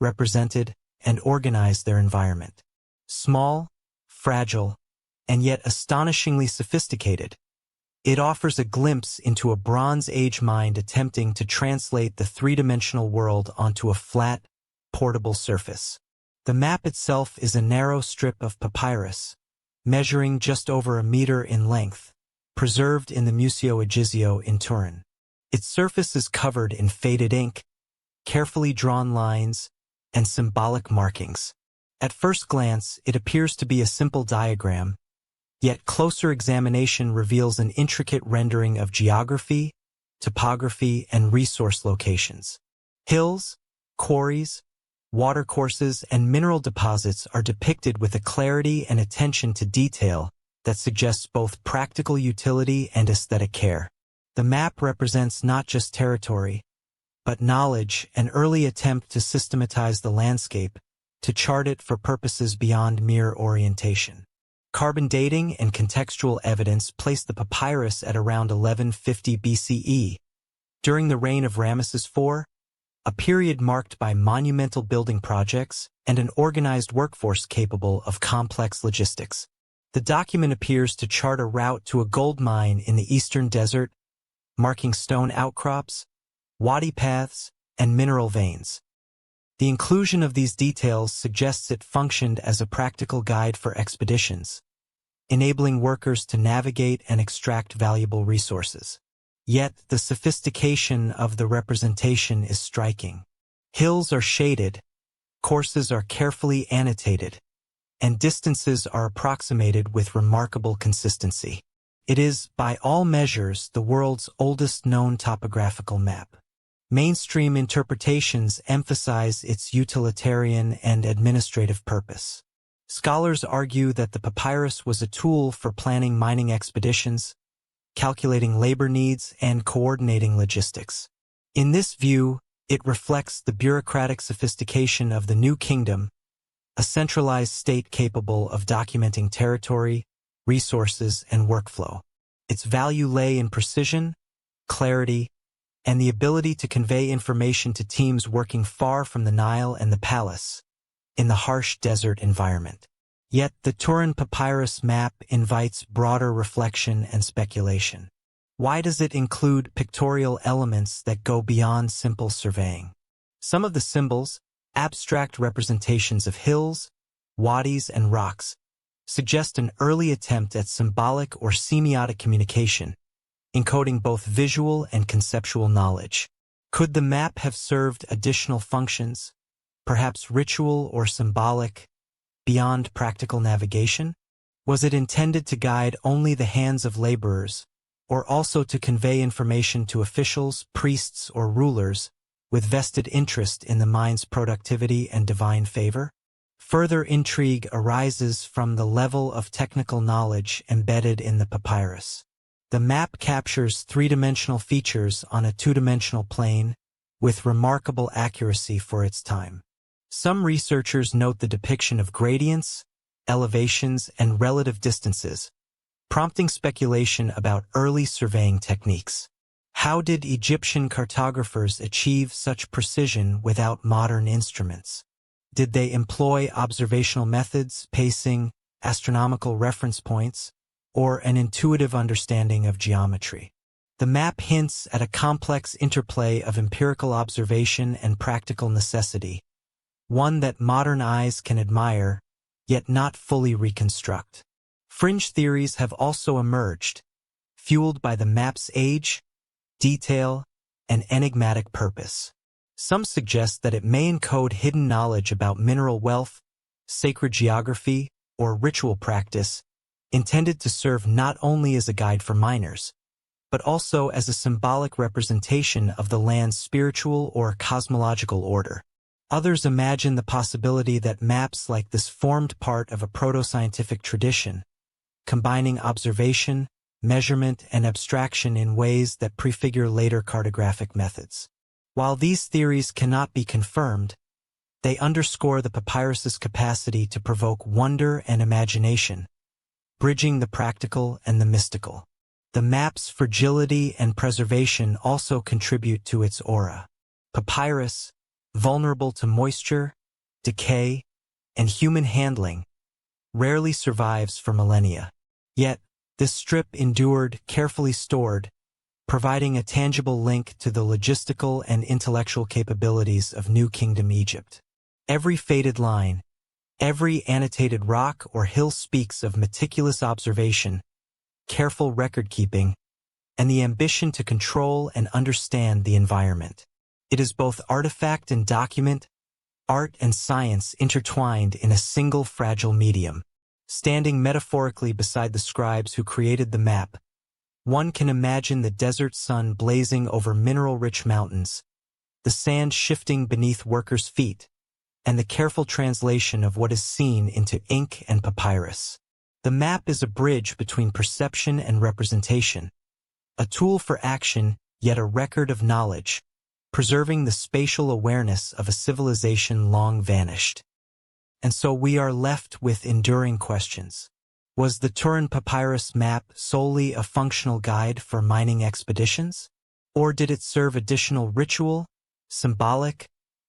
represented, and organized their environment. Small, fragile, and yet astonishingly sophisticated. It offers a glimpse into a Bronze Age mind attempting to translate the three-dimensional world onto a flat, portable surface. The map itself is a narrow strip of papyrus, measuring just over a meter in length, preserved in the Museo Egizio in Turin. Its surface is covered in faded ink, carefully drawn lines, and symbolic markings. At first glance, it appears to be a simple diagram, yet closer examination reveals an intricate rendering of geography, topography, and resource locations. Hills, quarries, watercourses, and mineral deposits are depicted with a clarity and attention to detail that suggests both practical utility and aesthetic care. The map represents not just territory, but knowledge, an early attempt to systematize the landscape, to chart it for purposes beyond mere orientation. Carbon dating and contextual evidence place the papyrus at around 1150 BCE, during the reign of Ramesses IV, a period marked by monumental building projects and an organized workforce capable of complex logistics. The document appears to chart a route to a gold mine in the eastern desert, marking stone outcrops, wadi paths, and mineral veins. The inclusion of these details suggests it functioned as a practical guide for expeditions, enabling workers to navigate and extract valuable resources. Yet, the sophistication of the representation is striking. Hills are shaded, courses are carefully annotated, and distances are approximated with remarkable consistency. It is, by all measures, the world's oldest known topographical map. Mainstream interpretations emphasize its utilitarian and administrative purpose. Scholars argue that the papyrus was a tool for planning mining expeditions, calculating labor needs, and coordinating logistics. In this view, it reflects the bureaucratic sophistication of the New Kingdom, a centralized state capable of documenting territory, resources, and workflow. Its value lay in precision, clarity, and the ability to convey information to teams working far from the Nile and the palace, in the harsh desert environment. Yet the Turin Papyrus map invites broader reflection and speculation. Why does it include pictorial elements that go beyond simple surveying? Some of the symbols, abstract representations of hills, wadis, and rocks, suggest an early attempt at symbolic or semiotic communication, encoding both visual and conceptual knowledge. Could the map have served additional functions, perhaps ritual or symbolic, beyond practical navigation? Was it intended to guide only the hands of laborers, or also to convey information to officials, priests, or rulers with vested interest in the mine's productivity and divine favor? Further intrigue arises from the level of technical knowledge embedded in the papyrus. The map captures three-dimensional features on a two-dimensional plane with remarkable accuracy for its time. Some researchers note the depiction of gradients, elevations, and relative distances, prompting speculation about early surveying techniques. How did Egyptian cartographers achieve such precision without modern instruments? Did they employ observational methods, pacing, astronomical reference points, or an intuitive understanding of geometry? The map hints at a complex interplay of empirical observation and practical necessity, one that modern eyes can admire, yet not fully reconstruct. Fringe theories have also emerged, fueled by the map's age, detail, and enigmatic purpose. Some suggest that it may encode hidden knowledge about mineral wealth, sacred geography, or ritual practice, intended to serve not only as a guide for miners, but also as a symbolic representation of the land's spiritual or cosmological order. Others imagine the possibility that maps like this formed part of a proto-scientific tradition, combining observation, measurement, and abstraction in ways that prefigure later cartographic methods. While these theories cannot be confirmed, they underscore the papyrus's capacity to provoke wonder and imagination, bridging the practical and the mystical. The map's fragility and preservation also contribute to its aura. Papyrus, vulnerable to moisture, decay, and human handling, rarely survives for millennia. Yet, this strip endured, carefully stored, providing a tangible link to the logistical and intellectual capabilities of New Kingdom Egypt. Every faded line, every annotated rock or hill speaks of meticulous observation, careful record-keeping, and the ambition to control and understand the environment. It is both artifact and document, art and science intertwined in a single fragile medium. Standing metaphorically beside the scribes who created the map, one can imagine the desert sun blazing over mineral-rich mountains, the sand shifting beneath workers' feet, and the careful translation of what is seen into ink and papyrus. The map is a bridge between perception and representation, a tool for action, yet a record of knowledge, preserving the spatial awareness of a civilization long vanished. And so we are left with enduring questions. Was the Turin Papyrus map solely a functional guide for mining expeditions? Or did it serve additional ritual, symbolic,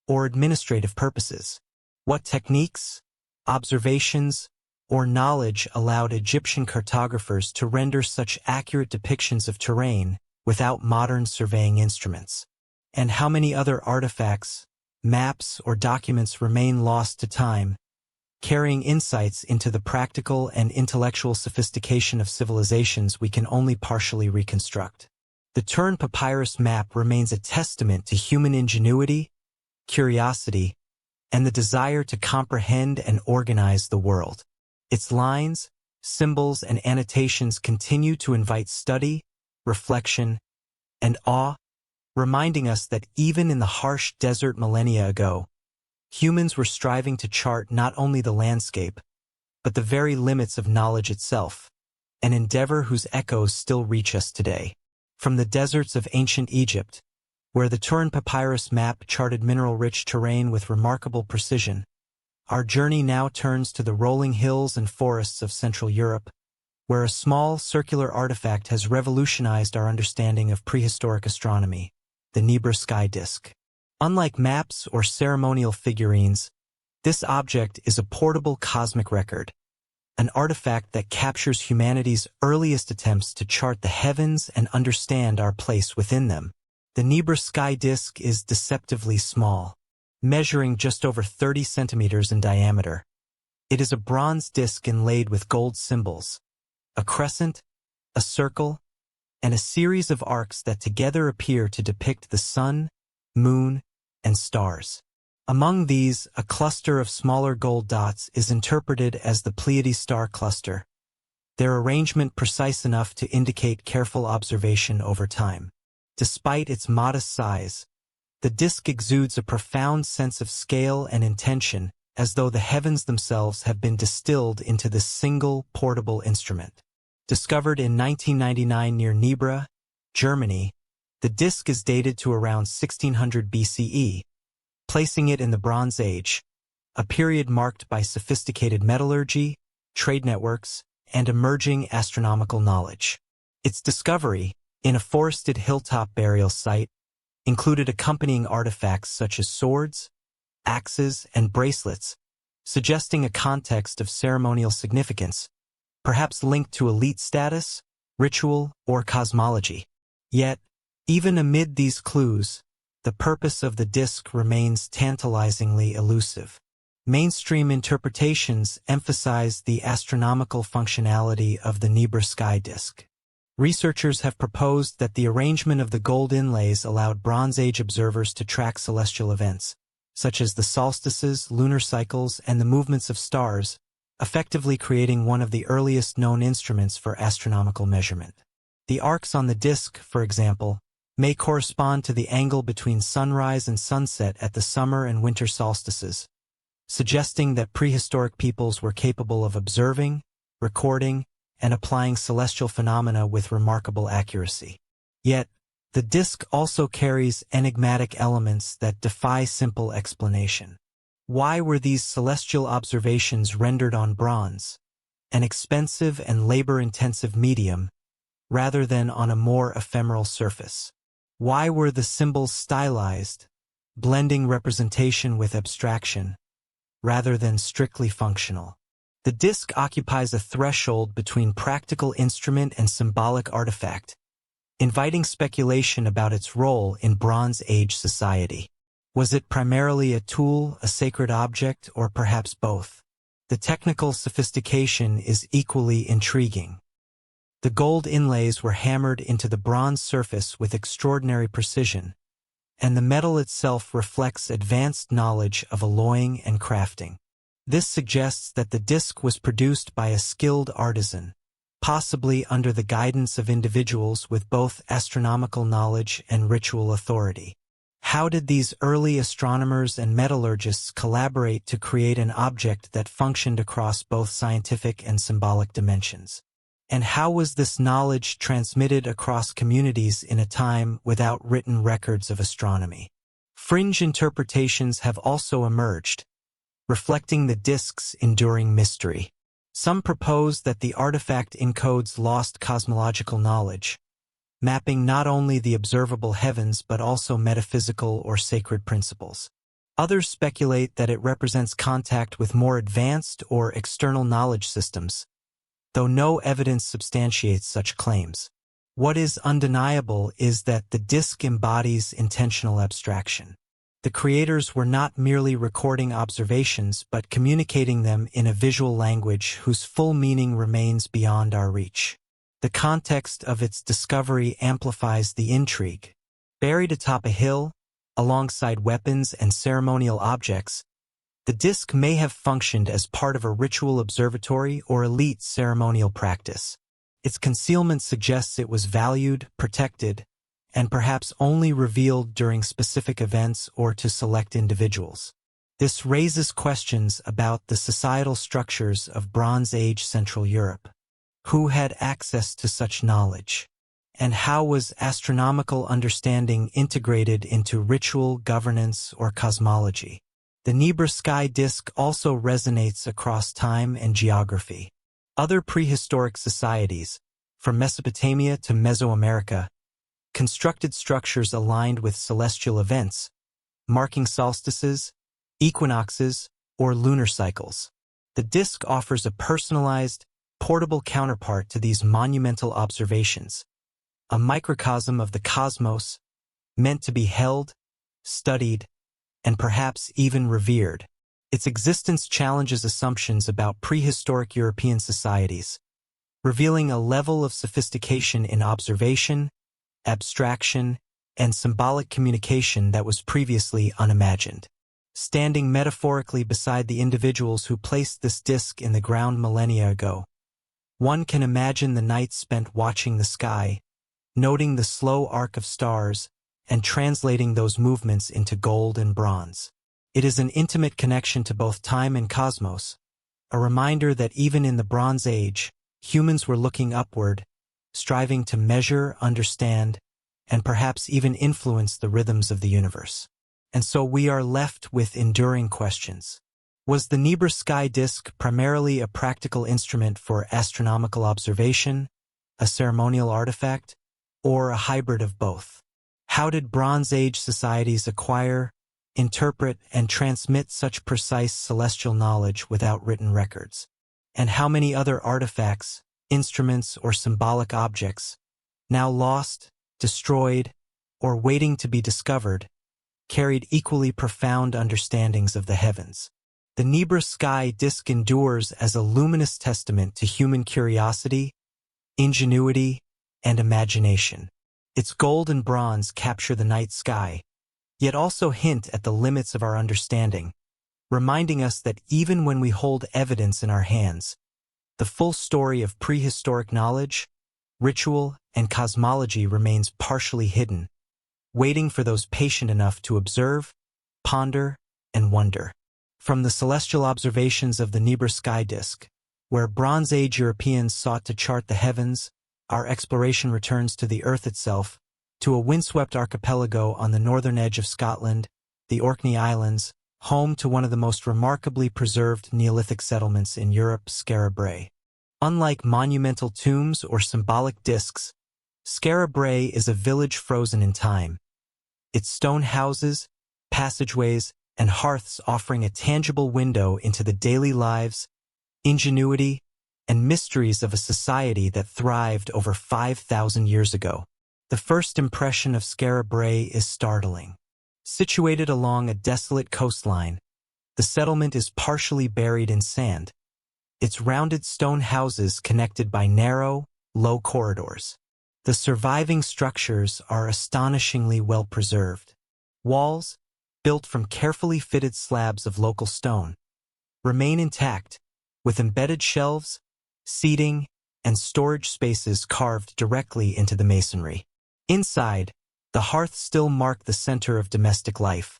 or administrative purposes? What techniques, observations, or knowledge allowed Egyptian cartographers to render such accurate depictions of terrain without modern surveying instruments? And how many other artifacts, maps, or documents remain lost to time, carrying insights into the practical and intellectual sophistication of civilizations we can only partially reconstruct? The Turin Papyrus map remains a testament to human ingenuity, curiosity, and the desire to comprehend and organize the world. Its lines, symbols, and annotations continue to invite study, reflection, and awe, reminding us that even in the harsh desert millennia ago, humans were striving to chart not only the landscape, but the very limits of knowledge itself, an endeavor whose echoes still reach us today. From the deserts of ancient Egypt, where the Turin Papyrus map charted mineral-rich terrain with remarkable precision, our journey now turns to the rolling hills and forests of Central Europe, where a small circular artifact has revolutionized our understanding of prehistoric astronomy, the Nebra sky disk. Unlike maps or ceremonial figurines, this object is a portable cosmic record, an artifact that captures humanity's earliest attempts to chart the heavens and understand our place within them. The Nebra sky disk is deceptively small, measuring just over 30 centimeters in diameter. It is a bronze disk inlaid with gold symbols, a crescent, a circle, and a series of arcs that together appear to depict the sun, moon, and stars. Among these, a cluster of smaller gold dots is interpreted as the Pleiades star cluster, their arrangement precise enough to indicate careful observation over time. Despite its modest size, the disk exudes a profound sense of scale and intention, as though the heavens themselves have been distilled into this single portable instrument. Discovered in 1999 near Nebra, Germany, the disk is dated to around 1600 BCE, placing it in the Bronze Age, a period marked by sophisticated metallurgy, trade networks, and emerging astronomical knowledge. Its discovery, in a forested hilltop burial site, included accompanying artifacts such as swords, axes, and bracelets, suggesting a context of ceremonial significance, perhaps linked to elite status, ritual, or cosmology. Yet, even amid these clues, the purpose of the disk remains tantalizingly elusive. Mainstream interpretations emphasize the astronomical functionality of the Nebra sky disk. Researchers have proposed that the arrangement of the gold inlays allowed Bronze Age observers to track celestial events, such as the solstices, lunar cycles, and the movements of stars, effectively creating one of the earliest known instruments for astronomical measurement. The arcs on the disk, for example, may correspond to the angle between sunrise and sunset at the summer and winter solstices, suggesting that prehistoric peoples were capable of observing, recording, and applying celestial phenomena with remarkable accuracy. Yet, the disk also carries enigmatic elements that defy simple explanation. Why were these celestial observations rendered on bronze, an expensive and labor-intensive medium, rather than on a more ephemeral surface? Why were the symbols stylized, blending representation with abstraction, rather than strictly functional? The disc occupies a threshold between practical instrument and symbolic artifact, inviting speculation about its role in Bronze Age society. Was it primarily a tool, a sacred object, or perhaps both? The technical sophistication is equally intriguing. The gold inlays were hammered into the bronze surface with extraordinary precision, and the metal itself reflects advanced knowledge of alloying and crafting. This suggests that the disc was produced by a skilled artisan, possibly under the guidance of individuals with both astronomical knowledge and ritual authority. How did these early astronomers and metallurgists collaborate to create an object that functioned across both scientific and symbolic dimensions? And how was this knowledge transmitted across communities in a time without written records of astronomy? Fringe interpretations have also emerged, reflecting the disc's enduring mystery. Some propose that the artifact encodes lost cosmological knowledge, mapping not only the observable heavens but also metaphysical or sacred principles. Others speculate that it represents contact with more advanced or external knowledge systems, though no evidence substantiates such claims. What is undeniable is that the disc embodies intentional abstraction. The creators were not merely recording observations but communicating them in a visual language whose full meaning remains beyond our reach. The context of its discovery amplifies the intrigue. Buried atop a hill, alongside weapons and ceremonial objects, the disc may have functioned as part of a ritual observatory or elite ceremonial practice. Its concealment suggests it was valued, protected, and perhaps only revealed during specific events or to select individuals. This raises questions about the societal structures of Bronze Age Central Europe. Who had access to such knowledge? And how was astronomical understanding integrated into ritual, governance, or cosmology? The Nebra sky disk also resonates across time and geography. Other prehistoric societies, from Mesopotamia to Mesoamerica, constructed structures aligned with celestial events, marking solstices, equinoxes, or lunar cycles. The disk offers a personalized, portable counterpart to these monumental observations, a microcosm of the cosmos meant to be held, studied, and perhaps even revered. Its existence challenges assumptions about prehistoric European societies, revealing a level of sophistication in observation, abstraction, and symbolic communication that was previously unimagined. Standing metaphorically beside the individuals who placed this disk in the ground millennia ago, one can imagine the nights spent watching the sky, noting the slow arc of stars, and translating those movements into gold and bronze. It is an intimate connection to both time and cosmos, a reminder that even in the Bronze Age, humans were looking upward, striving to measure, understand, and perhaps even influence the rhythms of the universe. And so we are left with enduring questions. Was the Nebra sky disk primarily a practical instrument for astronomical observation, a ceremonial artifact, or a hybrid of both? How did Bronze Age societies acquire, interpret, and transmit such precise celestial knowledge without written records? And how many other artifacts, instruments, or symbolic objects, now lost, destroyed, or waiting to be discovered, carried equally profound understandings of the heavens? The Nebra sky disk endures as a luminous testament to human curiosity, ingenuity, and imagination. Its gold and bronze capture the night sky, yet also hint at the limits of our understanding, reminding us that even when we hold evidence in our hands, the full story of prehistoric knowledge, ritual, and cosmology remains partially hidden, waiting for those patient enough to observe, ponder, and wonder. From the celestial observations of the Nebra sky disk, where Bronze Age Europeans sought to chart the heavens, our exploration returns to the Earth itself, to a windswept archipelago on the northern edge of Scotland, the Orkney Islands, home to one of the most remarkably preserved Neolithic settlements in Europe, Skara Brae. Unlike monumental tombs or symbolic discs, Skara Brae is a village frozen in time, its stone houses, passageways, and hearths offering a tangible window into the daily lives ingenuity, and mysteries of a society that thrived over 5,000 years ago. The first impression of Skara Brae is startling. Situated along a desolate coastline, the settlement is partially buried in sand, its rounded stone houses connected by narrow, low corridors. The surviving structures are astonishingly well preserved. Walls, built from carefully fitted slabs of local stone, remain intact, with embedded shelves, seating, and storage spaces carved directly into the masonry. Inside, the hearths still mark the center of domestic life,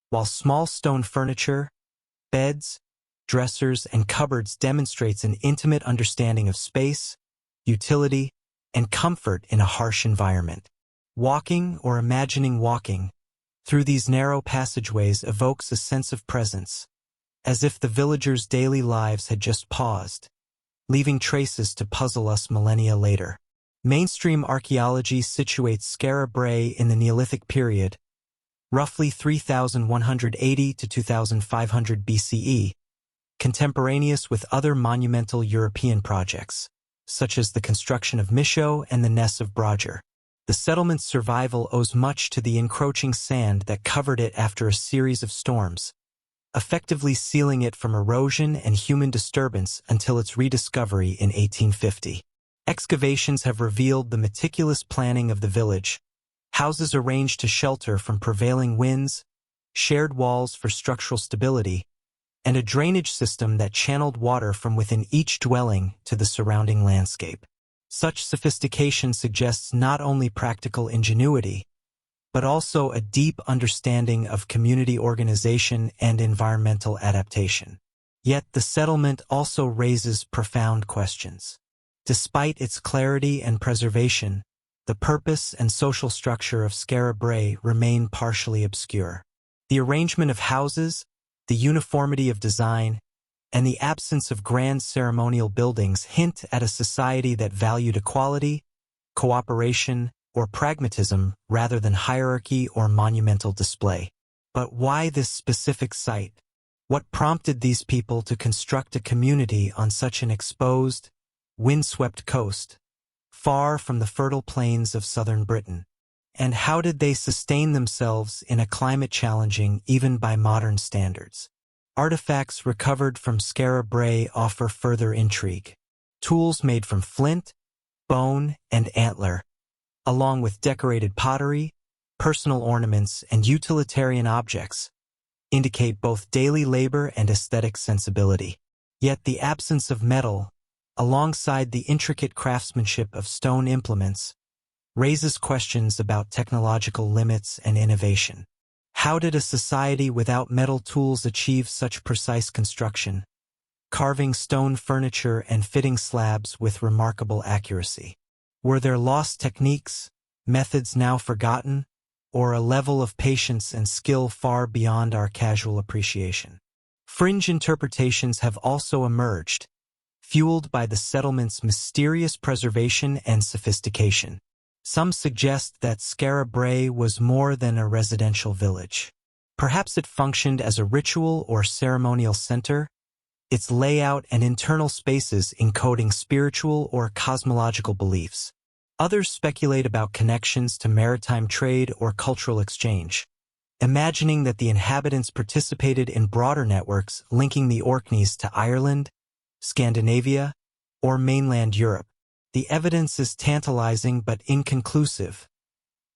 while small stone furniture, beds, dressers, and cupboards demonstrates an intimate understanding of space, utility, and comfort in a harsh environment. Walking or imagining walking through these narrow passageways evokes a sense of presence, as if the villagers' daily lives had just paused, leaving traces to puzzle us millennia later. Mainstream archaeology situates Skara Brae in the Neolithic period, roughly 3,180 to 2,500 BCE, contemporaneous with other monumental European projects, such as the construction of Misho and the Ness of Brodger. The settlement's survival owes much to the encroaching sand that covered it after a series of storms, effectively sealing it from erosion and human disturbance until its rediscovery in 1850. Excavations have revealed the meticulous planning of the village, houses arranged to shelter from prevailing winds, shared walls for structural stability, and a drainage system that channeled water from within each dwelling to the surrounding landscape. Such sophistication suggests not only practical ingenuity, but also a deep understanding of community organization and environmental adaptation. Yet the settlement also raises profound questions. Despite its clarity and preservation, the purpose and social structure of Skara Brae remain partially obscure. The arrangement of houses, the uniformity of design, and the absence of grand ceremonial buildings hint at a society that valued equality, cooperation, or pragmatism rather than hierarchy or monumental display. But why this specific site? What prompted these people to construct a community on such an exposed, windswept coast, far from the fertile plains of southern Britain? And how did they sustain themselves in a climate challenging even by modern standards? Artifacts recovered from Skara Brae offer further intrigue. Tools made from flint, bone, and antler, along with decorated pottery, personal ornaments, and utilitarian objects, indicate both daily labor and aesthetic sensibility. Yet the absence of metal, alongside the intricate craftsmanship of stone implements, raises questions about technological limits and innovation. How did a society without metal tools achieve such precise construction, carving stone furniture and fitting slabs with remarkable accuracy? Were there lost techniques, methods now forgotten, or a level of patience and skill far beyond our casual appreciation? Fringe interpretations have also emerged, fueled by the settlement's mysterious preservation and sophistication. Some suggest that Skara Brae was more than a residential village. Perhaps it functioned as a ritual or ceremonial center, its layout and internal spaces encoding spiritual or cosmological beliefs. Others speculate about connections to maritime trade or cultural exchange, imagining that the inhabitants participated in broader networks linking the Orkneys to Ireland, Scandinavia, or mainland Europe. The evidence is tantalizing but inconclusive,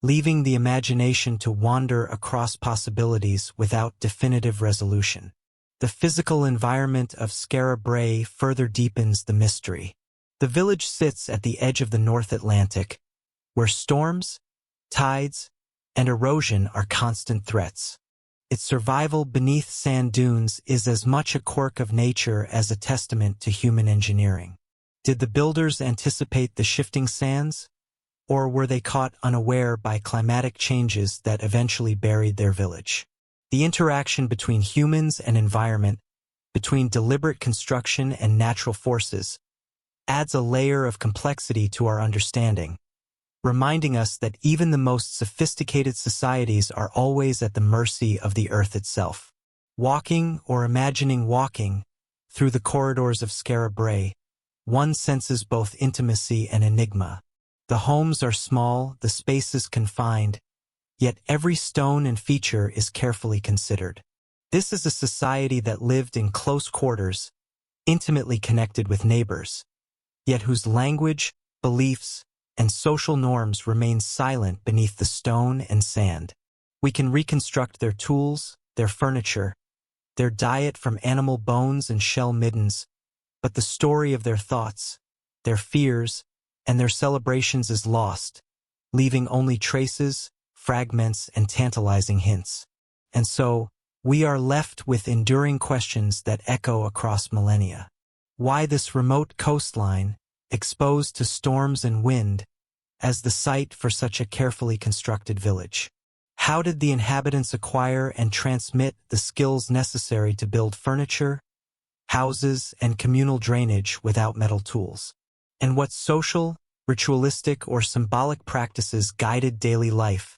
leaving the imagination to wander across possibilities without definitive resolution. The physical environment of Skara Brae further deepens the mystery. The village sits at the edge of the North Atlantic, where storms, tides, and erosion are constant threats. Its survival beneath sand dunes is as much a quirk of nature as a testament to human engineering. Did the builders anticipate the shifting sands, or were they caught unaware by climatic changes that eventually buried their village? The interaction between humans and environment, between deliberate construction and natural forces, adds a layer of complexity to our understanding, reminding us that even the most sophisticated societies are always at the mercy of the earth itself. Walking or imagining walking Through the corridors of Skara Brae, one senses both intimacy and enigma. The homes are small, the spaces confined, yet every stone and feature is carefully considered. This is a society that lived in close quarters, intimately connected with neighbors, yet whose language, beliefs, and social norms remain silent beneath the stone and sand. We can reconstruct their tools, their furniture, their diet from animal bones and shell middens, but the story of their thoughts, their fears, and their celebrations is lost, leaving only traces, fragments, and tantalizing hints. And so, we are left with enduring questions that echo across millennia. Why this remote coastline, exposed to storms and wind, as the site for such a carefully constructed village? How did the inhabitants acquire and transmit the skills necessary to build furniture, houses, and communal drainage without metal tools? And what social, ritualistic, or symbolic practices guided daily life,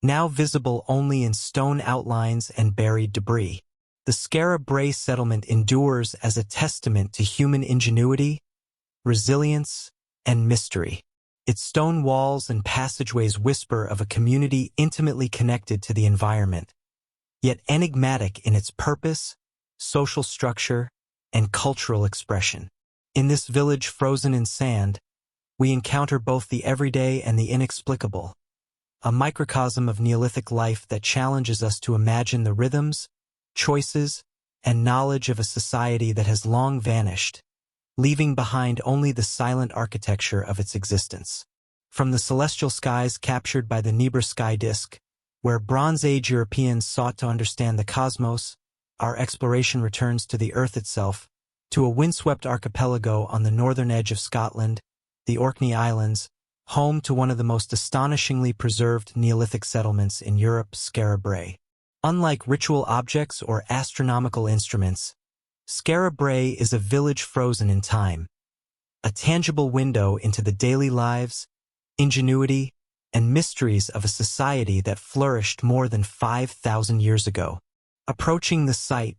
now visible only in stone outlines and buried debris? The Skara Brae settlement endures as a testament to human ingenuity, resilience, and mystery. Its stone walls and passageways whisper of a community intimately connected to the environment, yet enigmatic in its purpose, social structure, and cultural expression. In this village frozen in sand, we encounter both the everyday and the inexplicable, a microcosm of Neolithic life that challenges us to imagine the rhythms, choices, and knowledge of a society that has long vanished, leaving behind only the silent architecture of its existence. From the celestial skies captured by the Niebuhr sky disk, where Bronze Age Europeans sought to understand the cosmos, our exploration returns to the Earth itself, to a windswept archipelago on the northern edge of Scotland, the Orkney Islands, home to one of the most astonishingly preserved Neolithic settlements in Europe, Skara Brae. Unlike ritual objects or astronomical instruments, Skara Brae is a village frozen in time, a tangible window into the daily lives, ingenuity, and mysteries of a society that flourished more than 5,000 years ago. Approaching the site,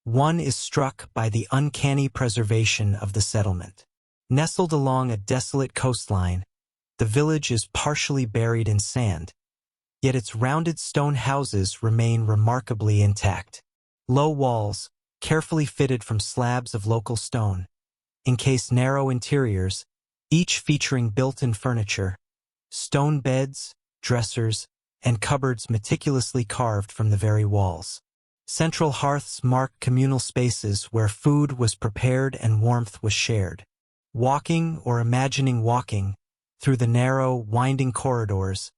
one is struck by the uncanny preservation of the settlement. Nestled along a desolate coastline, the village is partially buried in sand, yet its rounded stone houses remain remarkably intact. Low walls, carefully fitted from slabs of local stone, encase narrow interiors, each featuring built-in furniture, stone beds, dressers, and cupboards meticulously carved from the very walls. Central hearths mark communal spaces where food was prepared and warmth was shared. Walking or imagining walking through the narrow, winding corridors,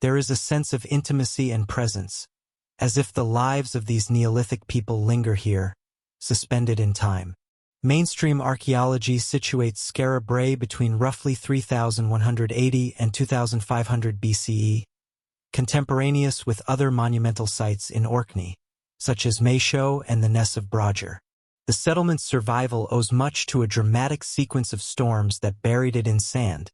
there is a sense of intimacy and presence, as if the lives of these Neolithic people linger here, suspended in time. Mainstream archaeology situates Skara Brae between roughly 3,180 and 2,500 BCE, contemporaneous with other monumental sites in Orkney, such as Maeshowe and the Ness of Brodger. The settlement's survival owes much to a dramatic sequence of storms that buried it in sand,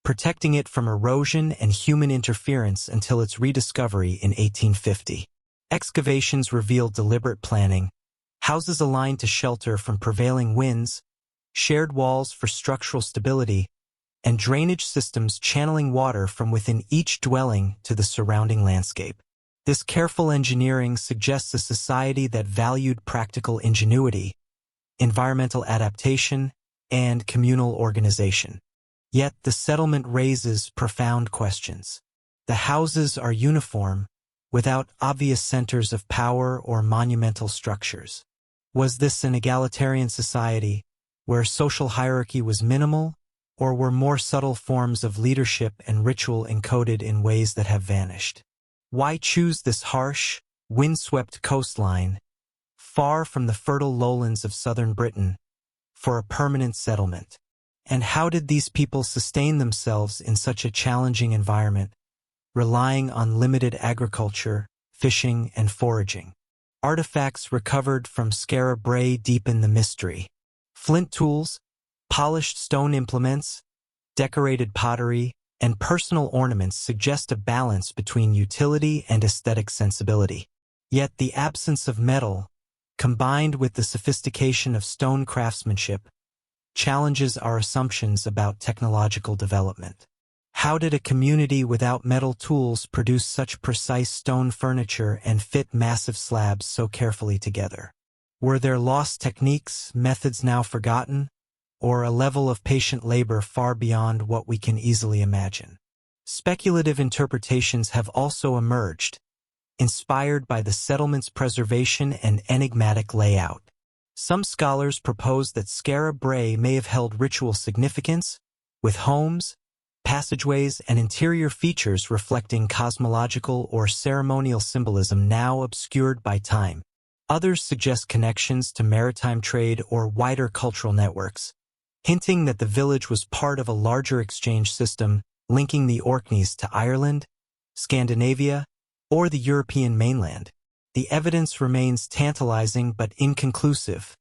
protecting it from erosion and human interference until its rediscovery in 1850. Excavations revealed deliberate planning, houses aligned to shelter from prevailing winds, shared walls for structural stability, and drainage systems channeling water from within each dwelling to the surrounding landscape. This careful engineering suggests a society that valued practical ingenuity, environmental adaptation, and communal organization. Yet the settlement raises profound questions. The houses are uniform, without obvious centers of power or monumental structures. Was this an egalitarian society, where social hierarchy was minimal, or were more subtle forms of leadership and ritual encoded in ways that have vanished? Why choose this harsh, windswept coastline, far from the fertile lowlands of southern Britain, for a permanent settlement? And how did these people sustain themselves in such a challenging environment, relying on limited agriculture, fishing, and foraging? Artifacts recovered from Skara Brae deepen the mystery. Flint tools, polished stone implements, decorated pottery, and personal ornaments suggest a balance between utility and aesthetic sensibility. Yet the absence of metal, combined with the sophistication of stone craftsmanship, challenges our assumptions about technological development. How did a community without metal tools produce such precise stone furniture and fit massive slabs so carefully together? Were there lost techniques, methods now forgotten, or a level of patient labor far beyond what we can easily imagine? Speculative interpretations have also emerged, inspired by the settlement's preservation and enigmatic layout. Some scholars propose that Skara Brae may have held ritual significance, with homes, passageways, and interior features reflecting cosmological or ceremonial symbolism now obscured by time. Others suggest connections to maritime trade or wider cultural networks, hinting that the village was part of a larger exchange system linking the Orkneys to Ireland, Scandinavia, or the European mainland. The evidence remains tantalizing but inconclusive,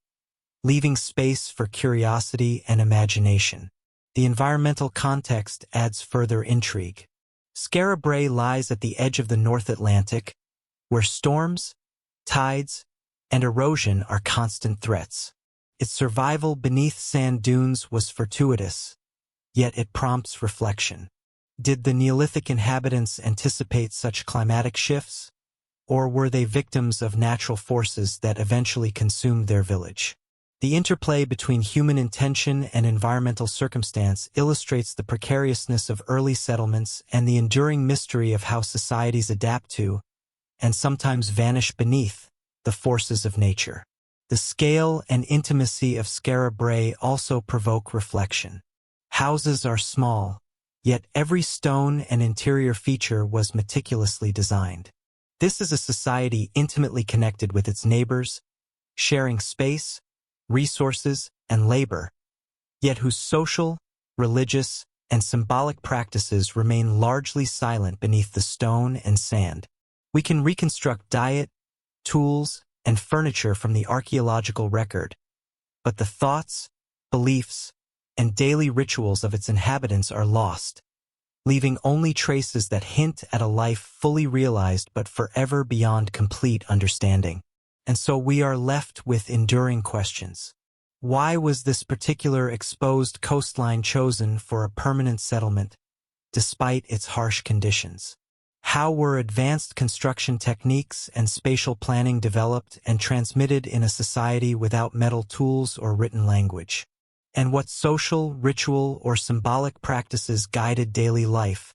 leaving space for curiosity and imagination. The environmental context adds further intrigue. Skara Brae lies at the edge of the North Atlantic, where storms, tides, and erosion are constant threats. Its survival beneath sand dunes was fortuitous, yet it prompts reflection. Did the Neolithic inhabitants anticipate such climatic shifts, or were they victims of natural forces that eventually consumed their village? The interplay between human intention and environmental circumstance illustrates the precariousness of early settlements and the enduring mystery of how societies adapt to, and sometimes vanish beneath, the forces of nature. The scale and intimacy of Skara Brae also provoke reflection. Houses are small, yet every stone and interior feature was meticulously designed. This is a society intimately connected with its neighbors, sharing space, resources, and labor, yet whose social, religious, and symbolic practices remain largely silent beneath the stone and sand. We can reconstruct diet, tools, and furniture from the archaeological record, but the thoughts, beliefs, and daily rituals of its inhabitants are lost, leaving only traces that hint at a life fully realized but forever beyond complete understanding. And so we are left with enduring questions. Why was this particular exposed coastline chosen for a permanent settlement, despite its harsh conditions? How were advanced construction techniques and spatial planning developed and transmitted in a society without metal tools or written language? And what social, ritual, or symbolic practices guided daily life,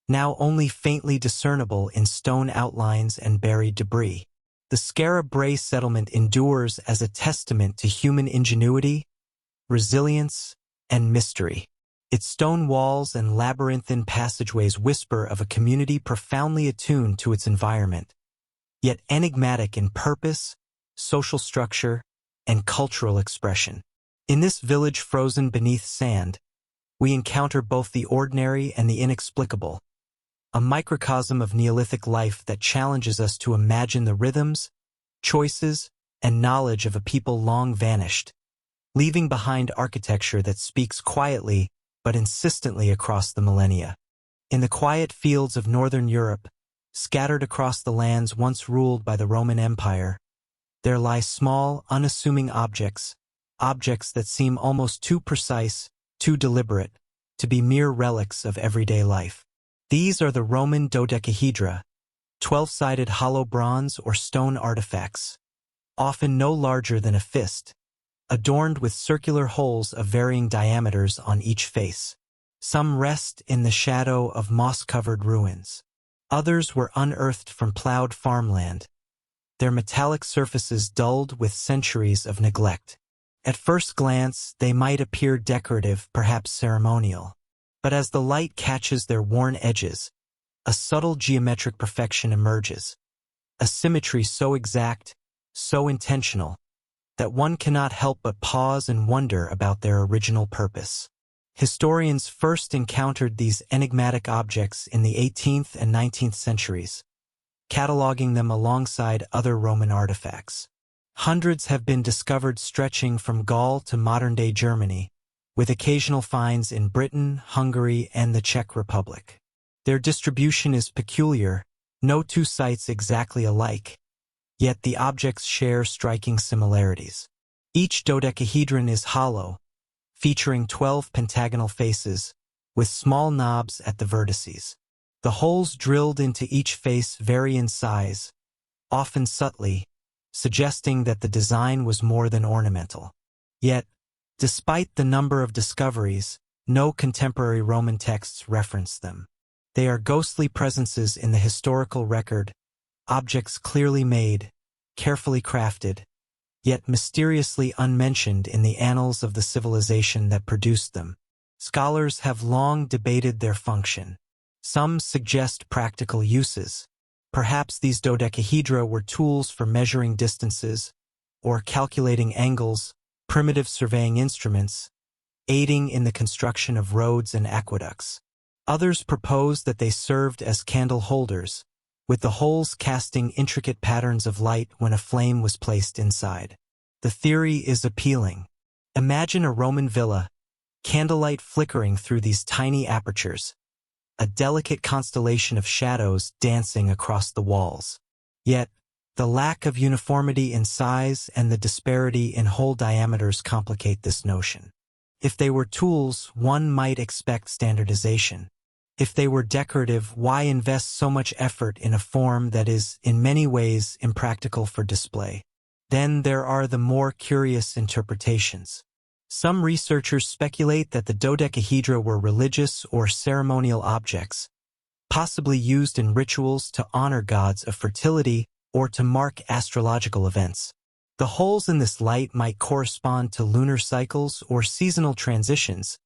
now only faintly discernible in stone outlines and buried debris? The Skara Brae settlement endures as a testament to human ingenuity, resilience, and mystery. Its stone walls and labyrinthine passageways whisper of a community profoundly attuned to its environment, yet enigmatic in purpose, social structure, and cultural expression. In this village frozen beneath sand, we encounter both the ordinary and the inexplicable, a microcosm of Neolithic life that challenges us to imagine the rhythms, choices, and knowledge of a people long vanished, leaving behind architecture that speaks quietly but insistently across the millennia. In the quiet fields of northern Europe, scattered across the lands once ruled by the Roman Empire, there lie small, unassuming objects that seem almost too precise, too deliberate, to be mere relics of everyday life. These are the Roman dodecahedra, 12-sided hollow bronze or stone artifacts, often no larger than a fist, adorned with circular holes of varying diameters on each face. Some rest in the shadow of moss-covered ruins. Others were unearthed from plowed farmland, their metallic surfaces dulled with centuries of neglect. At first glance, they might appear decorative, perhaps ceremonial. But as the light catches their worn edges, a subtle geometric perfection emerges, a symmetry so exact, so intentional, that one cannot help but pause and wonder about their original purpose. Historians first encountered these enigmatic objects in the 18th and 19th centuries, cataloging them alongside other Roman artifacts. Hundreds have been discovered stretching from Gaul to modern-day Germany, with occasional finds in Britain, Hungary, and the Czech Republic. Their distribution is peculiar, no two sites exactly alike, yet the objects share striking similarities. Each dodecahedron is hollow, featuring 12 pentagonal faces, with small knobs at the vertices. The holes drilled into each face vary in size, often subtly, suggesting that the design was more than ornamental. Yet, despite the number of discoveries, no contemporary Roman texts reference them. They are ghostly presences in the historical record, objects clearly made, carefully crafted, yet mysteriously unmentioned in the annals of the civilization that produced them. Scholars have long debated their function. Some suggest practical uses. Perhaps these dodecahedra were tools for measuring distances or calculating angles, primitive surveying instruments, aiding in the construction of roads and aqueducts. Others propose that they served as candle holders, with the holes casting intricate patterns of light when a flame was placed inside. The theory is appealing. Imagine a Roman villa, candlelight flickering through these tiny apertures, a delicate constellation of shadows dancing across the walls. Yet, the lack of uniformity in size and the disparity in hole diameters complicate this notion. If they were tools, one might expect standardization. If they were decorative, why invest so much effort in a form that is, in many ways, impractical for display? Then there are the more curious interpretations. Some researchers speculate that the dodecahedra were religious or ceremonial objects, possibly used in rituals to honor gods of fertility or to mark astrological events. The holes in this light might correspond to lunar cycles or seasonal transitions,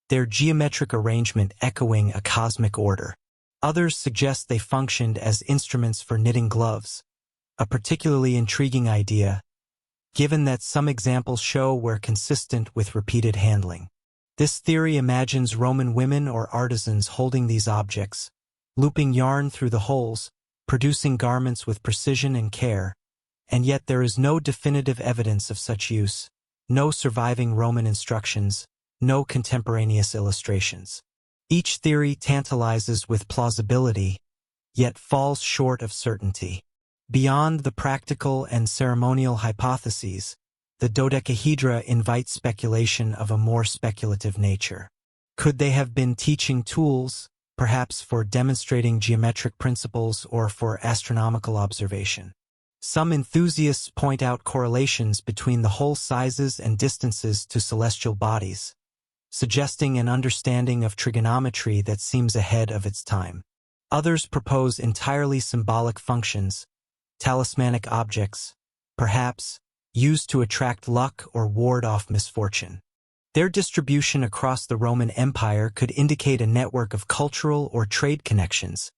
their geometric arrangement echoing a cosmic order. Others suggest they functioned as instruments for knitting gloves, a particularly intriguing idea, given that some examples show we're consistent with repeated handling. This theory imagines Roman women or artisans holding these objects, looping yarn through the holes, producing garments with precision and care, and yet there is no definitive evidence of such use, no surviving Roman instructions, no contemporaneous illustrations. Each theory tantalizes with plausibility, yet falls short of certainty. Beyond the practical and ceremonial hypotheses, the dodecahedra invite speculation of a more speculative nature. Could they have been teaching tools, perhaps for demonstrating geometric principles or for astronomical observation? Some enthusiasts point out correlations between the hole sizes and distances to celestial bodies, suggesting an understanding of trigonometry that seems ahead of its time. Others propose entirely symbolic functions, talismanic objects, perhaps, used to attract luck or ward off misfortune. Their distribution across the Roman Empire could indicate a network of cultural or trade connections,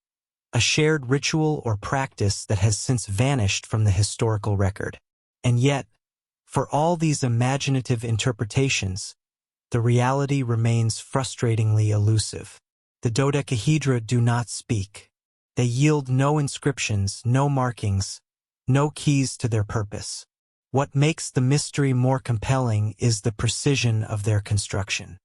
a shared ritual or practice that has since vanished from the historical record. And yet, for all these imaginative interpretations, the reality remains frustratingly elusive. The dodecahedra do not speak. They yield no inscriptions, no markings, no keys to their purpose. What makes the mystery more compelling is the precision of their construction.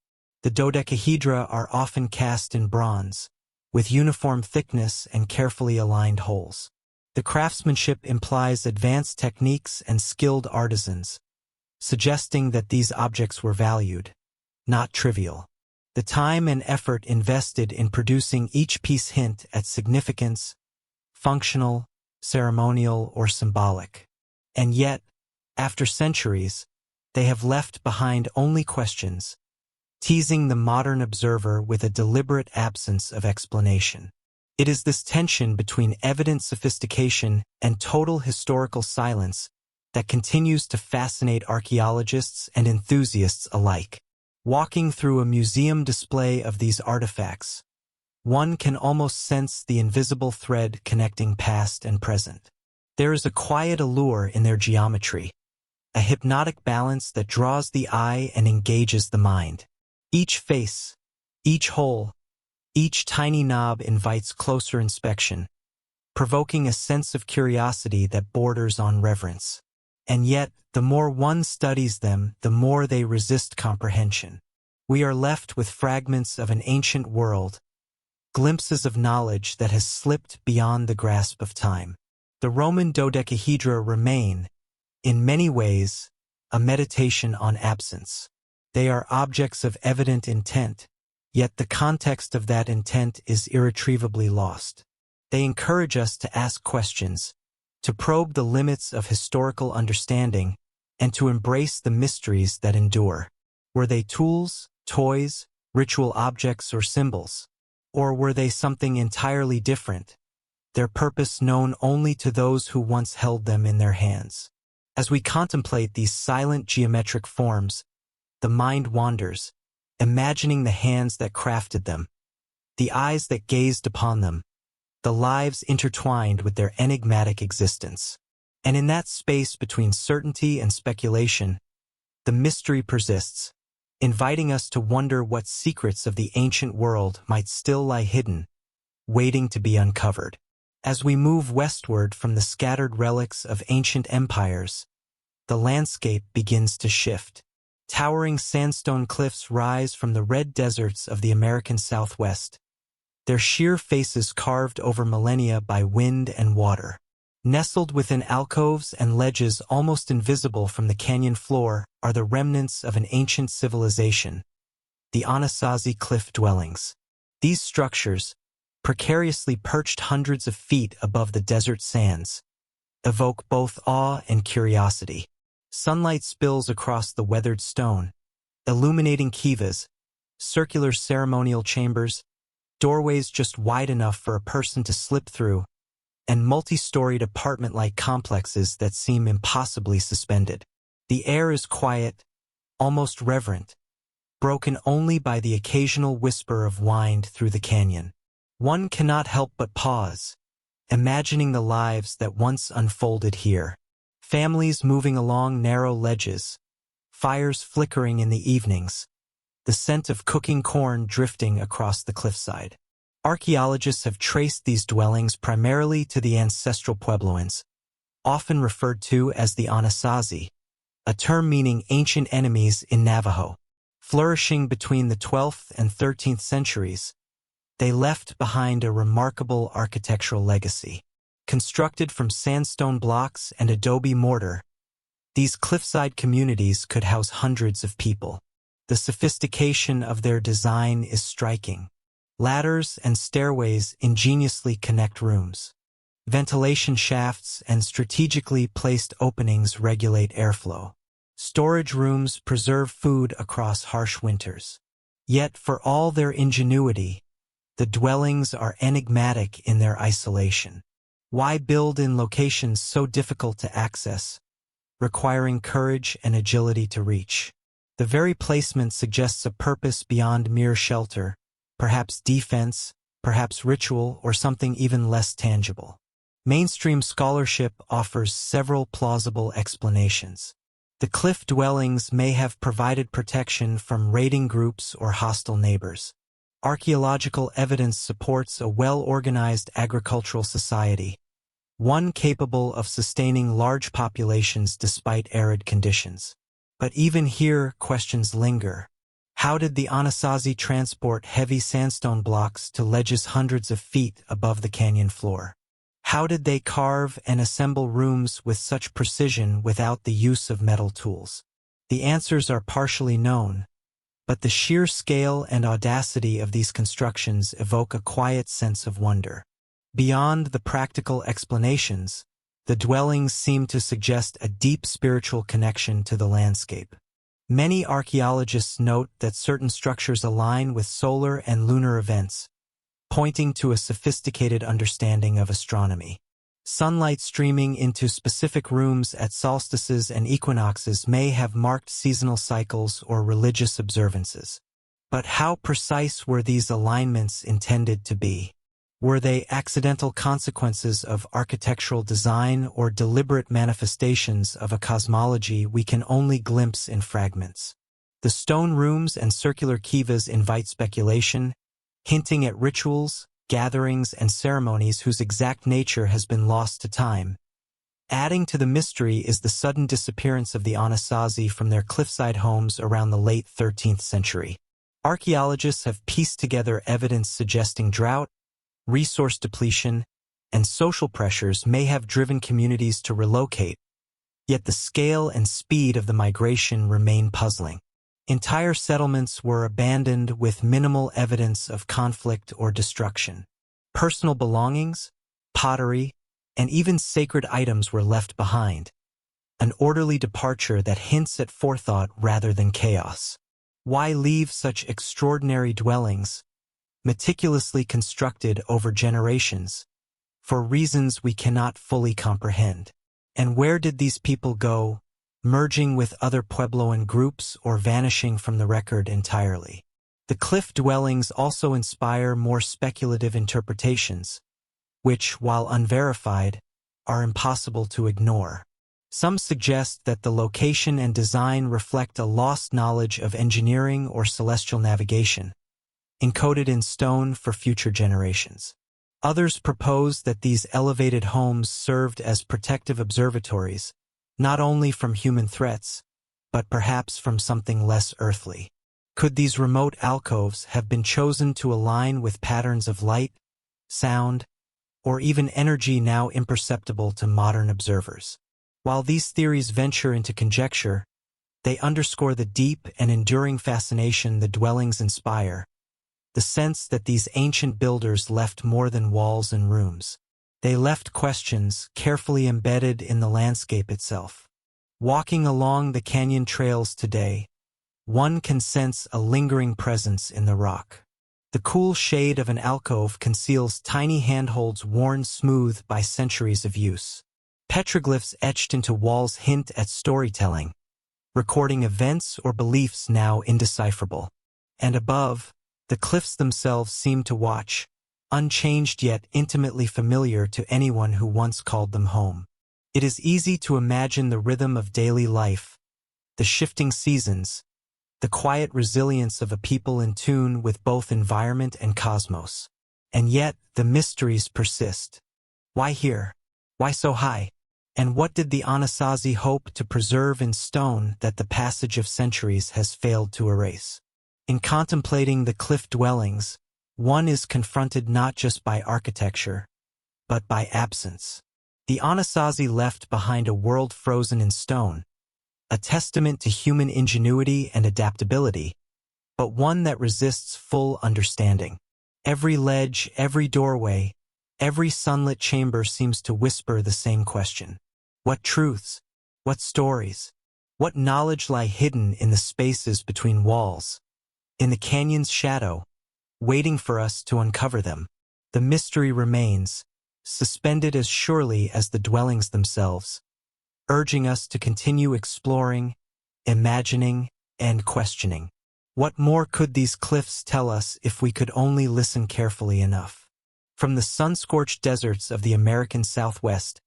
The dodecahedra are often cast in bronze, with uniform thickness and carefully aligned holes. The craftsmanship implies advanced techniques and skilled artisans, suggesting that these objects were valued, not trivial. The time and effort invested in producing each piece hint at significance, functional, ceremonial, or symbolic. And yet, after centuries, they have left behind only questions, teasing the modern observer with a deliberate absence of explanation. It is this tension between evident sophistication and total historical silence that continues to fascinate archaeologists and enthusiasts alike. Walking through a museum display of these artifacts, one can almost sense the invisible thread connecting past and present. There is a quiet allure in their geometry, a hypnotic balance that draws the eye and engages the mind. Each face, each hole, each tiny knob invites closer inspection, provoking a sense of curiosity that borders on reverence. And yet, the more one studies them, the more they resist comprehension. We are left with fragments of an ancient world, glimpses of knowledge that has slipped beyond the grasp of time. The Roman dodecahedra remain, in many ways, a meditation on absence. They are objects of evident intent, yet the context of that intent is irretrievably lost. They encourage us to ask questions, to probe the limits of historical understanding, and to embrace the mysteries that endure. Were they tools, toys, ritual objects, or symbols? Or were they something entirely different, their purpose known only to those who once held them in their hands? As we contemplate these silent geometric forms, the mind wanders, imagining the hands that crafted them, the eyes that gazed upon them, the lives intertwined with their enigmatic existence. And in that space between certainty and speculation, the mystery persists, inviting us to wonder what secrets of the ancient world might still lie hidden, waiting to be uncovered. As we move westward from the scattered relics of ancient empires, the landscape begins to shift. Towering sandstone cliffs rise from the red deserts of the American Southwest, their sheer faces carved over millennia by wind and water. Nestled within alcoves and ledges almost invisible from the canyon floor are the remnants of an ancient civilization, the Anasazi cliff dwellings. These structures, precariously perched hundreds of feet above the desert sands, evoke both awe and curiosity. Sunlight spills across the weathered stone, illuminating kivas, circular ceremonial chambers, doorways just wide enough for a person to slip through, and multi-storied apartment-like complexes that seem impossibly suspended. The air is quiet, almost reverent, broken only by the occasional whisper of wind through the canyon. One cannot help but pause, imagining the lives that once unfolded here. Families moving along narrow ledges, fires flickering in the evenings, the scent of cooking corn drifting across the cliffside. Archaeologists have traced these dwellings primarily to the ancestral Puebloans, often referred to as the Anasazi, a term meaning ancient enemies in Navajo. Flourishing between the 12th and 13th centuries, they left behind a remarkable architectural legacy. Constructed from sandstone blocks and adobe mortar, these cliffside communities could house hundreds of people. The sophistication of their design is striking. Ladders and stairways ingeniously connect rooms. Ventilation shafts and strategically placed openings regulate airflow. Storage rooms preserve food across harsh winters. Yet, for all their ingenuity, the dwellings are enigmatic in their isolation. Why build in locations so difficult to access, requiring courage and agility to reach? The very placement suggests a purpose beyond mere shelter, perhaps defense, perhaps ritual, or something even less tangible. Mainstream scholarship offers several plausible explanations. The cliff dwellings may have provided protection from raiding groups or hostile neighbors. Archaeological evidence supports a well-organized agricultural society, one capable of sustaining large populations despite arid conditions. But even here, questions linger. How did the Anasazi transport heavy sandstone blocks to ledges hundreds of feet above the canyon floor? How did they carve and assemble rooms with such precision without the use of metal tools? The answers are partially known, but the sheer scale and audacity of these constructions evoke a quiet sense of wonder. Beyond the practical explanations, the dwellings seem to suggest a deep spiritual connection to the landscape. Many archaeologists note that certain structures align with solar and lunar events, pointing to a sophisticated understanding of astronomy. Sunlight streaming into specific rooms at solstices and equinoxes may have marked seasonal cycles or religious observances. But how precise were these alignments intended to be? Were they accidental consequences of architectural design or deliberate manifestations of a cosmology we can only glimpse in fragments? The stone rooms and circular kivas invite speculation, hinting at rituals, gatherings, and ceremonies whose exact nature has been lost to time. Adding to the mystery is the sudden disappearance of the Anasazi from their cliffside homes around the late 13th century. Archaeologists have pieced together evidence suggesting drought, resource depletion, and social pressures may have driven communities to relocate, yet the scale and speed of the migration remain puzzling. Entire settlements were abandoned with minimal evidence of conflict or destruction. Personal belongings, pottery, and even sacred items were left behind, an orderly departure that hints at forethought rather than chaos. Why leave such extraordinary dwellings, meticulously constructed over generations, for reasons we cannot fully comprehend? And where did these people go, merging with other Puebloan groups or vanishing from the record entirely? The cliff dwellings also inspire more speculative interpretations, which, while unverified, are impossible to ignore. Some suggest that the location and design reflect a lost knowledge of engineering or celestial navigation, encoded in stone for future generations. Others propose that these elevated homes served as protective observatories, not only from human threats, but perhaps from something less earthly. Could these remote alcoves have been chosen to align with patterns of light, sound, or even energy now imperceptible to modern observers? While these theories venture into conjecture, they underscore the deep and enduring fascination the dwellings inspire, the sense that these ancient builders left more than walls and rooms. They left questions carefully embedded in the landscape itself. Walking along the canyon trails today, one can sense a lingering presence in the rock. The cool shade of an alcove conceals tiny handholds worn smooth by centuries of use. Petroglyphs etched into walls hint at storytelling, recording events or beliefs now indecipherable. And above, the cliffs themselves seem to watch, unchanged yet intimately familiar to anyone who once called them home. It is easy to imagine the rhythm of daily life, the shifting seasons, the quiet resilience of a people in tune with both environment and cosmos. And yet, the mysteries persist. Why here? Why so high? And what did the Anasazi hope to preserve in stone that the passage of centuries has failed to erase? In contemplating the cliff dwellings, one is confronted not just by architecture, but by absence. The Anasazi left behind a world frozen in stone, a testament to human ingenuity and adaptability, but one that resists full understanding. Every ledge, every doorway, every sunlit chamber seems to whisper the same question. What truths, what stories, what knowledge lie hidden in the spaces between walls, in the canyon's shadow, waiting for us to uncover them? The mystery remains, suspended as surely as the dwellings themselves, urging us to continue exploring, imagining, and questioning. What more could these cliffs tell us if we could only listen carefully enough? From the sun-scorched deserts of the American Southwest,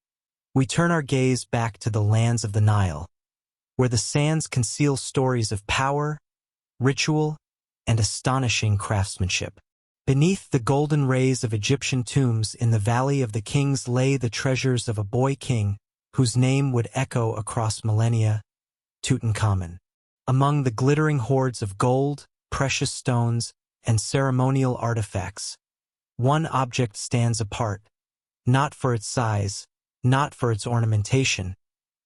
we turn our gaze back to the lands of the Nile, where the sands conceal stories of power, ritual, and astonishing craftsmanship. Beneath the golden rays of Egyptian tombs in the Valley of the Kings lay the treasures of a boy king whose name would echo across millennia, Tutankhamun. Among the glittering hoards of gold, precious stones, and ceremonial artifacts, one object stands apart, not for its size, not for its ornamentation,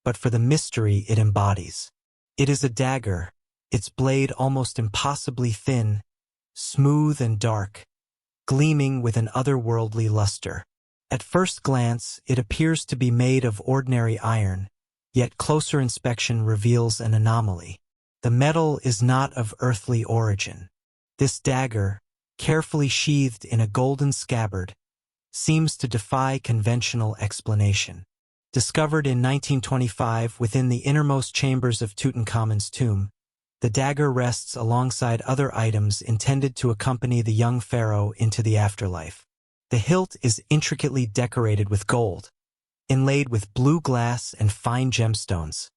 but for the mystery it embodies. It is a dagger, its blade almost impossibly thin, smooth and dark, gleaming with an otherworldly luster. At first glance, it appears to be made of ordinary iron, yet closer inspection reveals an anomaly. The metal is not of earthly origin. This dagger, carefully sheathed in a golden scabbard, seems to defy conventional explanation. Discovered in 1925 within the innermost chambers of Tutankhamun's tomb, the dagger rests alongside other items intended to accompany the young pharaoh into the afterlife. The hilt is intricately decorated with gold, inlaid with blue glass and fine gemstones,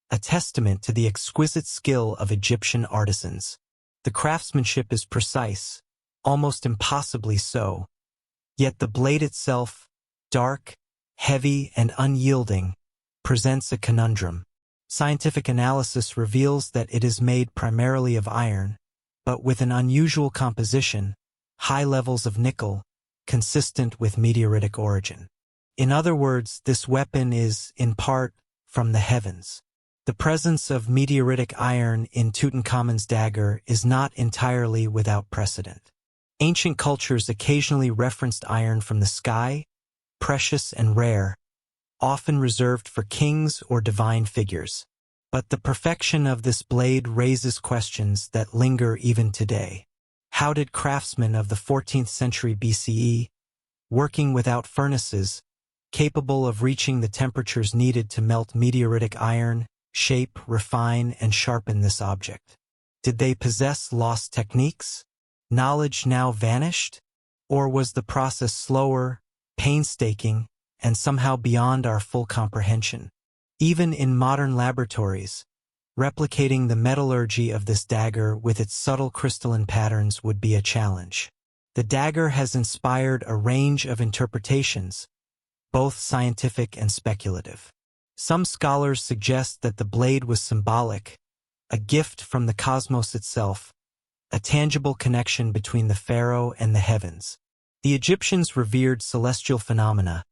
a testament to the exquisite skill of Egyptian artisans. The craftsmanship is precise, almost impossibly so, yet the blade itself, dark, heavy, and unyielding, presents a conundrum. Scientific analysis reveals that it is made primarily of iron, but with an unusual composition, high levels of nickel, consistent with meteoritic origin. In other words, this weapon is, in part, from the heavens. The presence of meteoritic iron in Tutankhamun's dagger is not entirely without precedent. Ancient cultures occasionally referenced iron from the sky, precious and rare, often reserved for kings or divine figures. But the perfection of this blade raises questions that linger even today. How did craftsmen of the 14th century BCE, working without furnaces, capable of reaching the temperatures needed to melt meteoritic iron, shape, refine, and sharpen this object? Did they possess lost techniques, knowledge now vanished? Or was the process slower, painstaking, and somehow beyond our full comprehension? Even in modern laboratories, replicating the metallurgy of this dagger with its subtle crystalline patterns would be a challenge. The dagger has inspired a range of interpretations, both scientific and speculative. Some scholars suggest that the blade was symbolic, a gift from the cosmos itself, a tangible connection between the pharaoh and the heavens. The Egyptians revered celestial phenomena,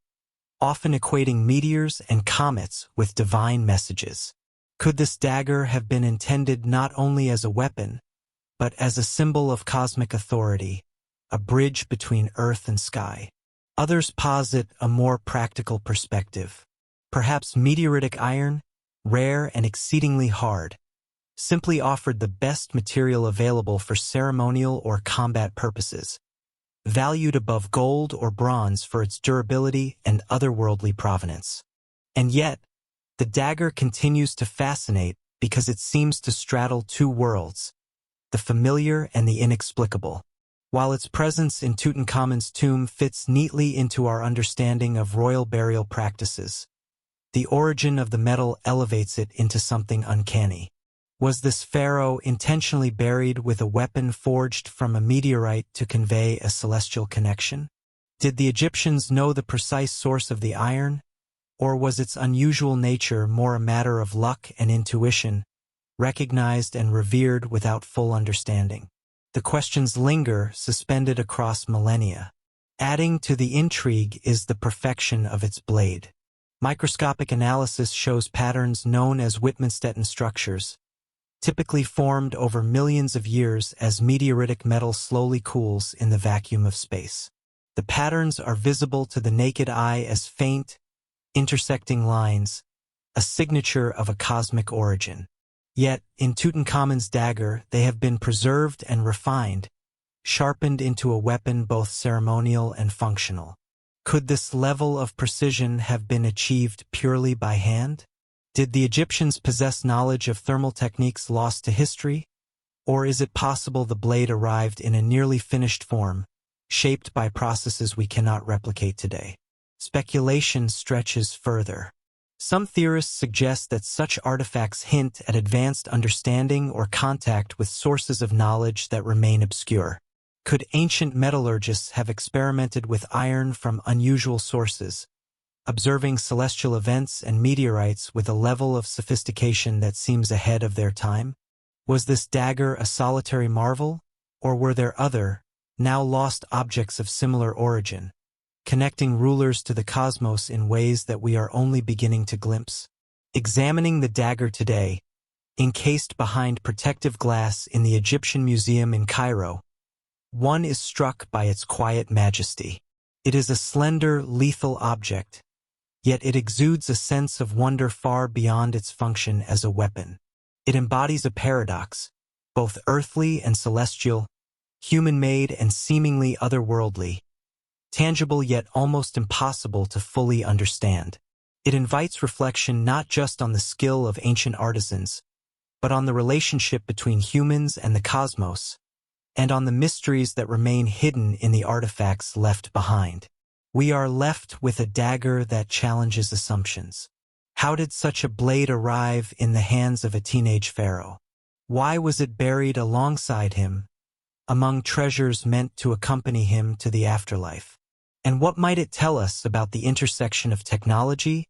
often equating meteors and comets with divine messages. Could this dagger have been intended not only as a weapon, but as a symbol of cosmic authority, a bridge between earth and sky? Others posit a more practical perspective. Perhaps meteoritic iron, rare and exceedingly hard, simply offered the best material available for ceremonial or combat purposes, valued above gold or bronze for its durability and otherworldly provenance. And yet, the dagger continues to fascinate because it seems to straddle two worlds, the familiar and the inexplicable. While its presence in Tutankhamun's tomb fits neatly into our understanding of royal burial practices, the origin of the metal elevates it into something uncanny. Was this pharaoh intentionally buried with a weapon forged from a meteorite to convey a celestial connection? Did the Egyptians know the precise source of the iron, or was its unusual nature more a matter of luck and intuition, recognized and revered without full understanding? The questions linger, suspended across millennia. Adding to the intrigue is the perfection of its blade. Microscopic analysis shows patterns known as Whitman-Stettin structures, typically formed over millions of years as meteoritic metal slowly cools in the vacuum of space. The patterns are visible to the naked eye as faint, intersecting lines, a signature of a cosmic origin. Yet, in Tutankhamun's dagger, they have been preserved and refined, sharpened into a weapon both ceremonial and functional. Could this level of precision have been achieved purely by hand? Did the Egyptians possess knowledge of thermal techniques lost to history? Or is it possible the blade arrived in a nearly finished form, shaped by processes we cannot replicate today? Speculation stretches further. Some theorists suggest that such artifacts hint at advanced understanding or contact with sources of knowledge that remain obscure. Could ancient metallurgists have experimented with iron from unusual sources, observing celestial events and meteorites with a level of sophistication that seems ahead of their time? Was this dagger a solitary marvel, or were there other, now lost objects of similar origin, connecting rulers to the cosmos in ways that we are only beginning to glimpse? Examining the dagger today, encased behind protective glass in the Egyptian Museum in Cairo, one is struck by its quiet majesty. It is a slender, lethal object, yet it exudes a sense of wonder far beyond its function as a weapon. It embodies a paradox, both earthly and celestial, human-made and seemingly otherworldly, tangible yet almost impossible to fully understand. It invites reflection not just on the skill of ancient artisans, but on the relationship between humans and the cosmos, and on the mysteries that remain hidden in the artifacts left behind. We are left with a dagger that challenges assumptions. How did such a blade arrive in the hands of a teenage pharaoh? Why was it buried alongside him, among treasures meant to accompany him to the afterlife? And what might it tell us about the intersection of technology,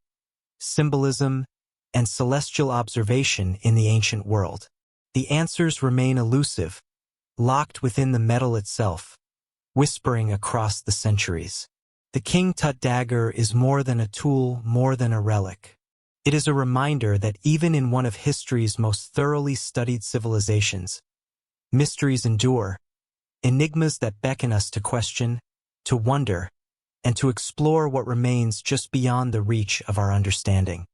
symbolism, and celestial observation in the ancient world? The answers remain elusive, locked within the metal itself, whispering across the centuries. The King Tut dagger is more than a tool, more than a relic. It is a reminder that even in one of history's most thoroughly studied civilizations, mysteries endure, enigmas that beckon us to question, to wonder, and to explore what remains just beyond the reach of our understanding.